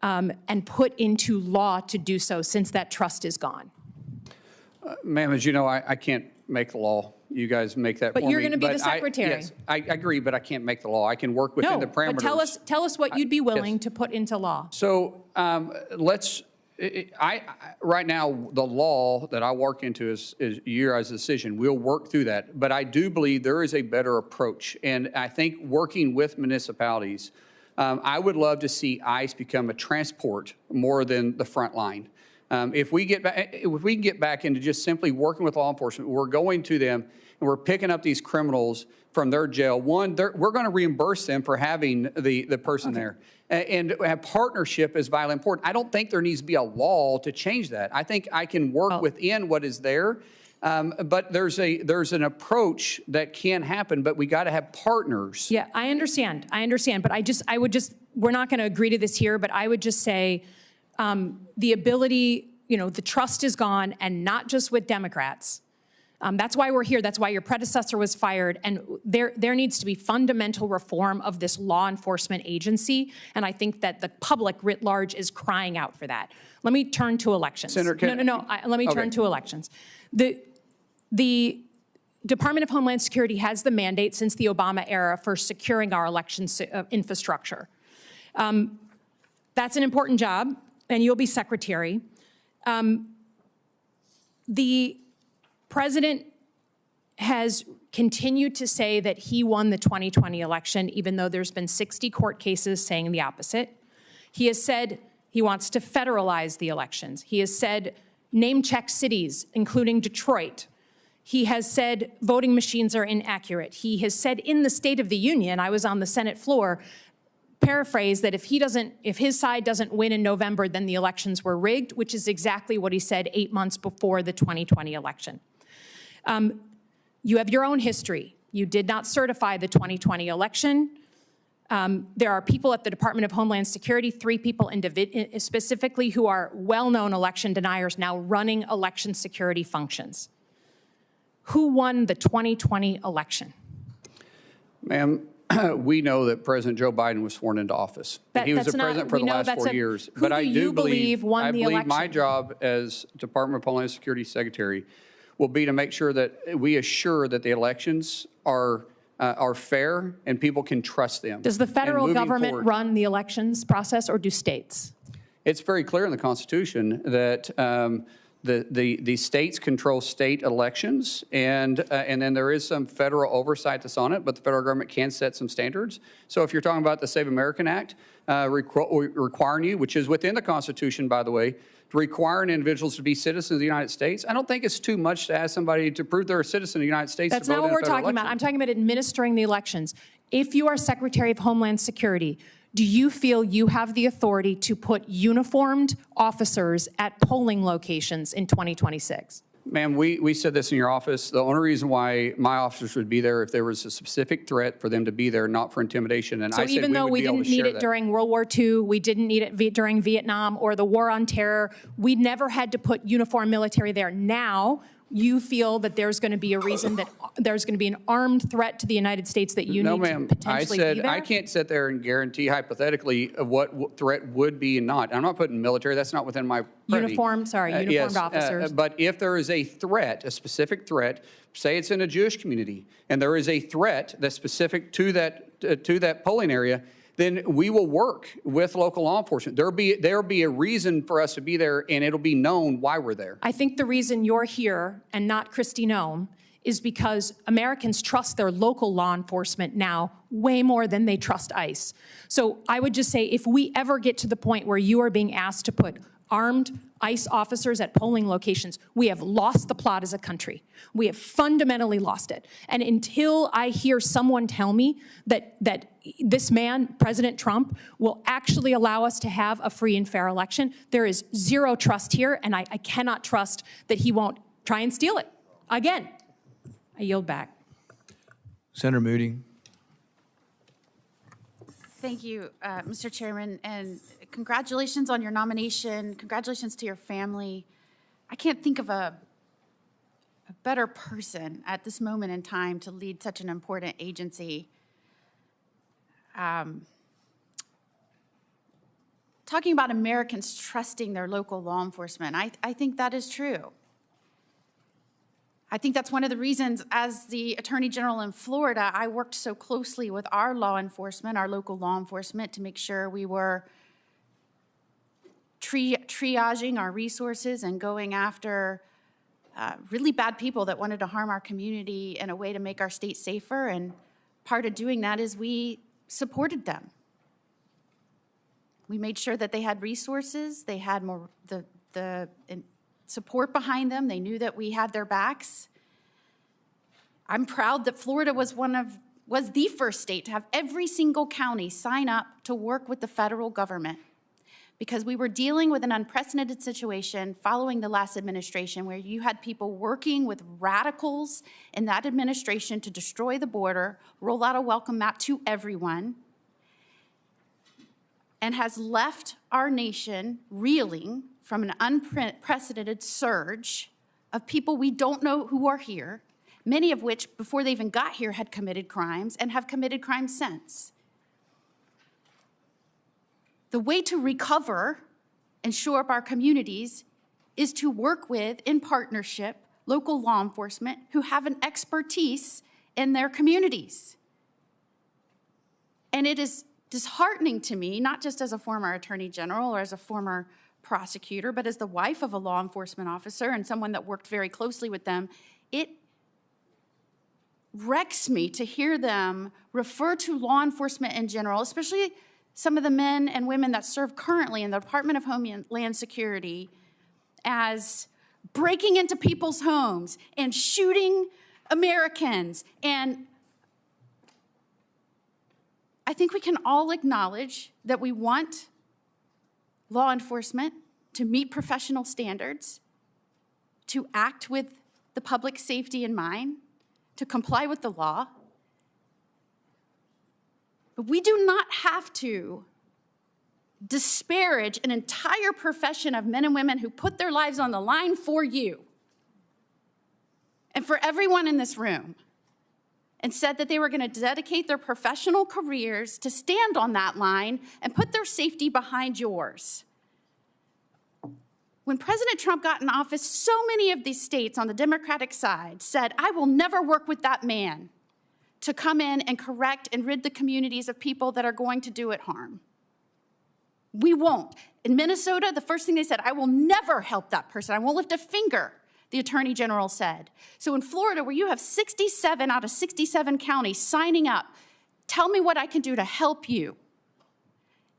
and put into law to do so, since that trust is gone? Ma'am, as you know, I can't make the law. You guys make that for me. But you're going to be the secretary. Yes, I agree, but I can't make the law. I can work within the parameters. No, but tell us what you'd be willing to put into law. So right now, the law that I work into is your guys' decision. We'll work through that. But I do believe there is a better approach. And I think working with municipalities, I would love to see ICE become a transport more than the front line. If we can get back into just simply working with law enforcement, we're going to them and we're picking up these criminals from their jail. One, we're going to reimburse them for having the person there. And have partnership is vitally important. I don't think there needs to be a law to change that. I think I can work within what is there. But there's an approach that can happen, but we got to have partners. Yeah, I understand. But we're not going to agree to this here, but I would just say, the ability, you know, the trust is gone, and not just with Democrats. That's why we're here. That's why your predecessor was fired. And there needs to be fundamental reform of this law enforcement agency. And I think that the public writ large is crying out for that. Let me turn to elections. Senator, let me turn to elections. The Department of Homeland Security has the mandate since the Obama era for securing our election infrastructure. That's an important job, and you'll be secretary. The president has continued to say that he won the 2020 election, even though there's been 60 court cases saying the opposite. He has said he wants to federalize the elections. He has said name-check cities, including Detroit. He has said voting machines are inaccurate. He has said in the State of the Union, I was on the Senate floor, paraphrase that if his side doesn't win in November, then the elections were rigged, which is exactly what he said 8 months before the 2020 election. You have your own history. You did not certify the 2020 election. There are people at the Department of Homeland Security, 3 people specifically, who are well-known election deniers now running election security functions. Who won the 2020 election? Ma'am, we know that President Joe Biden was sworn into office. He was the president for the last 4 years. But I do believe won the election? My job as Department of Homeland Security Secretary will be to make sure that we assure that the elections are fair and people can trust them. Does the federal government run the elections process, or do states? It's very clear in the Constitution that the states control state elections, and then there is some federal oversight that's on it, but the federal government can set some standards. So if you're talking about the Save American Act, requiring you, which is within the Constitution, by the way, requiring individuals to be citizens of the United States, I don't think it's too much to ask somebody to prove they're a citizen of the United States. That's not what we're talking about. I'm talking about administering the elections. If you are Secretary of Homeland Security, do you feel you have the authority to put uniformed officers at polling locations in 2026? Ma'am, we said this in your office. The only reason why my officers would be there if there was a specific threat for them to be there, not for intimidation. And so I said even though we didn't need it during World War II, we didn't need it during Vietnam or the War on Terror, we never had to put uniformed military there. Now, you feel that there's going to be a reason that there's going to be an armed threat to the United States that you need to potentially be there? I can't sit there and guarantee hypothetically of what threat would be and not. I'm not putting military. That's not within my purview. Uniformed officers. But if there is a threat, a specific threat, say it's in a Jewish community, and there is a threat that's specific to that polling area, then we will work with local law enforcement. There'll be a reason for us to be there, and it'll be known why we're there. I think the reason you're here and not Kristi Noem is because Americans trust their local law enforcement now way more than they trust ICE. So I would just say, if we ever get to the point where you are being asked to put armed ICE officers at polling locations, we have lost the plot as a country. We have fundamentally lost it. And until I hear someone tell me that this man, President Trump, will actually allow us to have a free and fair election, there is zero trust here, and I cannot trust that he won't try and steal it. Again, I yield back. Senator Moody. Thank you, Mr. Chairman, and congratulations on your nomination. Congratulations to your family. I can't think of a better person at this moment in time to lead such an important agency. Talking about Americans trusting their local law enforcement, I think that is true. I think that's one of the reasons, as the Attorney General in Florida, I worked so closely with our law enforcement, our local law enforcement, to make sure we were triaging our resources and going after really bad people that wanted to harm our community in a way to make our state safer. And part of doing that is we supported them. We made sure that they had resources, they had more the support behind them. They knew that we had their backs. I'm proud that Florida was the first state to have every single county sign up to work with the federal government, because we were dealing with an unprecedented situation following the last administration, where you had people working with radicals in that administration to destroy the border, roll out a welcome mat to everyone, and has left our nation reeling from an unprecedented surge of people we don't know who are here, many of which, before they even got here, had committed crimes and have committed crimes since. The way to recover and shore up our communities is to work with, in partnership, local law enforcement who have an expertise in their communities. And it is disheartening to me, not just as a former attorney general or as a former prosecutor, but as the wife of a law enforcement officer and someone that worked very closely with them, it wrecks me to hear them refer to law enforcement in general, especially some of the men and women that serve currently in the Department of Homeland Security, as breaking into people's homes and shooting Americans. And I think we can all acknowledge that we want law enforcement to meet professional standards, to act with the public safety in mind, to comply with the law. But we do not have to disparage an entire profession of men and women who put their lives on the line for you and for everyone in this room, and said that they were going to dedicate their professional careers to stand on that line and put their safety behind yours. When President Trump got in office, so many of these states on the Democratic side said, I will never work with that man to come in and correct and rid the communities of people that are going to do it harm. We won't. In Minnesota, the first thing they said, I will never help that person. I won't lift a finger, the Attorney General said. So in Florida, where you have 67 out of 67 counties signing up, tell me what I can do to help you.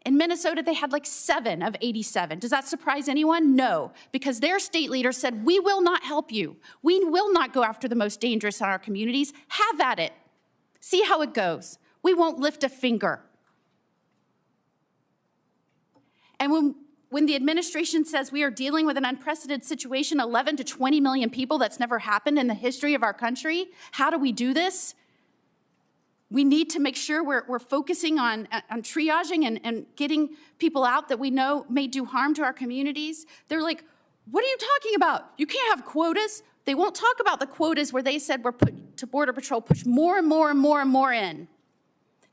In Minnesota, they had like 7 of 87. Does that surprise anyone? No, because their state leader said, we will not help you. We will not go after the most dangerous in our communities. Have at it. See how it goes. We won't lift a finger. And when the administration says we are dealing with an unprecedented situation, 11 to 20 million people, that's never happened in the history of our country, how do we do this? We need to make sure we're focusing on triaging and getting people out that we know may do harm to our communities. They're like, what are you talking about? You can't have quotas. They won't talk about the quotas where they said we're put to Border Patrol, push more and more and more and more in.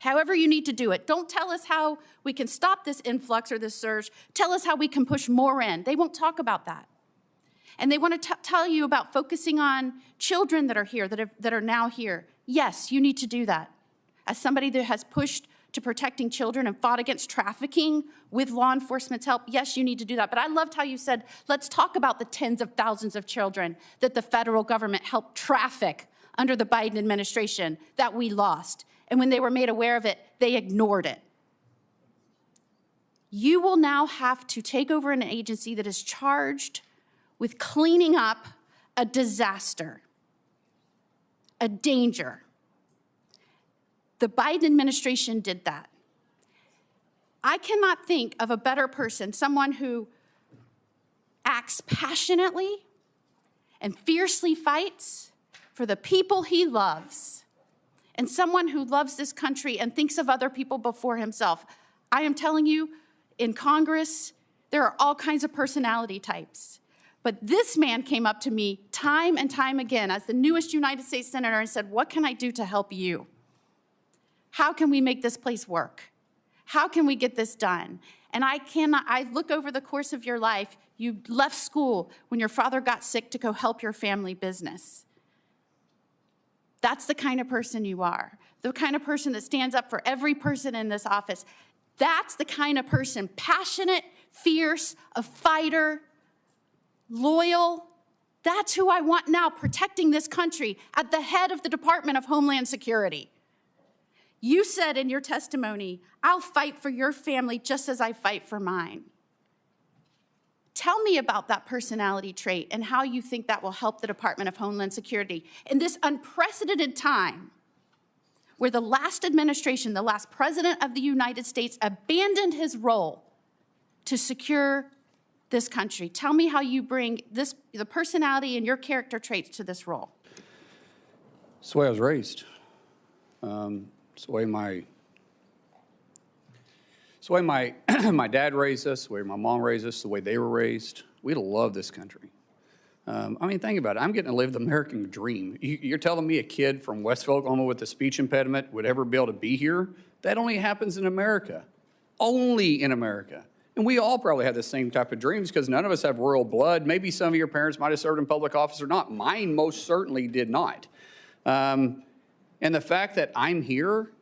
However you need to do it. Don't tell us how we can stop this influx or this surge. Tell us how we can push more in. They won't talk about that. And they want to tell you about focusing on children that are here, that are now here. Yes, you need to do that. As somebody that has pushed to protecting children and fought against trafficking with law enforcement's help, yes, you need to do that. But I loved how you said, let's talk about the tens of thousands of children that the federal government helped traffic under the Biden administration that we lost. And when they were made aware of it, they ignored it. You will now have to take over an agency that is charged with cleaning up a disaster, a danger. The Biden administration did that. I cannot think of a better person, someone who acts passionately and fiercely fights for the people he loves, and someone who loves this country and thinks of other people before himself. I am telling you, in Congress, there are all kinds of personality types. But this man came up to me time and time again as the newest United States Senator and said, what can I do to help you? How can we make this place work? How can we get this done? And I look over the course of your life, you left school when your father got sick to go help your family business. That's the kind of person you are. The kind of person that stands up for every person in this office. That's the kind of person, passionate, fierce, a fighter, loyal. That's who I want now protecting this country at the head of the Department of Homeland Security. You said in your testimony, I'll fight for your family just as I fight for mine. Tell me about that personality trait and how you think that will help the Department of Homeland Security in this unprecedented time where the last administration, the last president of the United States, abandoned his role to secure this country. Tell me how you bring the personality and your character traits to this role. It's the way I was raised. It's the way my dad raised us, the way my mom raised us, the way they were raised. We love this country. I mean, think about it. I'm getting to live the American dream. You're telling me a kid from Westville, Oklahoma with a speech impediment would ever be able to be here? That only happens in America. Only in America. And we all probably have the same type of dreams because none of us have royal blood. Maybe some of your parents might have served in public office or not. Mine most certainly did not. And the fact that I'm here,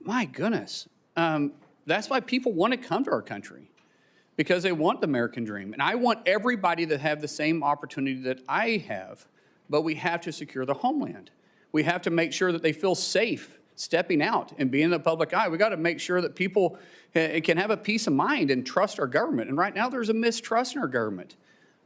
my goodness, that's why people want to come to our country, because they want the American dream. And I want everybody to have the same opportunity that I have, but we have to secure the homeland. We have to make sure that they feel safe stepping out and being in the public eye. We got to make sure that people can have a peace of mind and trust our government. And right now there's a mistrust in our government.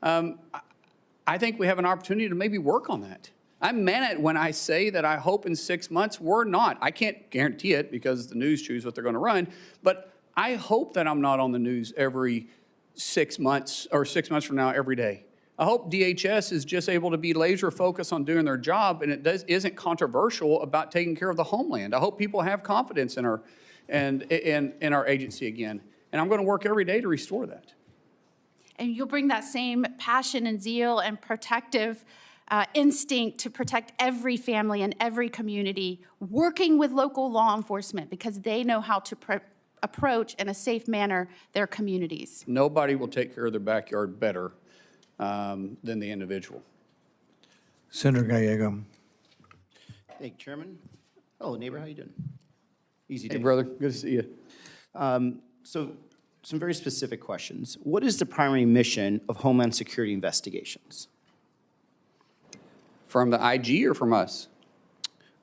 I think we have an opportunity to maybe work on that. I meant it when I say that I hope in 6 months we're not. I can't guarantee it because the news choose what they're going to run, but I hope that I'm not on the news every 6 months or 6 months from now every day. I hope DHS is just able to be laser focused on doing their job and isn't controversial about taking care of the homeland. I hope people have confidence in our agency again. And I'm going to work every day to restore that. And you'll bring that same passion and zeal and protective instinct to protect every family and every community, working with local law enforcement because they know how to approach in a safe manner their communities. Nobody will take care of their backyard better than the individual. Senator Gallego. Thank you, Chairman. Hello, neighbor. How you doing? Easy day. Hey, brother. Good to see you. So, some very specific questions. What is the primary mission of Homeland Security investigations? From the IG or from us?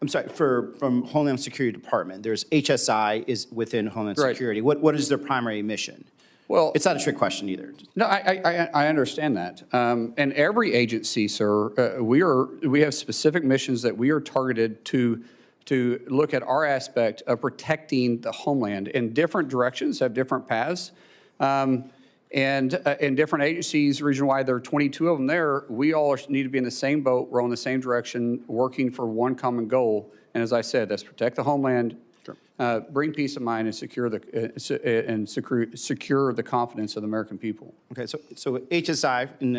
I'm sorry, from Homeland Security Department. There's HSI is within Homeland Security. What is their primary mission? Well, it's not a trick question either. No, I understand that. And every agency, sir, we have specific missions that we are targeted to look at our aspect of protecting the homeland. And different directions have different paths. And in different agencies, region-wide, there are 22 of them there. We all need to be in the same boat, row in the same direction, working for one common goal. And as I said, that's protect the homeland, bring peace of mind, and secure the confidence of the American people. Okay, so HSI, and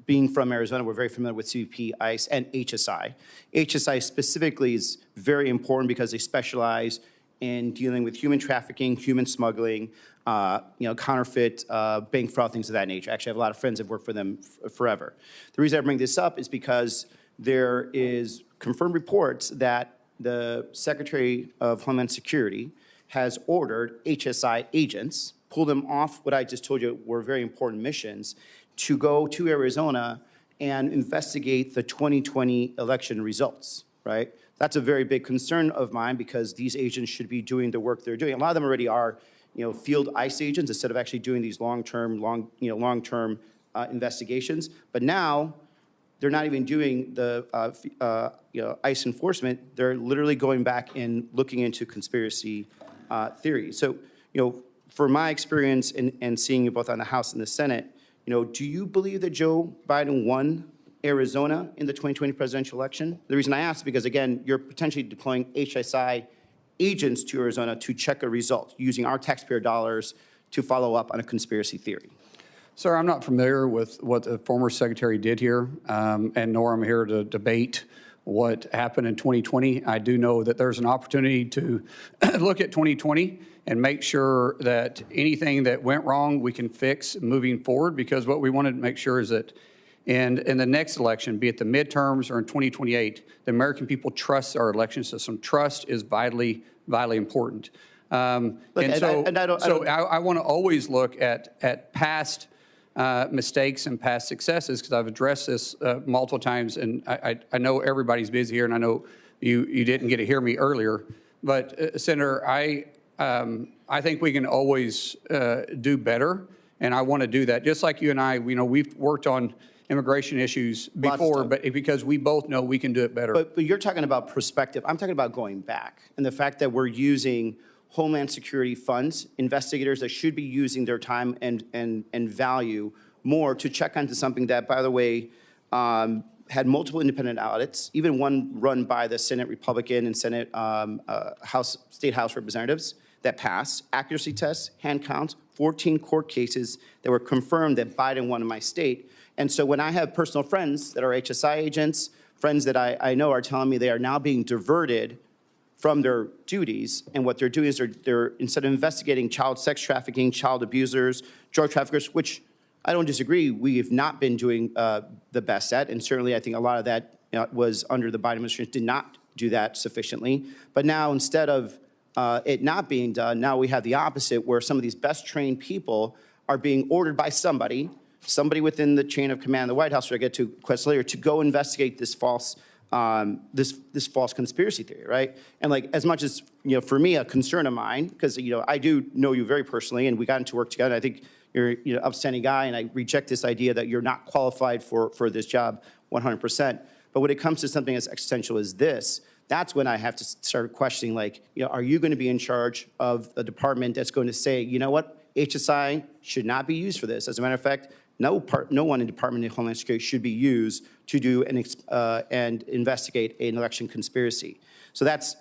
being from Arizona, we're very familiar with CBP, ICE, and HSI. HSI specifically is very important because they specialize in dealing with human trafficking, human smuggling, counterfeit, bank fraud, things of that nature. Actually, I have a lot of friends that have worked for them forever. The reason I bring this up is because there is confirmed reports that the Secretary of Homeland Security has ordered HSI agents, pull them off what I just told you were very important missions, to go to Arizona and investigate the 2020 election results, right? That's a very big concern of mine because these agents should be doing the work they're doing. A lot of them already are, field ICE agents instead of actually doing these long-term investigations. But now they're not even doing the ICE enforcement. They're literally going back and looking into conspiracy theories. So, for my experience and seeing you both on the House and the Senate, do you believe that Joe Biden won Arizona in the 2020 presidential election? The reason I ask is because, again, you're potentially deploying HSI agents to Arizona to check a result using our taxpayer dollars to follow up on a conspiracy theory. Sir, I'm not familiar with what the former secretary did here, and nor am I here to debate what happened in 2020. I do know that there's an opportunity to look at 2020 and make sure that anything that went wrong we can fix moving forward, because what we wanted to make sure is that in the next election, be it the midterms or in 2028, the American people trust our election system. Trust is vitally important. I want to always look at past mistakes and past successes, because I've addressed this multiple times, and I know everybody's busy here, and I know you didn't get to hear me earlier. But Senator, I think we can always do better, and I want to do that. Just like you and I, we've worked on immigration issues before, but because we both know we can do it better. But you're talking about perspective. I'm talking about going back, and the fact that we're using Homeland Security funds, investigators that should be using their time and value more to check onto something that, by the way, had multiple independent audits, even one run by the Senate Republican and Senate State House representatives that passed, accuracy tests, hand counts, 14 court cases that were confirmed that Biden won in my state. And so when I have personal friends that are HSI agents, friends that I know are telling me they are now being diverted from their duties, and what they're doing is they're instead of investigating child sex trafficking, child abusers, drug traffickers, which I don't disagree, we have not been doing the best at, and certainly I think a lot of that was under the Biden administration, did not do that sufficiently. But now instead of it not being done, now we have the opposite, where some of these best trained people are being ordered by somebody within the chain of command of the White House, which I get to quest later, to go investigate this false this false conspiracy theory, right? And like, as much as, for me, a concern of mine, because, I do know you very personally, and we got into work together. I think you're an upstanding guy, and I reject this idea that you're not qualified for this job 100%. But when it comes to something as existential as this, that's when I have to start questioning, like, are you going to be in charge of a department that's going to say, you know what, HSI should not be used for this? As a matter of fact, no one in Department of Homeland Security should be used to do and investigate an election conspiracy. So that's,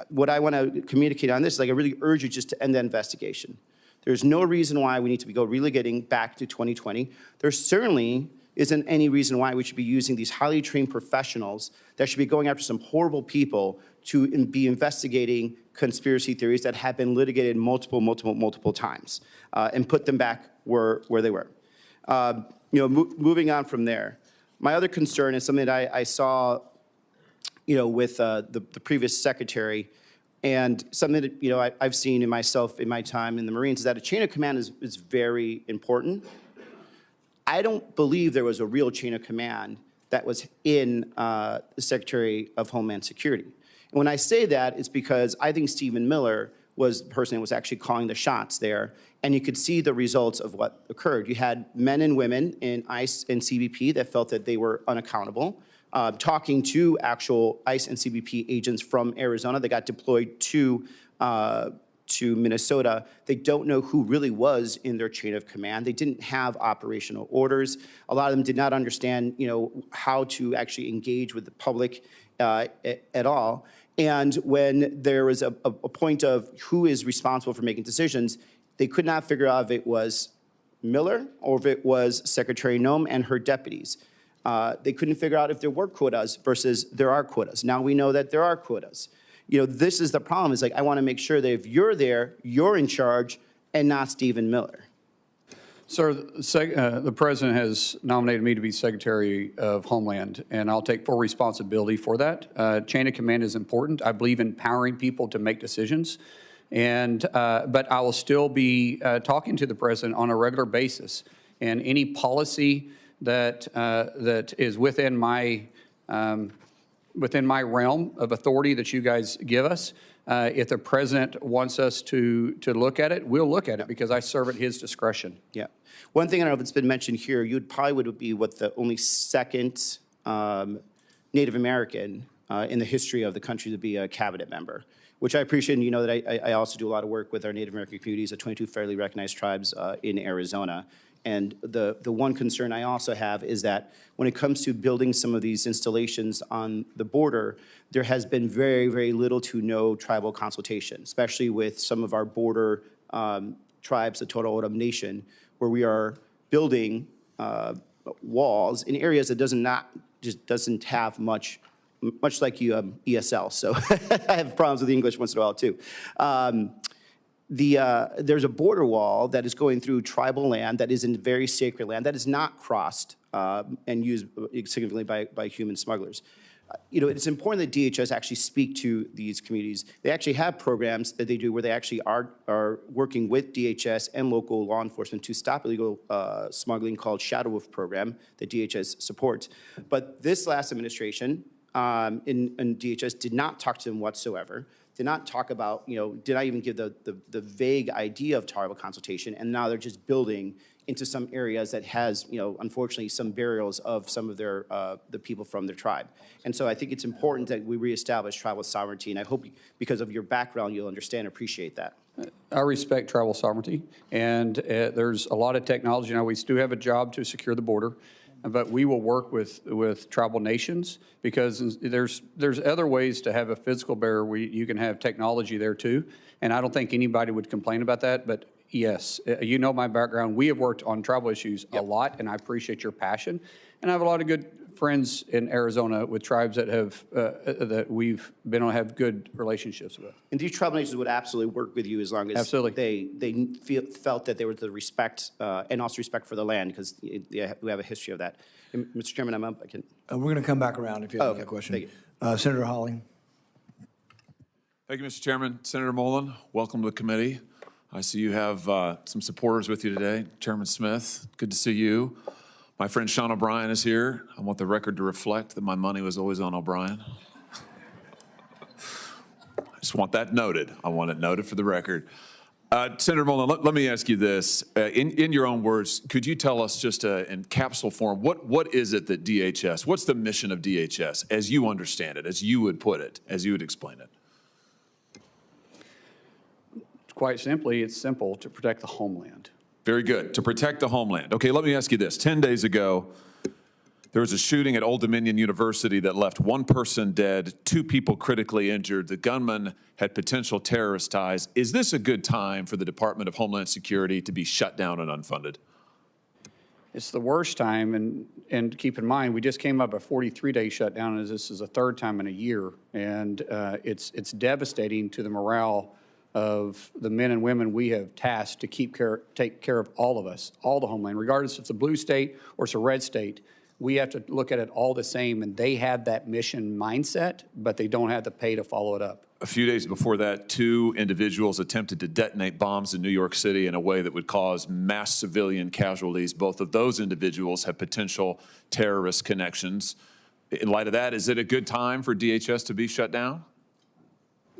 what I want to communicate on this. Like, I really urge you just to end the investigation. There's no reason why we need to go getting back to 2020. There certainly isn't any reason why we should be using these highly trained professionals that should be going after some horrible people to be investigating conspiracy theories that have been litigated multiple times and put them back where they were. Moving on from there, my other concern is something that I saw, with the previous secretary, and something that I've seen in myself in my time in the Marines, is that a chain of command is very important. I don't believe there was a real chain of command that was in the Secretary of Homeland Security. And when I say that, it's because I think Stephen Miller was the person that was actually calling the shots there, and you could see the results of what occurred. You had men and women in ICE and CBP that felt that they were unaccountable, talking to actual ICE and CBP agents from Arizona that got deployed to Minnesota. They don't know who really was in their chain of command. They didn't have operational orders. A lot of them did not understand, how to actually engage with the public at all. And when there was a point of who is responsible for making decisions, they could not figure out if it was Miller or if it was Secretary Noem and her deputies. They couldn't figure out if there were quotas versus there are quotas. Now we know that there are quotas. This is the problem. Is like, I want to make sure that if you're there, you're in charge and not Stephen Miller. Sir, the President has nominated me to be Secretary of Homeland, and I'll take full responsibility for that. Chain of command is important. I believe in empowering people to make decisions, but I will still be talking to the President on a regular basis. And any policy that is within my realm of authority that you guys give us, if the President wants us to look at it, we'll look at it because I serve at his discretion. Yeah. One thing I don't know if it's been mentioned here, you probably would be the only second Native American in the history of the country to be a cabinet member, which I appreciate. And you know that I also do a lot of work with our Native American communities, the 22 federally recognized tribes in Arizona. And the one concern I also have is that when it comes to building some of these installations on the border, there has been very, very little to no tribal consultation, especially with some of our border tribes, the Totowa O'odham Nation, where we are building walls in areas that doesn't have much like ESL. So I have problems with the English once in a while too. There's a border wall that is going through tribal land that is in very sacred land that is not crossed and used significantly by human smugglers. It's important that DHS actually speak to these communities. They actually have programs that they do where they actually are working with DHS and local law enforcement to stop illegal smuggling, called Shadow Wolf program that DHS supports. But this last administration in DHS did not talk to them whatsoever. Did not talk about, did not even give the vague idea of tribal consultation, and now they're just building into some areas that has, unfortunately, some burials of some of their the people from their tribe. And so I think it's important that we reestablish tribal sovereignty, and I hope because of your background you'll understand and appreciate that. I respect tribal sovereignty, and there's a lot of technology. Now, we do have a job to secure the border, but we will work with tribal nations because there's other ways to have a physical barrier where you can have technology there too. And I don't think anybody would complain about that. But yes, you know my background. We have worked on tribal issues a lot, and I appreciate your passion. And I have a lot of good friends in Arizona with tribes that have that we've been on have good relationships with. And these tribal nations would absolutely work with you as long as they felt that there was the respect and also respect for the land, because we have a history of that. And Mr. Chairman, I'm up. I can. We're going to come back around if you have a question. Thank you. Senator Hawley. Thank you, Mr. Chairman. Senator Mullin, welcome to the committee. I see you have some supporters with you today. Chairman Smith, good to see you. My friend Sean O'Brien is here. I want the record to reflect that my money was always on O'Brien. I just want that noted. I want it noted for the record. Senator Mullin, let me ask you this. In your own words, could you tell us just in capsule form, what is it that DHS, what's the mission of DHS as you understand it, as you would put it, as you would explain it? Quite simply, it's simple: to protect the homeland. Very good. To protect the homeland. Okay, let me ask you this. 10 days ago, there was a shooting at Old Dominion University that left one person dead, 2 people critically injured. The gunman had potential terrorist ties. Is this a good time for the Department of Homeland Security to be shut down and unfunded? It's the worst time, and keep in mind, we just came up a 43-day shutdown, and this is a 3rd time in a year, and it's devastating to the morale of the men and women we have tasked to take care of all of us, all the homeland, regardless if it's a blue state or it's a red state. We have to look at it all the same, and they have that mission mindset, but they don't have the pay to follow it up. A few days before that, 2 individuals attempted to detonate bombs in New York City in a way that would cause mass civilian casualties. Both of those individuals have potential terrorist connections. In light of that, is it a good time for DHS to be shut down?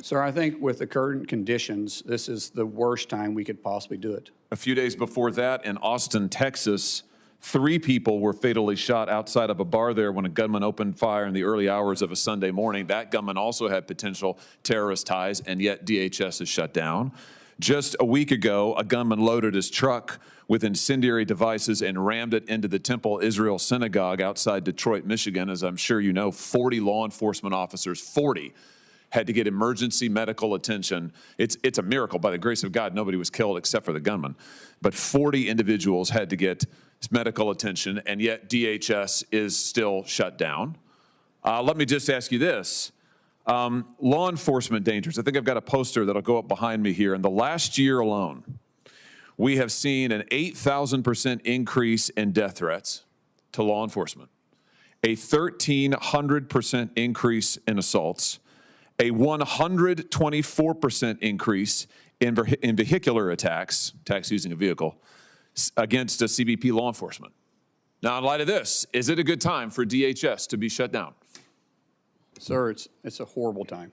Sir, I think with the current conditions, this is the worst time we could possibly do it. A few days before that, in Austin, Texas, 3 people were fatally shot outside of a bar there when a gunman opened fire in the early hours of a Sunday morning. That gunman also had potential terrorist ties, and yet DHS is shut down. Just a week ago, a gunman loaded his truck with incendiary devices and rammed it into the Temple Israel Synagogue outside Detroit, Michigan. As I'm sure you know, 40 law enforcement officers, 40, had to get emergency medical attention. It's a miracle. By the grace of God, nobody was killed except for the gunman. But 40 individuals had to get medical attention, and yet DHS is still shut down. Let me just ask you this. Law enforcement dangers. I think I've got a poster that'll go up behind me here. In the last year alone, we have seen an 8,000% increase in death threats to law enforcement, a 1,300% increase in assaults, a 124% increase in vehicular attacks using a vehicle, against a CBP law enforcement. Now, in light of this, is it a good time for DHS to be shut down? Sir, it's a horrible time.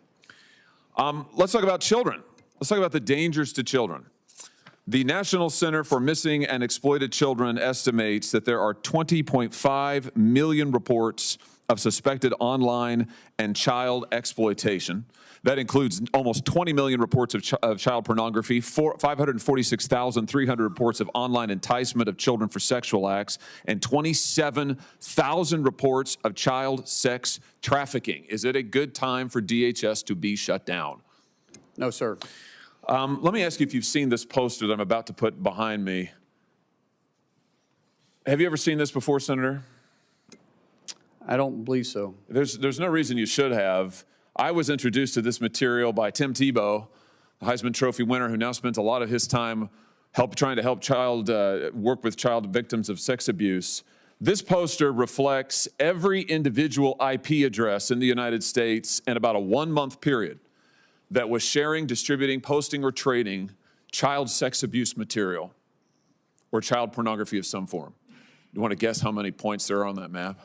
Let's talk about children. Let's talk about the dangers to children. The National Center for Missing and Exploited Children estimates that there are 20.5 million reports of suspected online and child exploitation. That includes almost 20 million reports of child pornography, 546,300 reports of online enticement of children for sexual acts, and 27,000 reports of child sex trafficking. Is it a good time for DHS to be shut down? No, sir. Let me ask you if you've seen this poster that I'm about to put behind me. Have you ever seen this before, Senator? I don't believe so. There's no reason you should have. I was introduced to this material by Tim Tebow, the Heisman Trophy winner, who now spends a lot of his time trying to help work with child victims of sex abuse. This poster reflects every individual IP address in the United States in about a 1-month period that was sharing, distributing, posting, or trading child sex abuse material or child pornography of some form. You want to guess how many points there are on that map?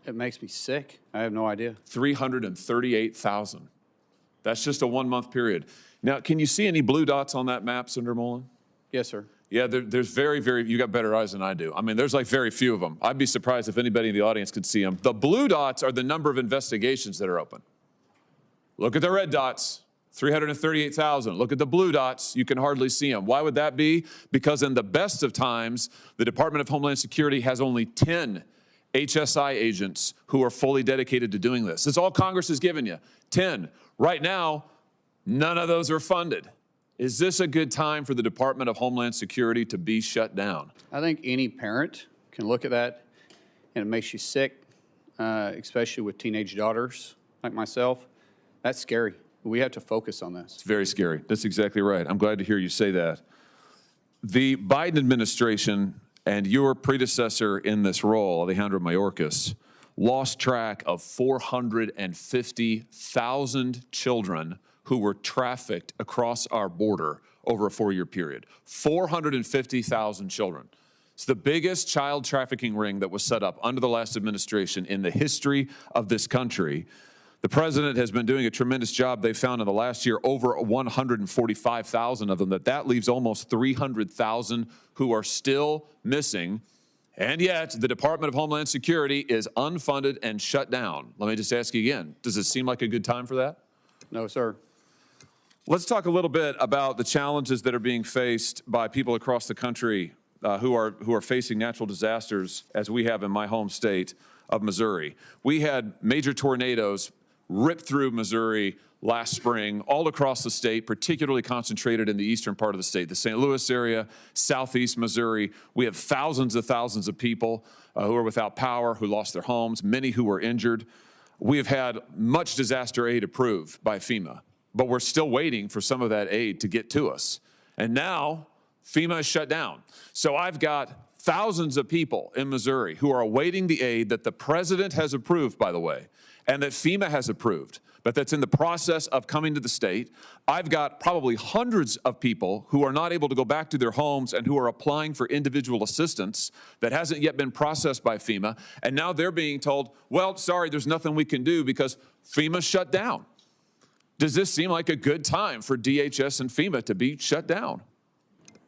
It makes me sick. I have no idea. 338,000. That's just a 1-month period. Now, can you see any blue dots on that map, Senator Mullin? Yes, sir. Yeah, there's you got better eyes than I do. I mean, there's like very few of them. I'd be surprised if anybody in the audience could see them. The blue dots are the number of investigations that are open. Look at the red dots, 338,000. Look at the blue dots, you can hardly see them. Why would that be? Because in the best of times, the Department of Homeland Security has only 10 HSI agents who are fully dedicated to doing this. It's all Congress has given you, 10. Right now, none of those are funded. Is this a good time for the Department of Homeland Security to be shut down? I think any parent can look at that and it makes you sick, especially with teenage daughters like myself. That's scary. We have to focus on this. It's very scary. That's exactly right. I'm glad to hear you say that. The Biden administration and your predecessor in this role, Alejandro Mayorkas, lost track of 450,000 children who were trafficked across our border over a 4-year period. 450,000 children. It's the biggest child trafficking ring that was set up under the last administration in the history of this country. The president has been doing a tremendous job. They found in the last year over 145,000 of them. That leaves almost 300,000 who are still missing. And yet, the Department of Homeland Security is unfunded and shut down. Let me just ask you again, does it seem like a good time for that? No, sir. Let's talk a little bit about the challenges that are being faced by people across the country who are facing natural disasters, as we have in my home state of Missouri. We had major tornadoes rip through Missouri last spring, all across the state, particularly concentrated in the eastern part of the state, the St. Louis area, southeast Missouri. We have thousands of people who are without power, who lost their homes, many who were injured. We have had much disaster aid approved by FEMA, but we're still waiting for some of that aid to get to us. And now FEMA is shut down. So I've got thousands of people in Missouri who are awaiting the aid that the president has approved, by the way, and that FEMA has approved, but that's in the process of coming to the state. I've got probably hundreds of people who are not able to go back to their homes and who are applying for individual assistance that hasn't yet been processed by FEMA, and now they're being told, well, sorry, there's nothing we can do because FEMA shut down. Does this seem like a good time for DHS and FEMA to be shut down?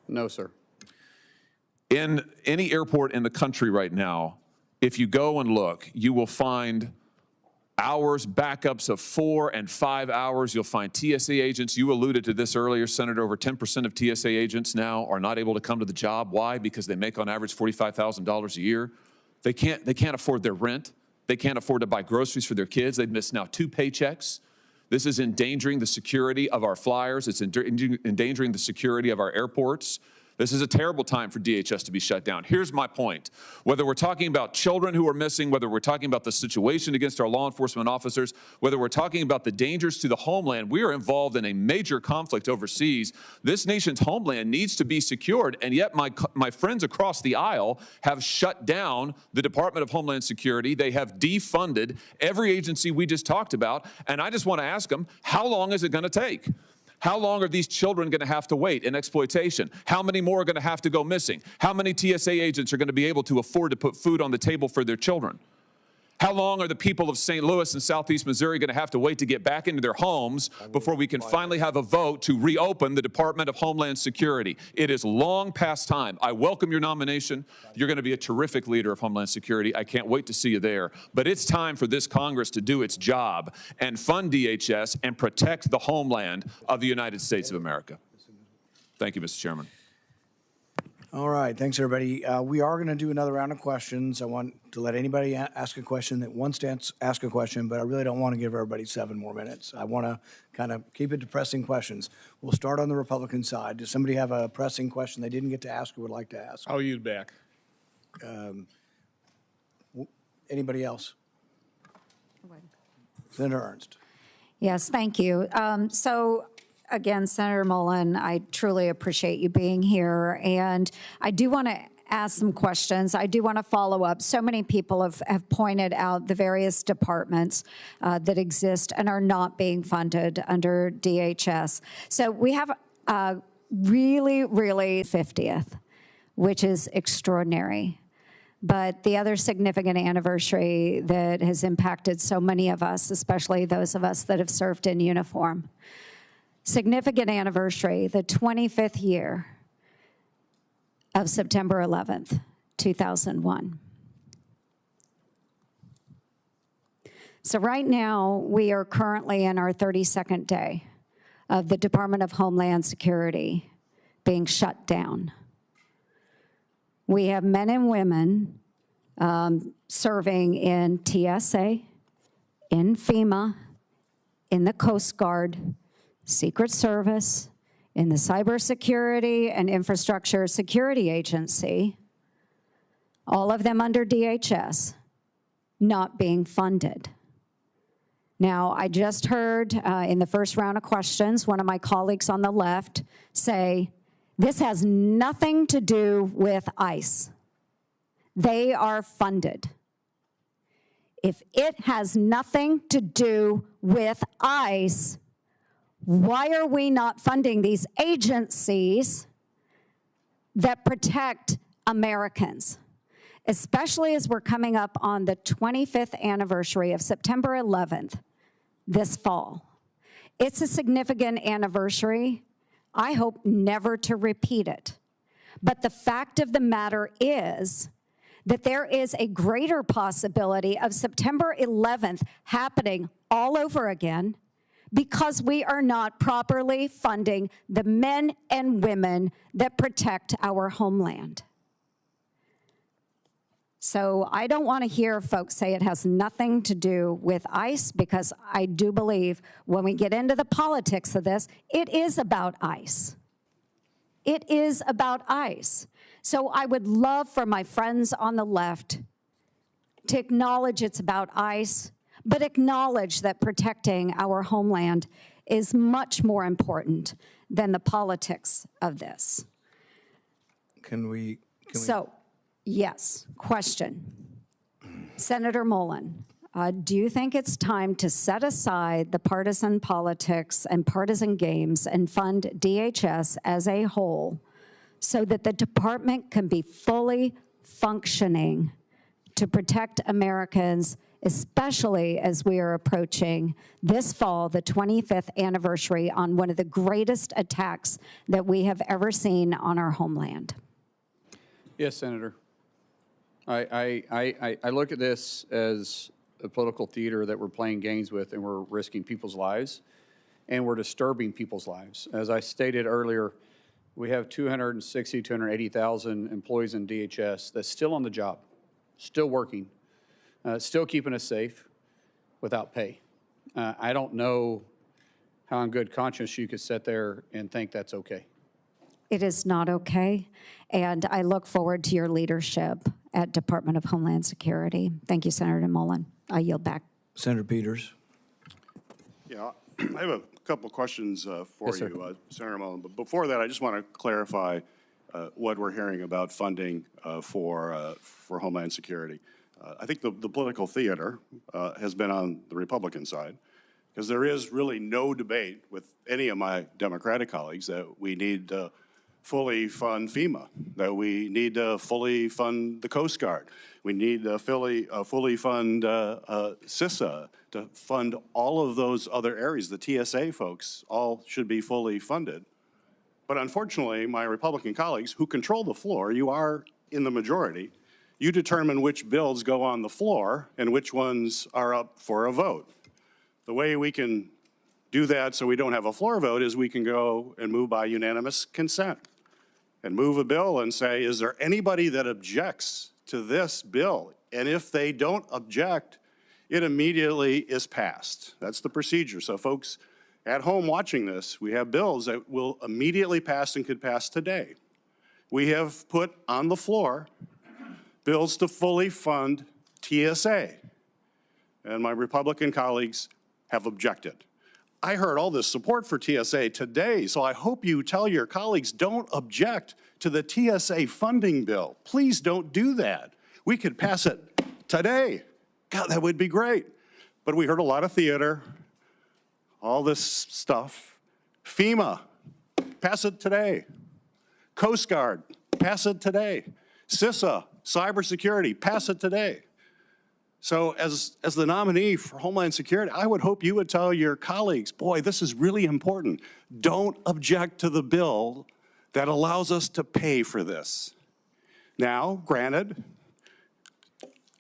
No, sir. In any airport in the country right now, if you go and look, you will find hours, backups of 4 and 5 hours. You'll find TSA agents. You alluded to this earlier, Senator. Over 10% of TSA agents now are not able to come to the job. Why? Because they make on average $45,000 a year. They can't afford their rent. They can't afford to buy groceries for their kids. They've missed now 2 paychecks. This is endangering the security of our flyers. It's endangering the security of our airports. This is a terrible time for DHS to be shut down. Here's my point. Whether we're talking about children who are missing, whether we're talking about the situation against our law enforcement officers, whether we're talking about the dangers to the homeland, we are involved in a major conflict overseas. This nation's homeland needs to be secured, and yet my friends across the aisle have shut down the Department of Homeland Security. They have defunded every agency we just talked about, and I just want to ask them, how long is it going to take? How long are these children going to have to wait in exploitation? How many more are going to have to go missing? How many TSA agents are going to be able to afford to put food on the table for their children? How long are the people of St. Louis and southeast Missouri going to have to wait to get back into their homes before we can finally have a vote to reopen the Department of Homeland Security? It is long past time. I welcome your nomination. You're going to be a terrific leader of Homeland Security. I can't wait to see you there. But it's time for this Congress to do its job and fund DHS and protect the homeland of the United States of America. Thank you, Mr. Chairman. All right, thanks, everybody. We are going to do another round of questions. I want to let anybody ask a question that wants to ask a question, but I really don't want to give everybody 7 more minutes. I want to kind of keep it to pressing questions. We'll start on the Republican side. Does somebody have a pressing question they didn't get to ask or would like to ask? I'll use back. Anybody else? Senator Ernst. Yes, thank you. Again, Senator Mullin, I truly appreciate you being here. And I do want to ask some questions. I do want to follow up. So many people have pointed out the various departments that exist and are not being funded under DHS. So we have really 50th, which is extraordinary. But the other significant anniversary that has impacted so many of us, especially those of us that have served in uniform, significant anniversary, the 25th year of September 11th, 2001. So right now, we are currently in our 32nd day of the Department of Homeland Security being shut down. We have men and women serving in TSA, in FEMA, in the Coast Guard, Secret Service, in the Cybersecurity and Infrastructure Security Agency, all of them under DHS, not being funded. Now, I just heard in the first round of questions, one of my colleagues on the left say, this has nothing to do with ICE. They are funded. If it has nothing to do with ICE, why are we not funding these agencies that protect Americans, especially as we're coming up on the 25th anniversary of September 11th this fall. It's a significant anniversary. I hope never to repeat it. But the fact of the matter is that there is a greater possibility of September 11th happening all over again because we are not properly funding the men and women that protect our homeland. So I don't want to hear folks say it has nothing to do with ICE, because I do believe when we get into the politics of this, it is about ICE. It is about ICE. So I would love for my friends on the left to acknowledge it's about ICE, but acknowledge that protecting our homeland is much more important than the politics of this. So, yes, question. Senator Mullin, do you think it's time to set aside the partisan politics and partisan games and fund DHS as a whole so that the department can be fully functioning to protect Americans, especially as we are approaching this fall, the 25th anniversary on one of the greatest attacks that we have ever seen on our homeland? Yes, Senator. I look at this as a political theater that we're playing games with, and we're risking people's lives, and we're disturbing people's lives. As I stated earlier, we have 280,000 employees in DHS that's still on the job, still working, still keeping us safe without pay. I don't know how in good conscience you could sit there and think that's okay. It is not okay, and I look forward to your leadership at Department of Homeland Security. Thank you, Senator Mullin. I yield back. Senator Peters. Yeah, I have a couple questions for Yes, you, Senator Mullin. But before that, I just want to clarify what we're hearing about funding for Homeland Security. I think the political theater has been on the Republican side, because there is really no debate with any of my Democratic colleagues that we need to fully fund FEMA, that we need to fully fund the Coast Guard. We need to fully fund CISA, to fund all of those other areas. The TSA folks all should be fully funded. But unfortunately, my Republican colleagues who control the floor, you are in the majority, you determine which bills go on the floor and which ones are up for a vote. The way we can do that so we don't have a floor vote is we can go and move by unanimous consent and move a bill and say, is there anybody that objects to this bill? And if they don't object, it immediately is passed. That's the procedure. So folks at home watching this, we have bills that will immediately pass and could pass today. We have put on the floor bills to fully fund TSA, and my Republican colleagues have objected. I heard all this support for TSA today, so I hope you tell your colleagues, don't object to the TSA funding bill. Please don't do that. We could pass it today. God, that would be great. But we heard a lot of theater, all this stuff. FEMA, pass it today. Coast Guard, pass it today. CISA, cybersecurity, pass it today. So as the nominee for Homeland Security, I would hope you would tell your colleagues, boy, this is really important. Don't object to the bill that allows us to pay for this. Now, granted,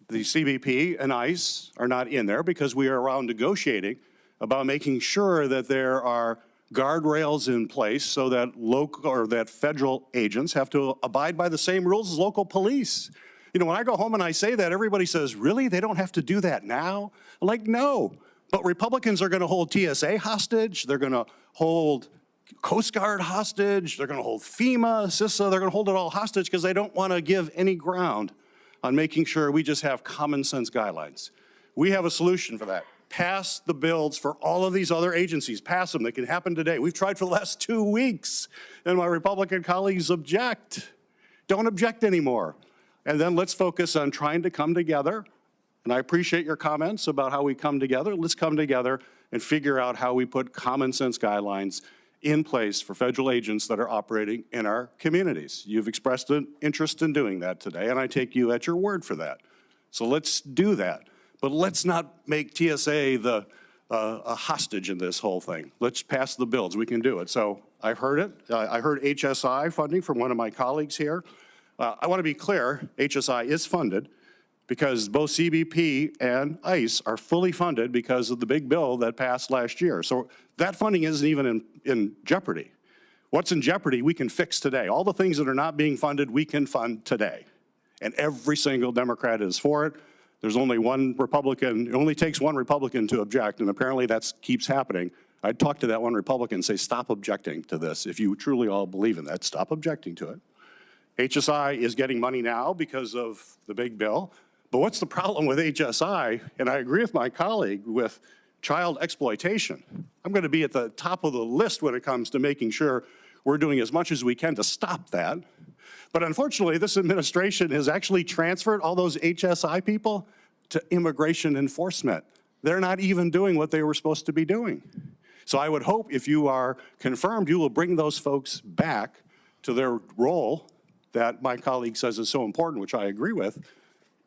the CBP and ICE are not in there because we are around negotiating about making sure that there are guardrails in place so that local or that federal agents have to abide by the same rules as local police. You know, when I go home and I say that, everybody says, really? They don't have to do that now? I'm like, no. But Republicans are going to hold TSA hostage. They're going to hold Coast Guard hostage. They're going to hold FEMA, CISA. They're going to hold it all hostage because they don't want to give any ground on making sure we just have common sense guidelines. We have a solution for that. Pass the bills for all of these other agencies. Pass them. They can happen today. We've tried for the last 2 weeks, and my Republican colleagues object. Don't object anymore. And then let's focus on trying to come together. And I appreciate your comments about how we come together. Let's come together and figure out how we put common sense guidelines in place for federal agents that are operating in our communities. You've expressed an interest in doing that today, and I take you at your word for that. So let's do that. But let's not make TSA a hostage in this whole thing. Let's pass the bills. We can do it. So I've heard it. I heard HSI funding from one of my colleagues here. I want to be clear, HSI is funded because both CBP and ICE are fully funded because of the big bill that passed last year. So that funding isn't even in jeopardy. What's in jeopardy, we can fix today. All the things that are not being funded, we can fund today. And every single Democrat is for it. There's only one Republican. It only takes one Republican to object, and apparently that keeps happening. I'd talk to that one Republican and say, stop objecting to this. If you truly all believe in that, stop objecting to it. HSI is getting money now because of the big bill. But what's the problem with HSI? And I agree with my colleague with child exploitation. I'm going to be at the top of the list when it comes to making sure we're doing as much as we can to stop that. But unfortunately, this administration has actually transferred all those HSI people to immigration enforcement. They're not even doing what they were supposed to be doing. So I would hope if you are confirmed, you will bring those folks back to their role that my colleague says is so important, which I agree with.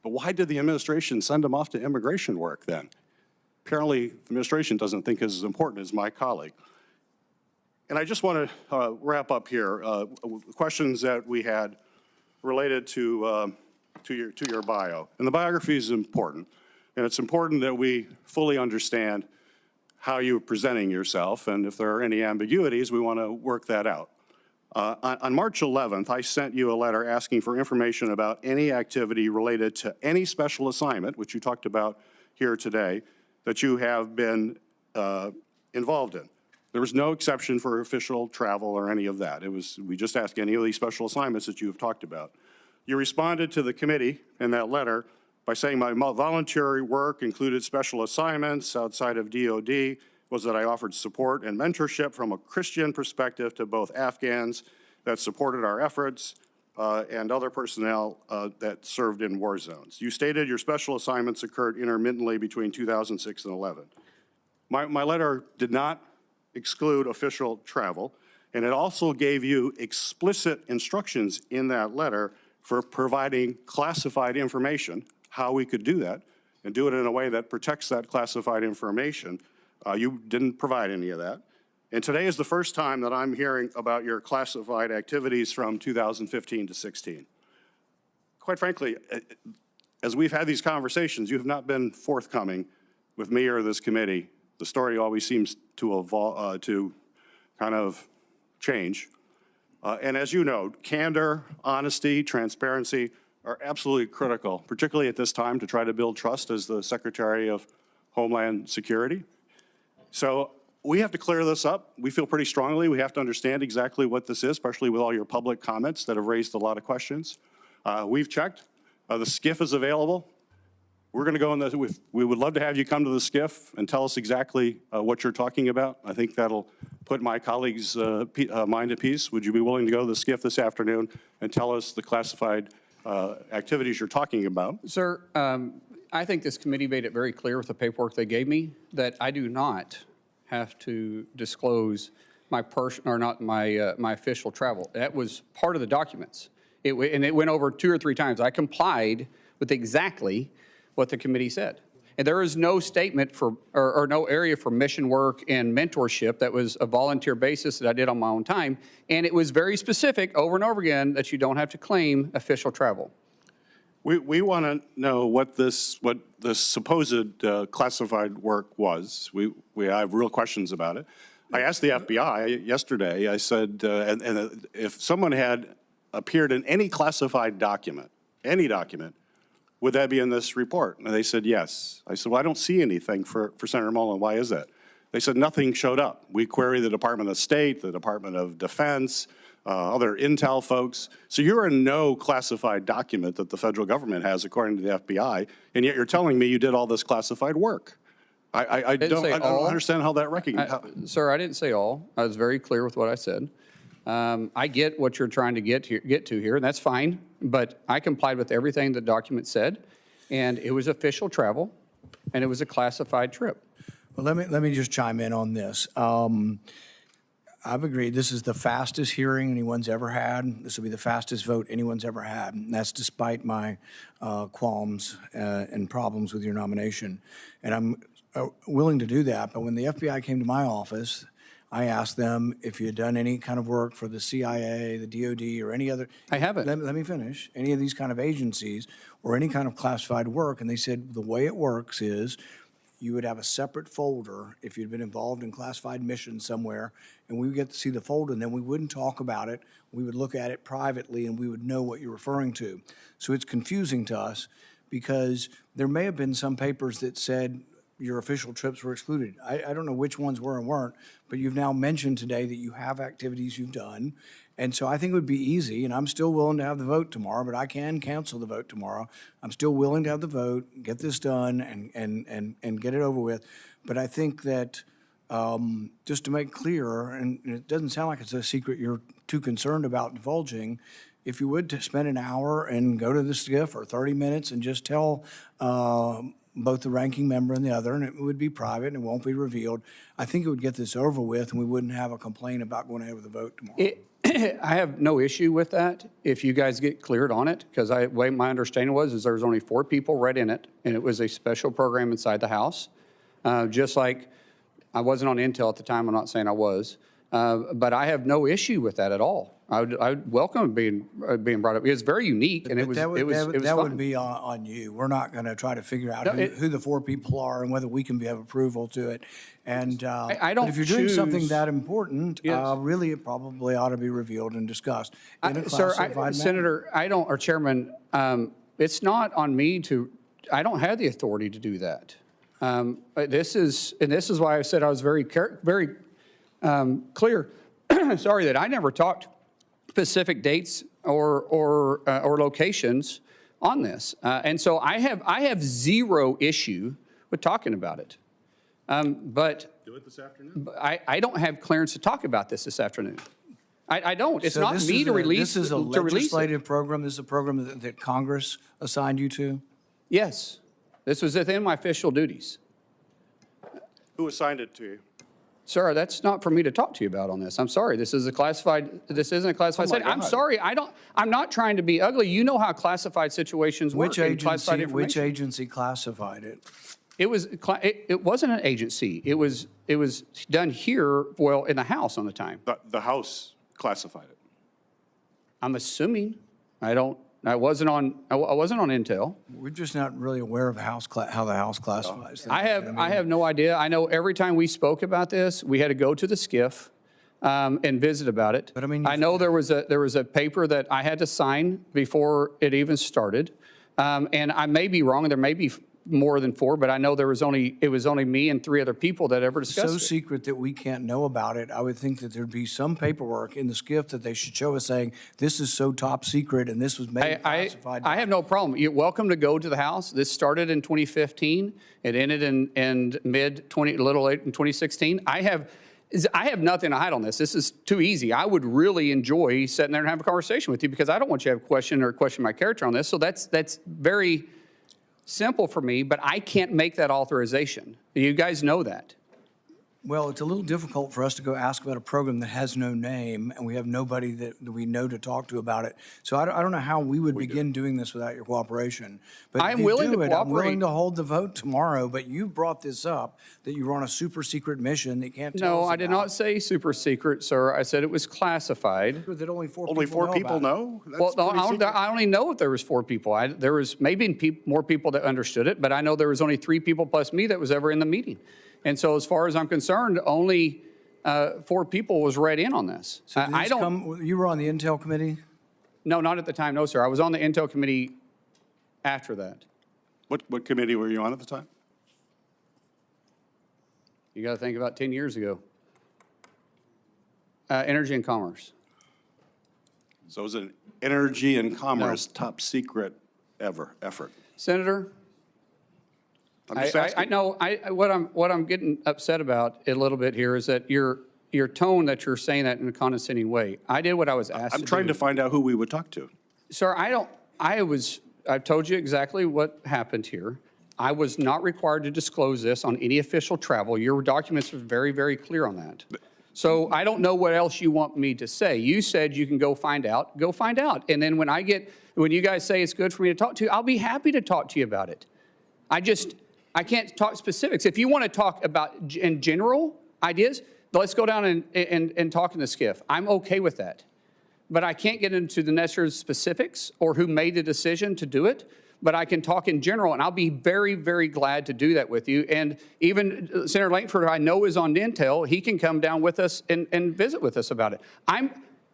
But why did the administration send them off to immigration work then? Apparently, the administration doesn't think it's as important as my colleague. And I just want to wrap up here. Questions that we had related to your bio. And the biography is important. And it's important that we fully understand how you're presenting yourself. And if there are any ambiguities, we want to work that out. On March 11th, I sent you a letter asking for information about any activity related to any special assignment, which you talked about here today, that you have been involved in. There was no exception for official travel or any of that. We just asked any of these special assignments that you have talked about. You responded to the committee in that letter by saying my voluntary work included special assignments outside of DOD, was that I offered support and mentorship from a Christian perspective to both Afghans that supported our efforts and other personnel that served in war zones. You stated your special assignments occurred intermittently between 2006 and 11. My letter did not exclude official travel, and it also gave you explicit instructions in that letter for providing classified information, how we could do that, and do it in a way that protects that classified information. You didn't provide any of that. And today is the first time that I'm hearing about your classified activities from 2015 to 16. Quite frankly, as we've had these conversations, you have not been forthcoming with me or this committee. The story always seems to evolve, to kind of change. And as you know, candor, honesty, transparency are absolutely critical, particularly at this time to try to build trust as the Secretary of Homeland Security. So we have to clear this up. We feel pretty strongly we have to understand exactly what this is, especially with all your public comments that have raised a lot of questions. We've checked. The SCIF is available. We're going to go in the, we would love to have you come to the SCIF and tell us exactly what you're talking about. I think that'll put my colleagues' mind at peace. Would you be willing to go to the SCIF this afternoon and tell us the classified activities you're talking about? Sir, I think this committee made it very clear with the paperwork they gave me that I do not have to disclose my my official travel. That was part of the documents. And it went over 2 or 3 times. I complied with exactly what the committee said. And there is no statement for, or no area for mission work and mentorship. That was a volunteer basis that I did on my own time. And it was very specific over and over again that you don't have to claim official travel. We want to know what this supposed classified work was. We have real questions about it. I asked the FBI yesterday, I said, and if someone had appeared in any classified document, any document, would that be in this report? And they said yes. I said, well, I don't see anything for Senator Mullin. Why is that? They said nothing showed up. We queried the Department of State, the Department of Defense, other intel folks. So you're in no classified document that the federal government has, according to the FBI, and yet you're telling me you did all this classified work. I don't understand how that recognizes. Sir, I didn't say all. I was very clear with what I said. I get what you're trying to get to here, and that's fine. But I complied with everything the document said, and it was official travel, and it was a classified trip. Well, let me just chime in on this. I've agreed. This is the fastest hearing anyone's ever had. This will be the fastest vote anyone's ever had. And that's despite my qualms and problems with your nomination. And I'm willing to do that. But when the FBI came to my office, I asked them if you had done any kind of work for the CIA, the DOD, or any other. I haven't. Let me finish. Any of these kind of agencies or any kind of classified work. And they said the way it works is you would have a separate folder if you'd been involved in classified missions somewhere, and we would get to see the folder, and then we wouldn't talk about it. We would look at it privately, and we would know what you're referring to. So it's confusing to us because there may have been some papers that said your official trips were excluded. I don't know which ones were and weren't, but you've now mentioned today that you have activities you've done. And so I think it would be easy, and I'm still willing to have the vote tomorrow, but I can cancel the vote tomorrow. I'm still willing to have the vote, get this done, and get it over with. But I think that just to make clear, and it doesn't sound like it's a secret you're too concerned about divulging, if you would to spend an hour and go to the SCIF or 30 minutes and just tell both the ranking member and the other, and it would be private and it won't be revealed, I think it would get this over with and we wouldn't have a complaint about going ahead with the vote tomorrow. I have no issue with that if you guys get cleared on it, because way my understanding was there was only 4 people read in it, and it was a special program inside the House. Just like I wasn't on Intel at the time, I'm not saying I was, but I have no issue with that at all. I would welcome being brought up. It's very unique, and That would fun. be on you. We're not going to try to figure out who the 4 people are and whether we can have approval to it. And I don't but if you're doing something choose- that important, Yes. really it probably ought to be revealed and discussed in a Sir, classified manner. Senator, or Chairman, it's not on me I don't have the authority to do that. This is why I said I was very clear, sorry, that I never talked specific dates or locations on this. And so I have zero issue with talking about it. But do it this afternoon. I don't have clearance to talk about this afternoon. I don't. It's not me to release. This is a to release it. legislative program. This is a program that Congress assigned you to? Yes. This was within my official duties. Who assigned it to you? Sir, that's not for me to talk to you about on this. I'm sorry. This isn't a classified setting. I'm sorry. I'm not trying to be ugly. You know how classified situations work. Which agency classified it? It wasn't an agency. It was done here, in the House on the time. The House classified it. I'm assuming. I wasn't on Intel. We're just not really aware of how the House classifies things. I have no idea. I know every time we spoke about this, we had to go to the SCIF and visit about it. But I know there was a paper that I had to sign before it even started, and I may be wrong. There may be more than 4, but I know it was only me and 3 other people that ever discussed it. So secret that we can't know about it. I would think that there'd be some paperwork in the SCIF that they should show us saying this is so top secret and this was made classified. I have no problem. You're welcome to go to the House. This started in 2015. It ended in little late in 2016. I have nothing to hide on this. This is too easy. I would really enjoy sitting there and have a conversation with you because I don't want you to have question my character on this. So that's very simple for me, but I can't make that authorization. You guys know that. Well, it's a little difficult for us to go ask about a program that has no name, and we have nobody that we know to talk to about it. So I don't know how we would begin doing this without your cooperation. But I'm willing to cooperate. I'm willing to hold the vote tomorrow, but you brought this up, that you were on a super secret mission that you can't tell us No, I did not say super secret, sir. I said it was classified. That only 4 people know? Well, I only know if there was 4 people. There was maybe more people that understood it, but I know there was only 3 people plus me that was ever in the meeting. And so as far as I'm concerned, only 4 people was read in on this. So you were on the Intel committee? No, not at the time. No, sir. I was on the Intel committee after that. What committee were you on at the time? You got to think about 10 years ago. Energy and Commerce. So it was an energy and commerce top secret effort. Senator, I know what I'm getting upset about a little bit here is that your tone that you're saying that in a condescending way. I did what I was asked to do. I'm trying to find out who we would talk to. Sir, I've told you exactly what happened here. I was not required to disclose this on any official travel. Your documents were very, very clear on that. So I don't know what else you want me to say. You said you can go find out. Go find out. And then when you guys say it's good for me to talk to you, I'll be happy to talk to you about it. I can't talk specifics. If you want to talk about in general ideas, let's go down and talk in the SCIF. I'm okay with that. But I can't get into the necessary specifics or who made the decision to do it. But I can talk in general, and I'll be very, very glad to do that with you. And even Senator Langford, I know, is on Intel. He can come down with us and visit with us about it.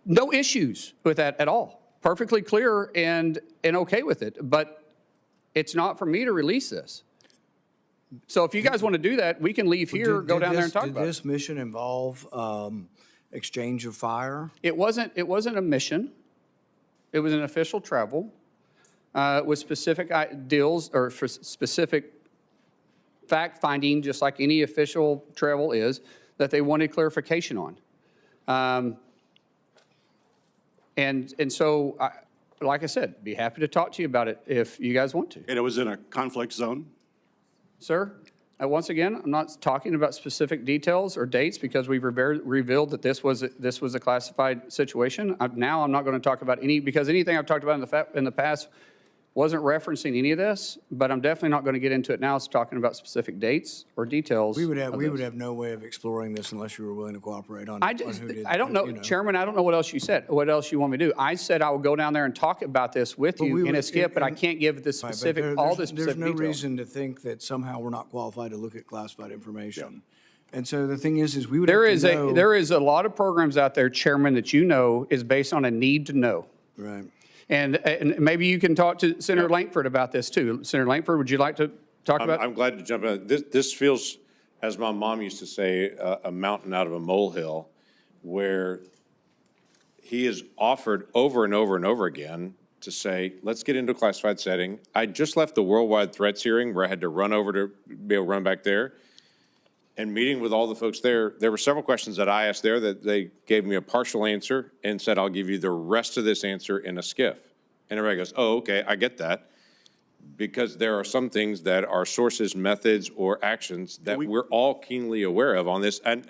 No issues with that at all. Perfectly clear and okay with it. But it's not for me to release this. So if you guys want to do that, we can leave here, go down there and talk about it. Did this mission involve exchange of fire? It wasn't a mission. It was an official travel. With specific deals or for specific fact-finding, just like any official travel is, that they wanted clarification on. And so, like I said, be happy to talk to you about it if you guys want to. And it was in a conflict zone? Sir, once again, I'm not talking about specific details or dates because we've revealed that this was a classified situation. Now I'm not going to talk about because anything I've talked about in the past wasn't referencing any of this, but I'm definitely not going to get into it now. It's talking about specific dates or details. We would have no way of exploring this unless you were willing to cooperate on who did. I don't know, Chairman, I don't know what else you said, what else you want me to do. I said I will go down there and talk about this with you in a SCIF, but I can't give the specific, all the specific details. There's no reason to think that somehow we're not qualified to look at classified information. Yeah. And so the thing is we would have to know. There is a lot of programs out there, Chairman, that you know is based on a need to know. Right. And maybe you can talk to Senator Langford about this too. Senator Langford, would you like to talk about? I'm glad to jump in. This feels, as my mom used to say, a mountain out of a molehill, where he is offered over and over and over again to say, let's get into a classified setting. I just left the worldwide threats hearing where I had to run over to be able to run back there. And meeting with all the folks there were several questions that I asked there that they gave me a partial answer and said, I'll give you the rest of this answer in a SCIF. And everybody goes, oh, okay, I get that. Because there are some things that are sources, methods, or actions that we're all keenly aware of on this. And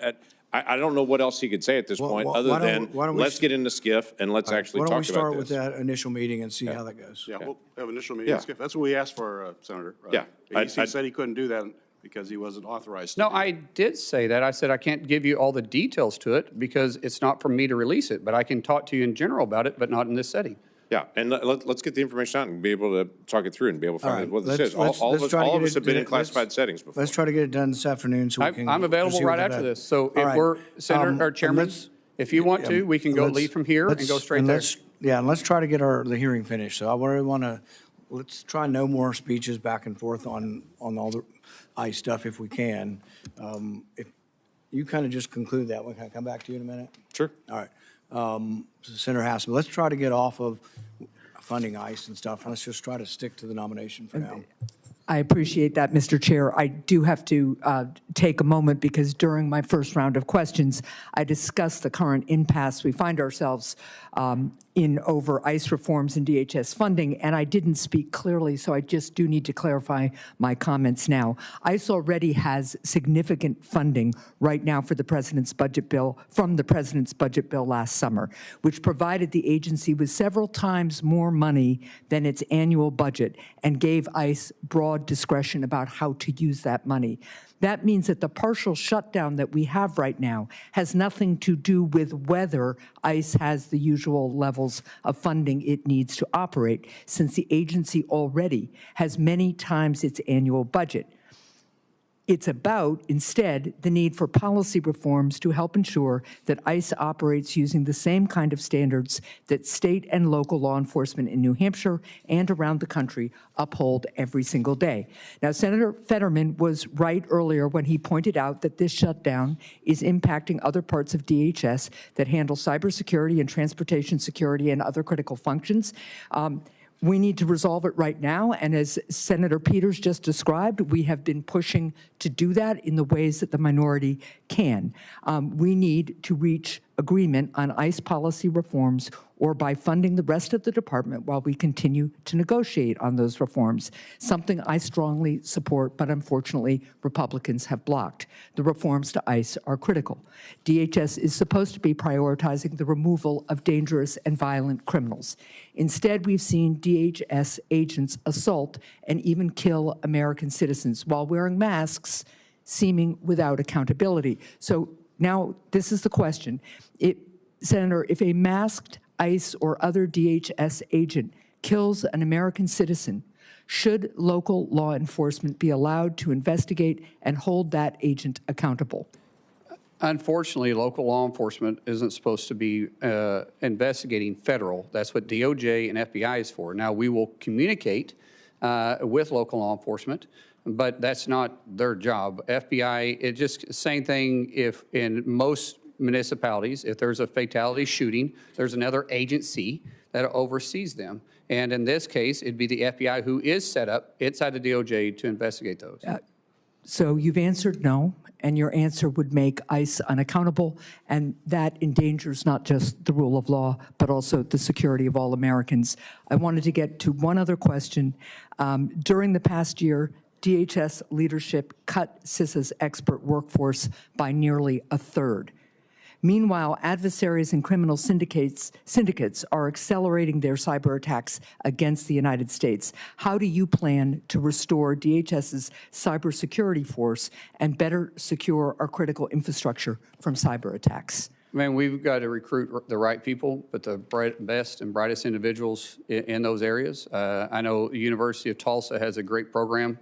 I don't know what else he could say at this point other than let's get into SCIF and let's actually talk about this. Why don't we start with that initial meeting and see how that goes? Yeah, we'll have an initial meeting. Yeah. That's what we asked for, Senator. Yeah. He said he couldn't do that because he wasn't authorized to. No, I did say that. I said I can't give you all the details to it because it's not for me to release it, but I can talk to you in general about it, but not in this setting. Yeah, and let's get the information out and be able to talk it through and be able to find out what this is. All of us have been in classified settings before. Let's try to get it done this afternoon so we can. I'm available right after this. So if we're, Senator or Chairman, if you want to, we can go leave from here and go straight there. Yeah, and let's try to get the hearing finished. So I really want to, let's try no more speeches back and forth on all the ICE stuff if we can. If you kind of just conclude that one, can I come back to you in a minute? Sure. All right. Senator Hassam, let's try to get off of funding ICE and stuff. Let's just try to stick to the nomination for now. I appreciate that, Mr. Chair. I do have to take a moment because during my first round of questions, I discussed the current impasse we find ourselves in over ICE reforms and DHS funding, and I didn't speak clearly, so I just do need to clarify my comments now. ICE already has significant funding right now for the President's budget bill, from the President's budget bill last summer, which provided the agency with several times more money than its annual budget and gave ICE broad discretion about how to use that money. That means that the partial shutdown that we have right now has nothing to do with whether ICE has the usual levels of funding it needs to operate, since the agency already has many times its annual budget. It's about, instead, the need for policy reforms to help ensure that ICE operates using the same kind of standards that state and local law enforcement in New Hampshire and around the country uphold every single day. Now, Senator Fetterman was right earlier when he pointed out that this shutdown is impacting other parts of DHS that handle cybersecurity and transportation security and other critical functions. We need to resolve it right now, and as Senator Peters just described, we have been pushing to do that in the ways that the minority can. We need to reach agreement on ICE policy reforms or by funding the rest of the department while we continue to negotiate on those reforms, something I strongly support, but unfortunately Republicans have blocked. The reforms to ICE are critical. DHS is supposed to be prioritizing the removal of dangerous and violent criminals. Instead, we've seen DHS agents assault and even kill American citizens while wearing masks, seeming without accountability. So now this is the question. Senator, if a masked ICE or other DHS agent kills an American citizen, should local law enforcement be allowed to investigate and hold that agent accountable? Unfortunately, local law enforcement isn't supposed to be investigating federal. That's what DOJ and FBI is for. Now, we will communicate with local law enforcement, but that's not their job. FBI, it's just same thing if in most municipalities, if there's a fatality shooting, there's another agency that oversees them. And in this case, it'd be the FBI who is set up inside the DOJ to investigate those. So you've answered no, and your answer would make ICE unaccountable, and that endangers not just the rule of law, but also the security of all Americans. I wanted to get to one other question. During the past year, DHS leadership cut CISA's expert workforce by nearly a third. Meanwhile, adversaries and criminal syndicates are accelerating their cyber attacks against the United States. How do you plan to restore DHS's cybersecurity force and better secure our critical infrastructure from cyber attacks? Man, we've got to recruit the right people, but the best and brightest individuals in those areas. I know the University of Tulsa has a great program.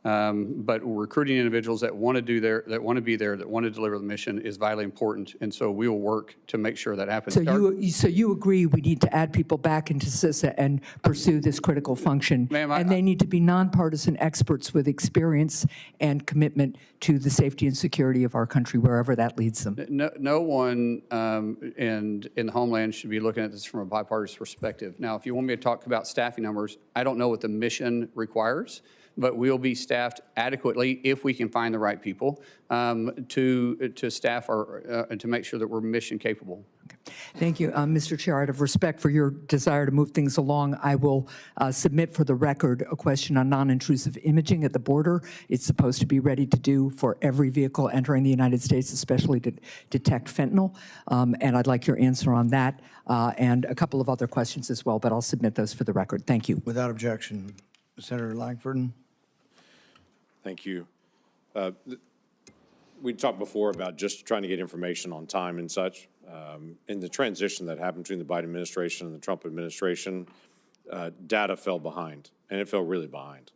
But recruiting individuals that want to be there, that want to deliver the mission is vitally important, and so we will work to make sure that happens. So you agree we need to add people back into CISA and pursue this critical function, and they need to be nonpartisan experts with experience and commitment to the safety and security of our country, wherever that leads them. No one in the Homeland should be looking at this from a bipartisan perspective. Now, if you want me to talk about staffing numbers, I don't know what the mission requires, but we'll be staffed adequately if we can find the right people to staff our to make sure that we're mission capable. Thank you, Mr. Chair. Out of respect for your desire to move things along, I will submit for the record a question on non-intrusive imaging at the border. It's supposed to be ready to do for every vehicle entering the United States, especially to detect fentanyl. And I'd like your answer on that and a couple of other questions as well, but I'll submit those for the record. Thank you. Without objection. Senator Langford. Thank you. We talked before about just trying to get information on time and such. In the transition that happened between the Biden administration and the Trump administration, data fell behind, and it fell really behind.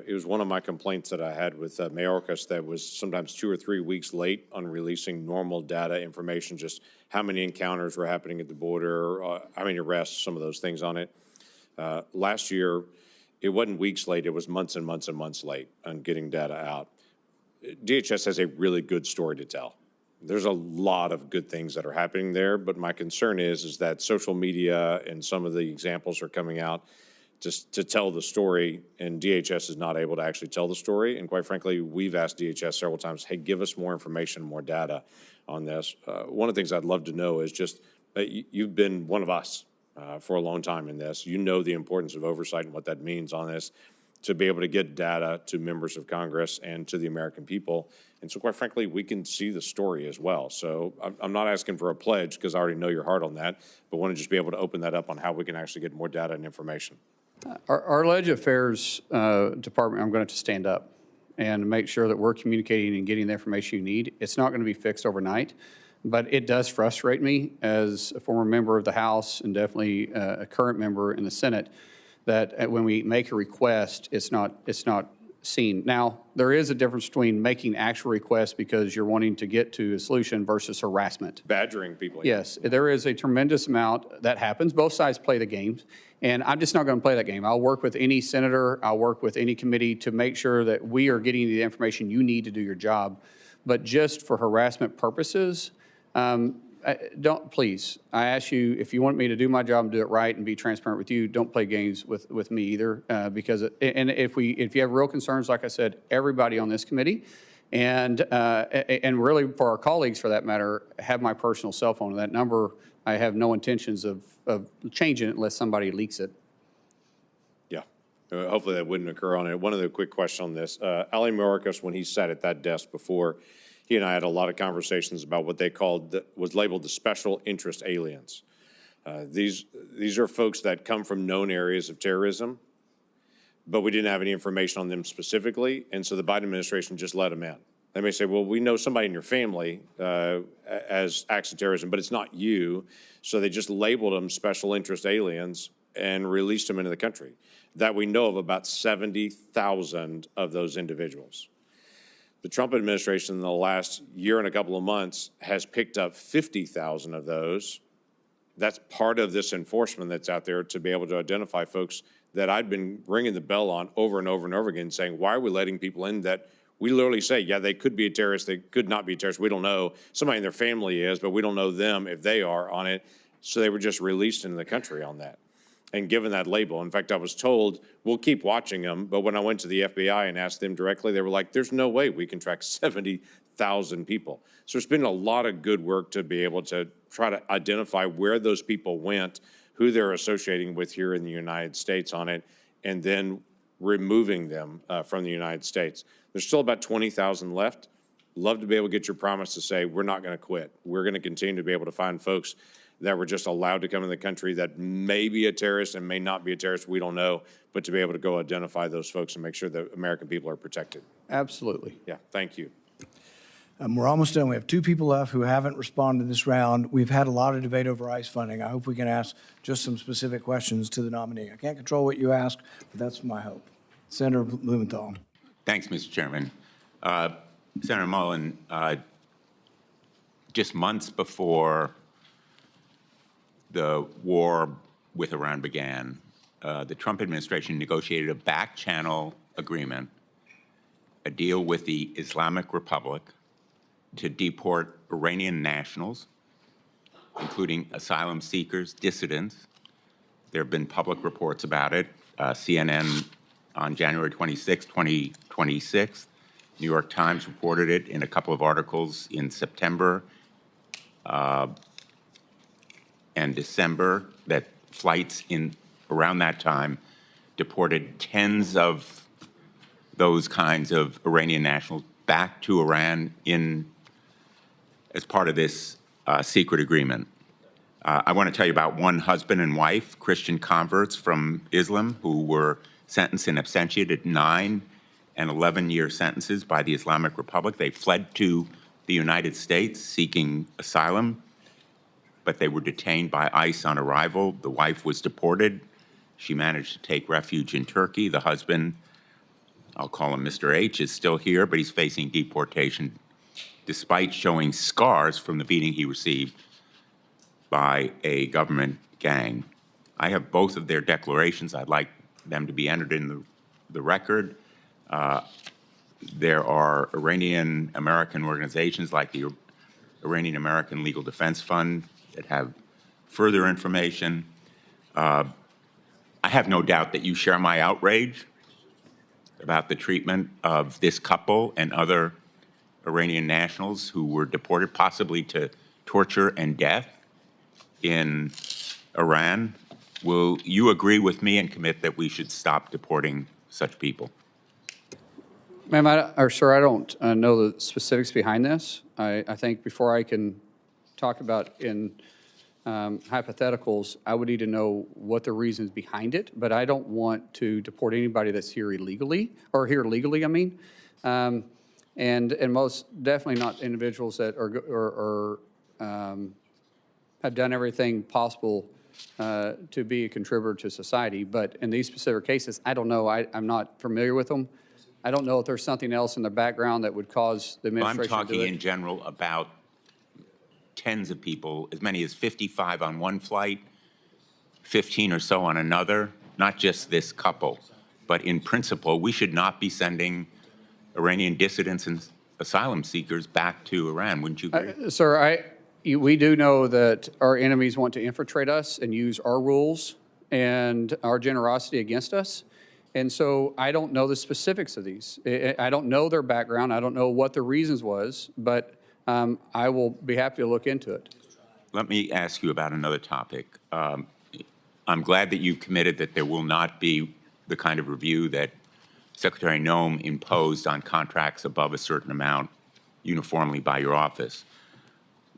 It was one of my complaints that I had with Mayorkas that was sometimes 2 or 3 weeks late on releasing normal data information, just how many encounters were happening at the border, how many arrests, some of those things on it. Last year, it wasn't weeks late, it was months and months and months late on getting data out. DHS has a really good story to tell. There's a lot of good things that are happening there, but my concern is that social media and some of the examples are coming out just to tell the story, and DHS is not able to actually tell the story. And quite frankly, we've asked DHS several times, hey, give us more information, more data on this. One of the things I'd love to know is just, you've been one of us for a long time in this. You know the importance of oversight and what that means on this, to be able to get data to members of Congress and to the American people. And so quite frankly, we can see the story as well. So I'm not asking for a pledge because I already know your heart on that, but want to just be able to open that up on how we can actually get more data and information. Our Ledge Affairs Department, I'm going to stand up and make sure that we're communicating and getting the information you need. It's not going to be fixed overnight. But it does frustrate me as a former member of the House and definitely a current member in the Senate that when we make a request, it's not seen. Now, there is a difference between making actual requests because you're wanting to get to a solution versus harassment. Badgering people. Yes, there is a tremendous amount that happens. Both sides play the games, and I'm just not going to play that game. I'll work with any senator, I'll work with any committee to make sure that we are getting the information you need to do your job. But just for harassment purposes, don't, please, I ask you, if you want me to do my job and do it right and be transparent with you, don't play games with me either, because, and if you have real concerns, like I said, everybody on this committee, and really for our colleagues for that matter, have my personal cell phone. That number I have no intentions of changing it unless somebody leaks it. Yeah. Hopefully that wouldn't occur on it. One other quick question on this. Ali Mayorkas, when he sat at that desk before, he and I had a lot of conversations about what they called, was labeled the special interest aliens. These are folks that come from known areas of terrorism, but we didn't have any information on them specifically, and so the Biden administration just let them in. They may say, well, we know somebody in your family as acts of terrorism, but it's not you. So they just labeled them special interest aliens and released them into the country. That we know of about 70,000 of those individuals. The Trump administration in the last year and a couple of months has picked up 50,000 of those. That's part of this enforcement that's out there to be able to identify folks that I've been ringing the bell on over and over and over again, saying, why are we letting people in that we literally say, yeah, they could be a terrorist, they could not be a terrorist, we don't know. Somebody in their family is, but we don't know them if they are on it. So they were just released into the country on that and given that label. In fact, I was told, we'll keep watching them, but when I went to the FBI and asked them directly, they were like, there's no way we can track 70,000 people. So there's been a lot of good work to be able to try to identify where those people went, who they're associating with here in the United States on it, and then removing them from the United States. There's still about 20,000 left. Love to be able to get your promise to say, we're not going to quit. We're going to continue to be able to find folks that were just allowed to come in the country that may be a terrorist and may not be a terrorist, we don't know, but to be able to go identify those folks and make sure that American people are protected. Absolutely. Yeah, thank you. We're almost done. We have 2 people left who haven't responded this round. We've had a lot of debate over ICE funding. I hope we can ask just some specific questions to the nominee. I can't control what you ask, but that's my hope. Senator Blumenthal. Thanks, Mr. Chairman. Senator Mullin, just months before the war with Iran began, the Trump administration negotiated a back-channel agreement, a deal with the Islamic Republic to deport Iranian nationals, including asylum seekers, dissidents. There have been public reports about it. CNN on January 26, 2026, New York Times reported it in a couple of articles in September and December, that flights in around that time deported tens of those kinds of Iranian nationals back to Iran as part of this secret agreement. I want to tell you about one husband and wife, Christian converts from Islam, who were sentenced in absentia to 9 and 11-year sentences by the Islamic Republic. They fled to the United States seeking asylum, but they were detained by ICE on arrival. The wife was deported. She managed to take refuge in Turkey. The husband, I'll call him Mr. H, is still here, but he's facing deportation despite showing scars from the beating he received by a government gang. I have both of their declarations. I'd like them to be entered in the record. There are Iranian-American organizations like the Iranian-American Legal Defense Fund that have further information. I have no doubt that you share my outrage about the treatment of this couple and other Iranian nationals who were deported possibly to torture and death in Iran. Will you agree with me and commit that we should stop deporting such people? Ma'am, sir, I don't know the specifics behind this. I think before I can talk about in hypotheticals, I would need to know what the reasons behind it, but I don't want to deport anybody that's here illegally, or here legally, I mean. And most definitely not individuals that have done everything possible to be a contributor to society. But in these specific cases, I don't know. I'm not familiar with them. I don't know if there's something else in the background that would cause the administration I'm to do talking it. in general about tens of people, as many as 55 on one flight, 15 or so on another, not just this couple. But in principle, we should not be sending Iranian dissidents and asylum seekers back to Iran. Wouldn't you agree? Sir, we do know that our enemies want to infiltrate us and use our rules and our generosity against us. And so I don't know the specifics of these. I don't know their background. I don't know what the reasons was, but I will be happy to look into it. let me ask you about another topic. I'm glad that you've committed that there will not be the kind of review that Secretary Noem imposed on contracts above a certain amount uniformly by your office.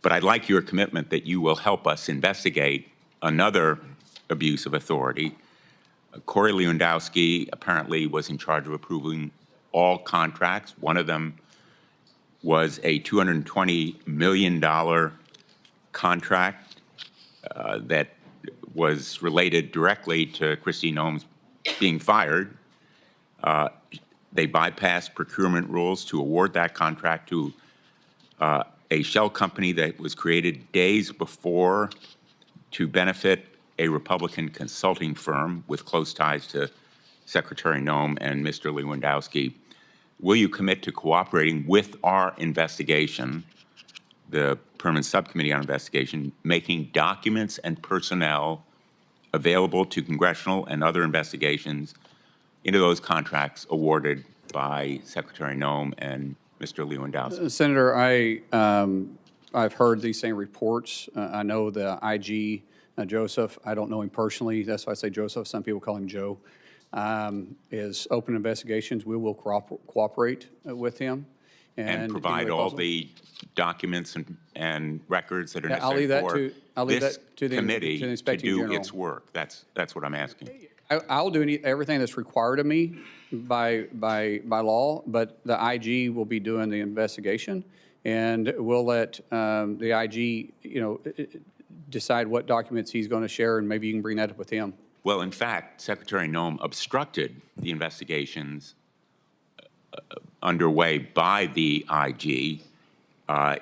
But I'd like your commitment that you will help us investigate another abuse of authority. Corey Lewandowski apparently was in charge of approving all contracts. One of them was a $220 million contract that was related directly to Kristi Noem's being fired. They bypassed procurement rules to award that contract to a shell company that was created days before to benefit a Republican consulting firm with close ties to Secretary Noem and Mr. Lewandowski. Will you commit to cooperating with our investigation, the Permanent Subcommittee on Investigation, making documents and personnel available to congressional and other investigations into those contracts awarded by Secretary Noem and Mr. Lewandowski? Senator, I've heard these same reports. I know the IG, Joseph, I don't know him personally. That's why I say Joseph. Some people call him Joe. Is open investigations. We will cooperate with him. And provide all the documents and records that are Yeah, necessary I'll leave this that to the committee to Inspector do General. its work. That's what I'm asking. I'll do everything that's required of me by law, but the IG will be doing the investigation, and we'll let the IG, decide what documents he's going to share, and maybe you can bring that up with him. Well, in fact, Secretary Noem obstructed the investigations underway by the IG.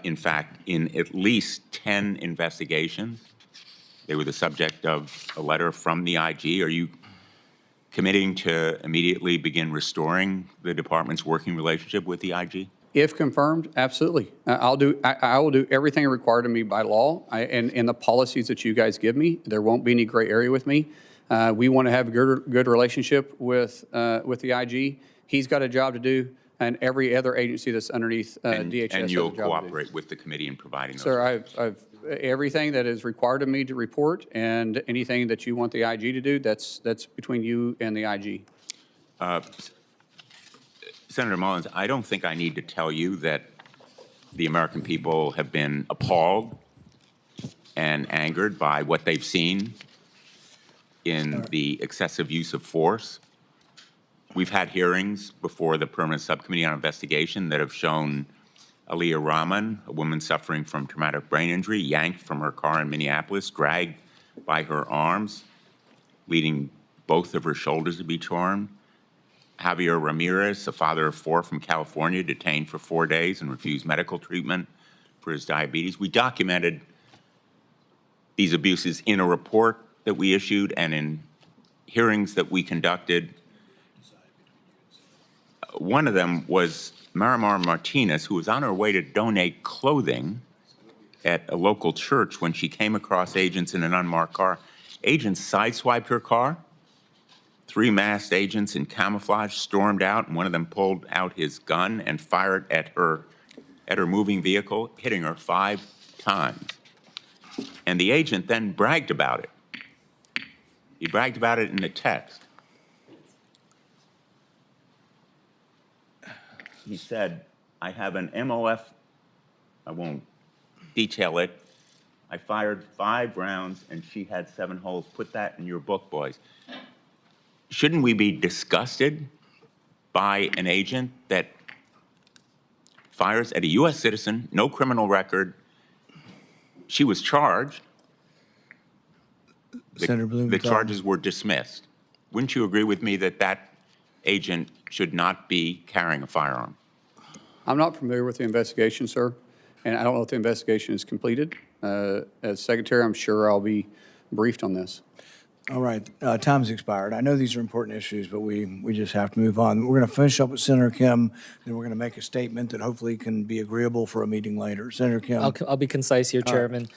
In fact, in at least 10 investigations, they were the subject of a letter from the IG. Are you committing to immediately begin restoring the department's working relationship with the IG? If confirmed, absolutely. I will do everything required of me by law and the policies that you guys give me. There won't be any gray area with me. We want to have a good relationship with the IG. He's got a job to do, and every other agency that's underneath DHS and has you'll a job to do. cooperate with the committee in providing those. Sir, I've everything that is required of me to report, and anything that you want the IG to do, that's between you and the IG. Senator Mullins, I don't think I need to tell you that the American people have been appalled and angered by what they've seen in the excessive use of force. We've had hearings before the Permanent Subcommittee on Investigation that have shown Aliyah Rahman, a woman suffering from traumatic brain injury, yanked from her car in Minneapolis, dragged by her arms, leading both of her shoulders to be torn. Javier Ramirez, a father of 4 from California, detained for 4 days and refused medical treatment for his diabetes. We documented these abuses in a report that we issued and in hearings that we conducted. One of them was Marimar Martinez, who was on her way to donate clothing at a local church when she came across agents in an unmarked car. Agents sideswiped her car. 3 masked agents in camouflage stormed out, and one of them pulled out his gun and fired at her moving vehicle, hitting her 5 times. And the agent then bragged about it. He bragged about it in a text. He said, I have an MOF, I won't detail it. I fired 5 rounds and she had 7 holes. Put that in your book, boys. Shouldn't we be disgusted by an agent that fires at a U.S. citizen, no criminal record? She was charged. Senator Blumenthal. The charges were dismissed. Wouldn't you agree with me that that agent should not be carrying a firearm? I'm not familiar with the investigation, sir, and I don't know if the investigation is completed. As Secretary, I'm sure I'll be briefed on this. All right, time's expired. I know these are important issues, but we just have to move on. We're going to finish up with Senator Kim, then we're going to make a statement that hopefully can be agreeable for a meeting later. Senator Kim. I'll be concise here, Chairman.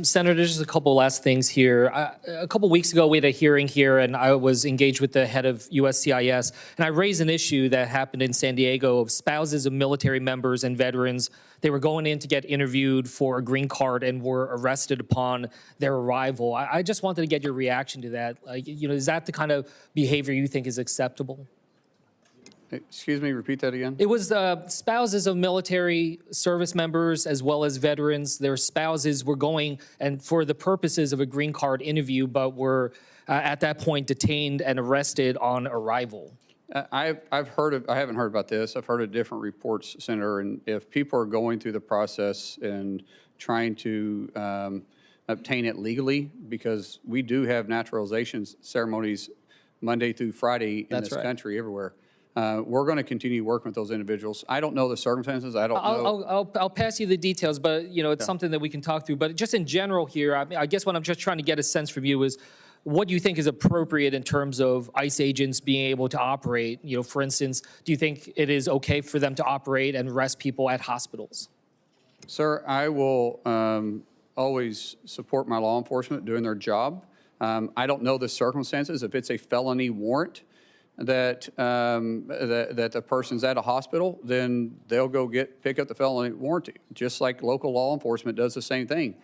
Senator, there's just a couple last things here. A couple weeks ago, we had a hearing here, and I was engaged with the head of USCIS, and I raised an issue that happened in San Diego of spouses of military members and veterans. They were going in to get interviewed for a green card and were arrested upon their arrival. I just wanted to get your reaction to that. Is that the kind of behavior you think is acceptable? Excuse me, repeat that again. It was spouses of military service members as well as veterans. Their spouses were going and for the purposes of a green card interview, but were at that point detained and arrested on arrival. I haven't heard about this. I've heard of different reports, Senator, and if people are going through the process and trying to obtain it legally, because we do have naturalization ceremonies Monday through Friday in this country, everywhere. We're going to continue working with those individuals. I don't know the circumstances. I don't know. I'll pass you the details, but it's something that we can talk through. But just in general here, I guess what I'm just trying to get a sense from you is what you think is appropriate in terms of ICE agents being able to operate. For instance, do you think it is okay for them to operate and arrest people at hospitals? Sir, I will always support my law enforcement doing their job. I don't know the circumstances. If it's a felony warrant that that the person's at a hospital, then they'll go pick up the felony warrant, just like local law enforcement does the same thing.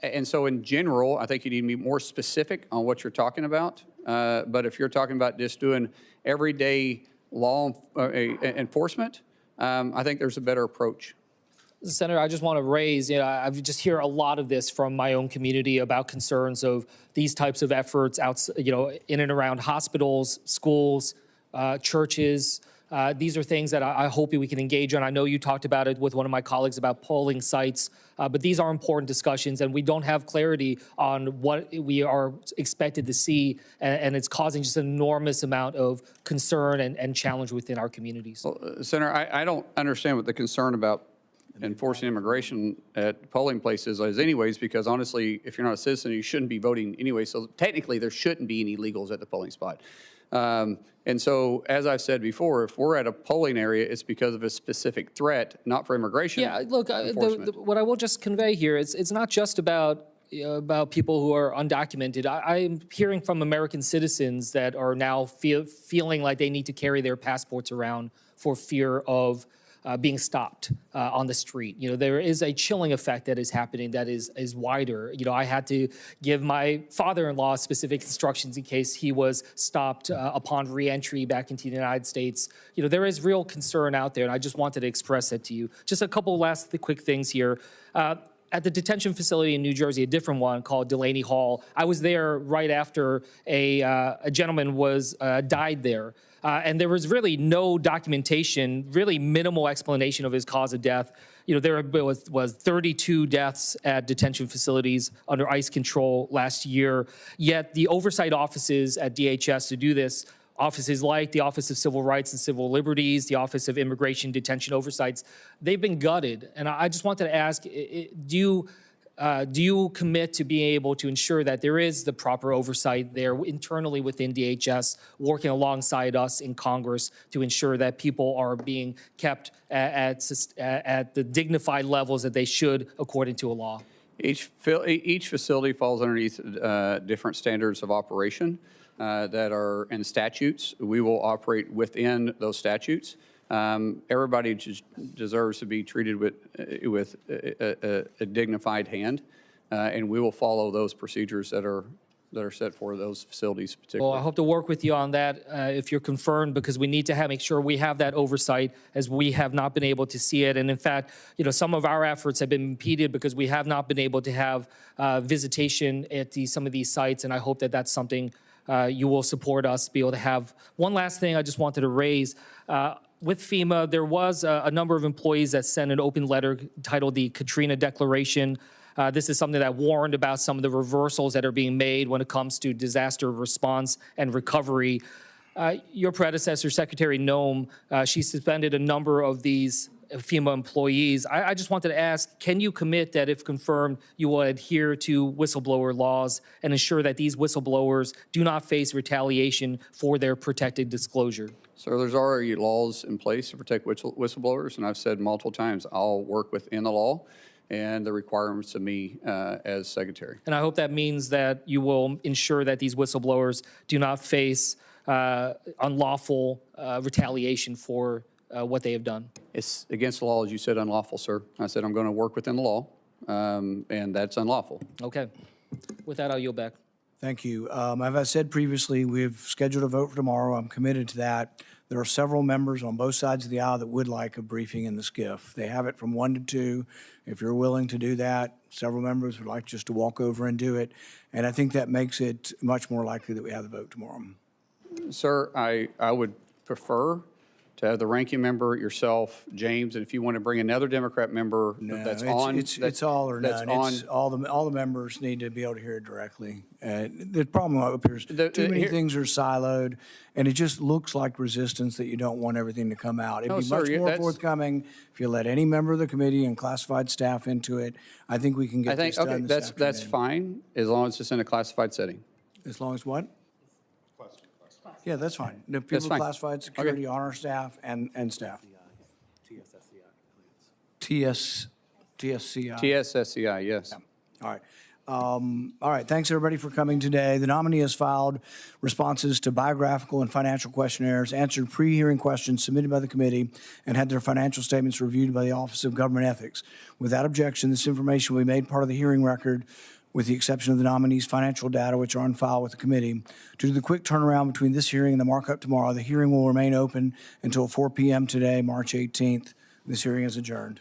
And so in general, I think you need to be more specific on what you're talking about. But if you're talking about just doing everyday law enforcement, I think there's a better approach. Senator, I just want to raise, I just hear a lot of this from my own community about concerns of these types of efforts in and around hospitals, schools, churches. These are things that I hope we can engage on. I know you talked about it with one of my colleagues about polling sites, but these are important discussions, and we don't have clarity on what we are expected to see, and it's causing just an enormous amount of concern and challenge within our communities. Well, Senator, I don't understand what the concern about enforcing immigration at polling places is anyways, because honestly, if you're not a citizen, you shouldn't be voting anyway. So technically, there shouldn't be any illegals at the polling spot. And so, as I've said before, if we're at a polling area, it's because of a specific threat, not for immigration. Yeah, look, what I will just convey here is it's not just about people who are undocumented. I'm hearing from American citizens that are now feeling like they need to carry their passports around for fear of being stopped on the street. There is a chilling effect that is happening that is wider. I had to give my father-in-law specific instructions in case he was stopped upon re-entry back into the United States. There is real concern out there, and I just wanted to express that to you. Just a couple last quick things here. At the detention facility in New Jersey, a different one called Delaney Hall, I was there right after a gentleman died there. And there was really no documentation, really minimal explanation of his cause of death. There was 32 deaths at detention facilities under ICE control last year. Yet the oversight offices at DHS to do this, offices like the Office of Civil Rights and Civil Liberties, the Office of Immigration Detention Oversights, they've been gutted. And I just wanted to ask, do you commit to being able to ensure that there is the proper oversight there internally within DHS, working alongside us in Congress to ensure that people are being kept at the dignified levels that they should according to a law? Each facility falls underneath different standards of operation that are in statutes. We will operate within those statutes. Everybody deserves to be treated with a dignified hand, and we will follow those procedures that are set for those facilities particularly. Well, I hope to work with you on that if you're confirmed, because we need to make sure we have that oversight, as we have not been able to see it. And in fact, some of our efforts have been impeded because we have not been able to have visitation at some of these sites, and I hope that that's something you will support us be able to have. One last thing I just wanted to raise. With FEMA, there was a number of employees that sent an open letter titled the Katrina Declaration. This is something that warned about some of the reversals that are being made when it comes to disaster response and recovery. Your predecessor, Secretary Noem, she suspended a number of these FEMA employees. I just wanted to ask, can you commit that if confirmed, you will adhere to whistleblower laws and ensure that these whistleblowers do not face retaliation for their protected disclosure? So there's already laws in place to protect whistleblowers, and I've said multiple times, I'll work within the law and the requirements of me as secretary. And I hope that means that you will ensure that these whistleblowers do not face unlawful retaliation for what they have done. It's against the law, as you said, unlawful, sir. I said I'm going to work within the law, and that's unlawful. Okay. With that, I'll yield back. Thank you. As I said previously, we've scheduled a vote for tomorrow. I'm committed to that. There are several members on both sides of the aisle that would like a briefing in the SCIF. They have it from 1 to 2. If you're willing to do that, several members would like just to walk over and do it. And I think that makes it much more likely that we have the vote tomorrow. Sir, I would prefer to have the ranking member, yourself, James, and if you want to bring another Democrat member that's on. It's all or none. It's all the members need to be able to hear it directly. The problem up here is too many things are siloed, and it just looks like resistance that you don't want everything to come out. It'd be much more forthcoming if you let any member of the committee and classified staff into it. I think we can get this done this afternoon. That's fine, as long as it's in a classified setting. As long as what? Yeah, that's fine. The people of classified security on our staff and staff. TSCI. TSSCI, yes. Yeah. All right. Thanks, everybody, for coming today. The nominee has filed responses to biographical and financial questionnaires, answered pre-hearing questions submitted by the committee, and had their financial statements reviewed by the Office of Government Ethics. Without objection, this information will be made part of the hearing record, with the exception of the nominee's financial data, which are on file with the committee. Due to the quick turnaround between this hearing and the markup tomorrow, the hearing will remain open until 4 p.m. today, March 18th. This hearing is adjourned.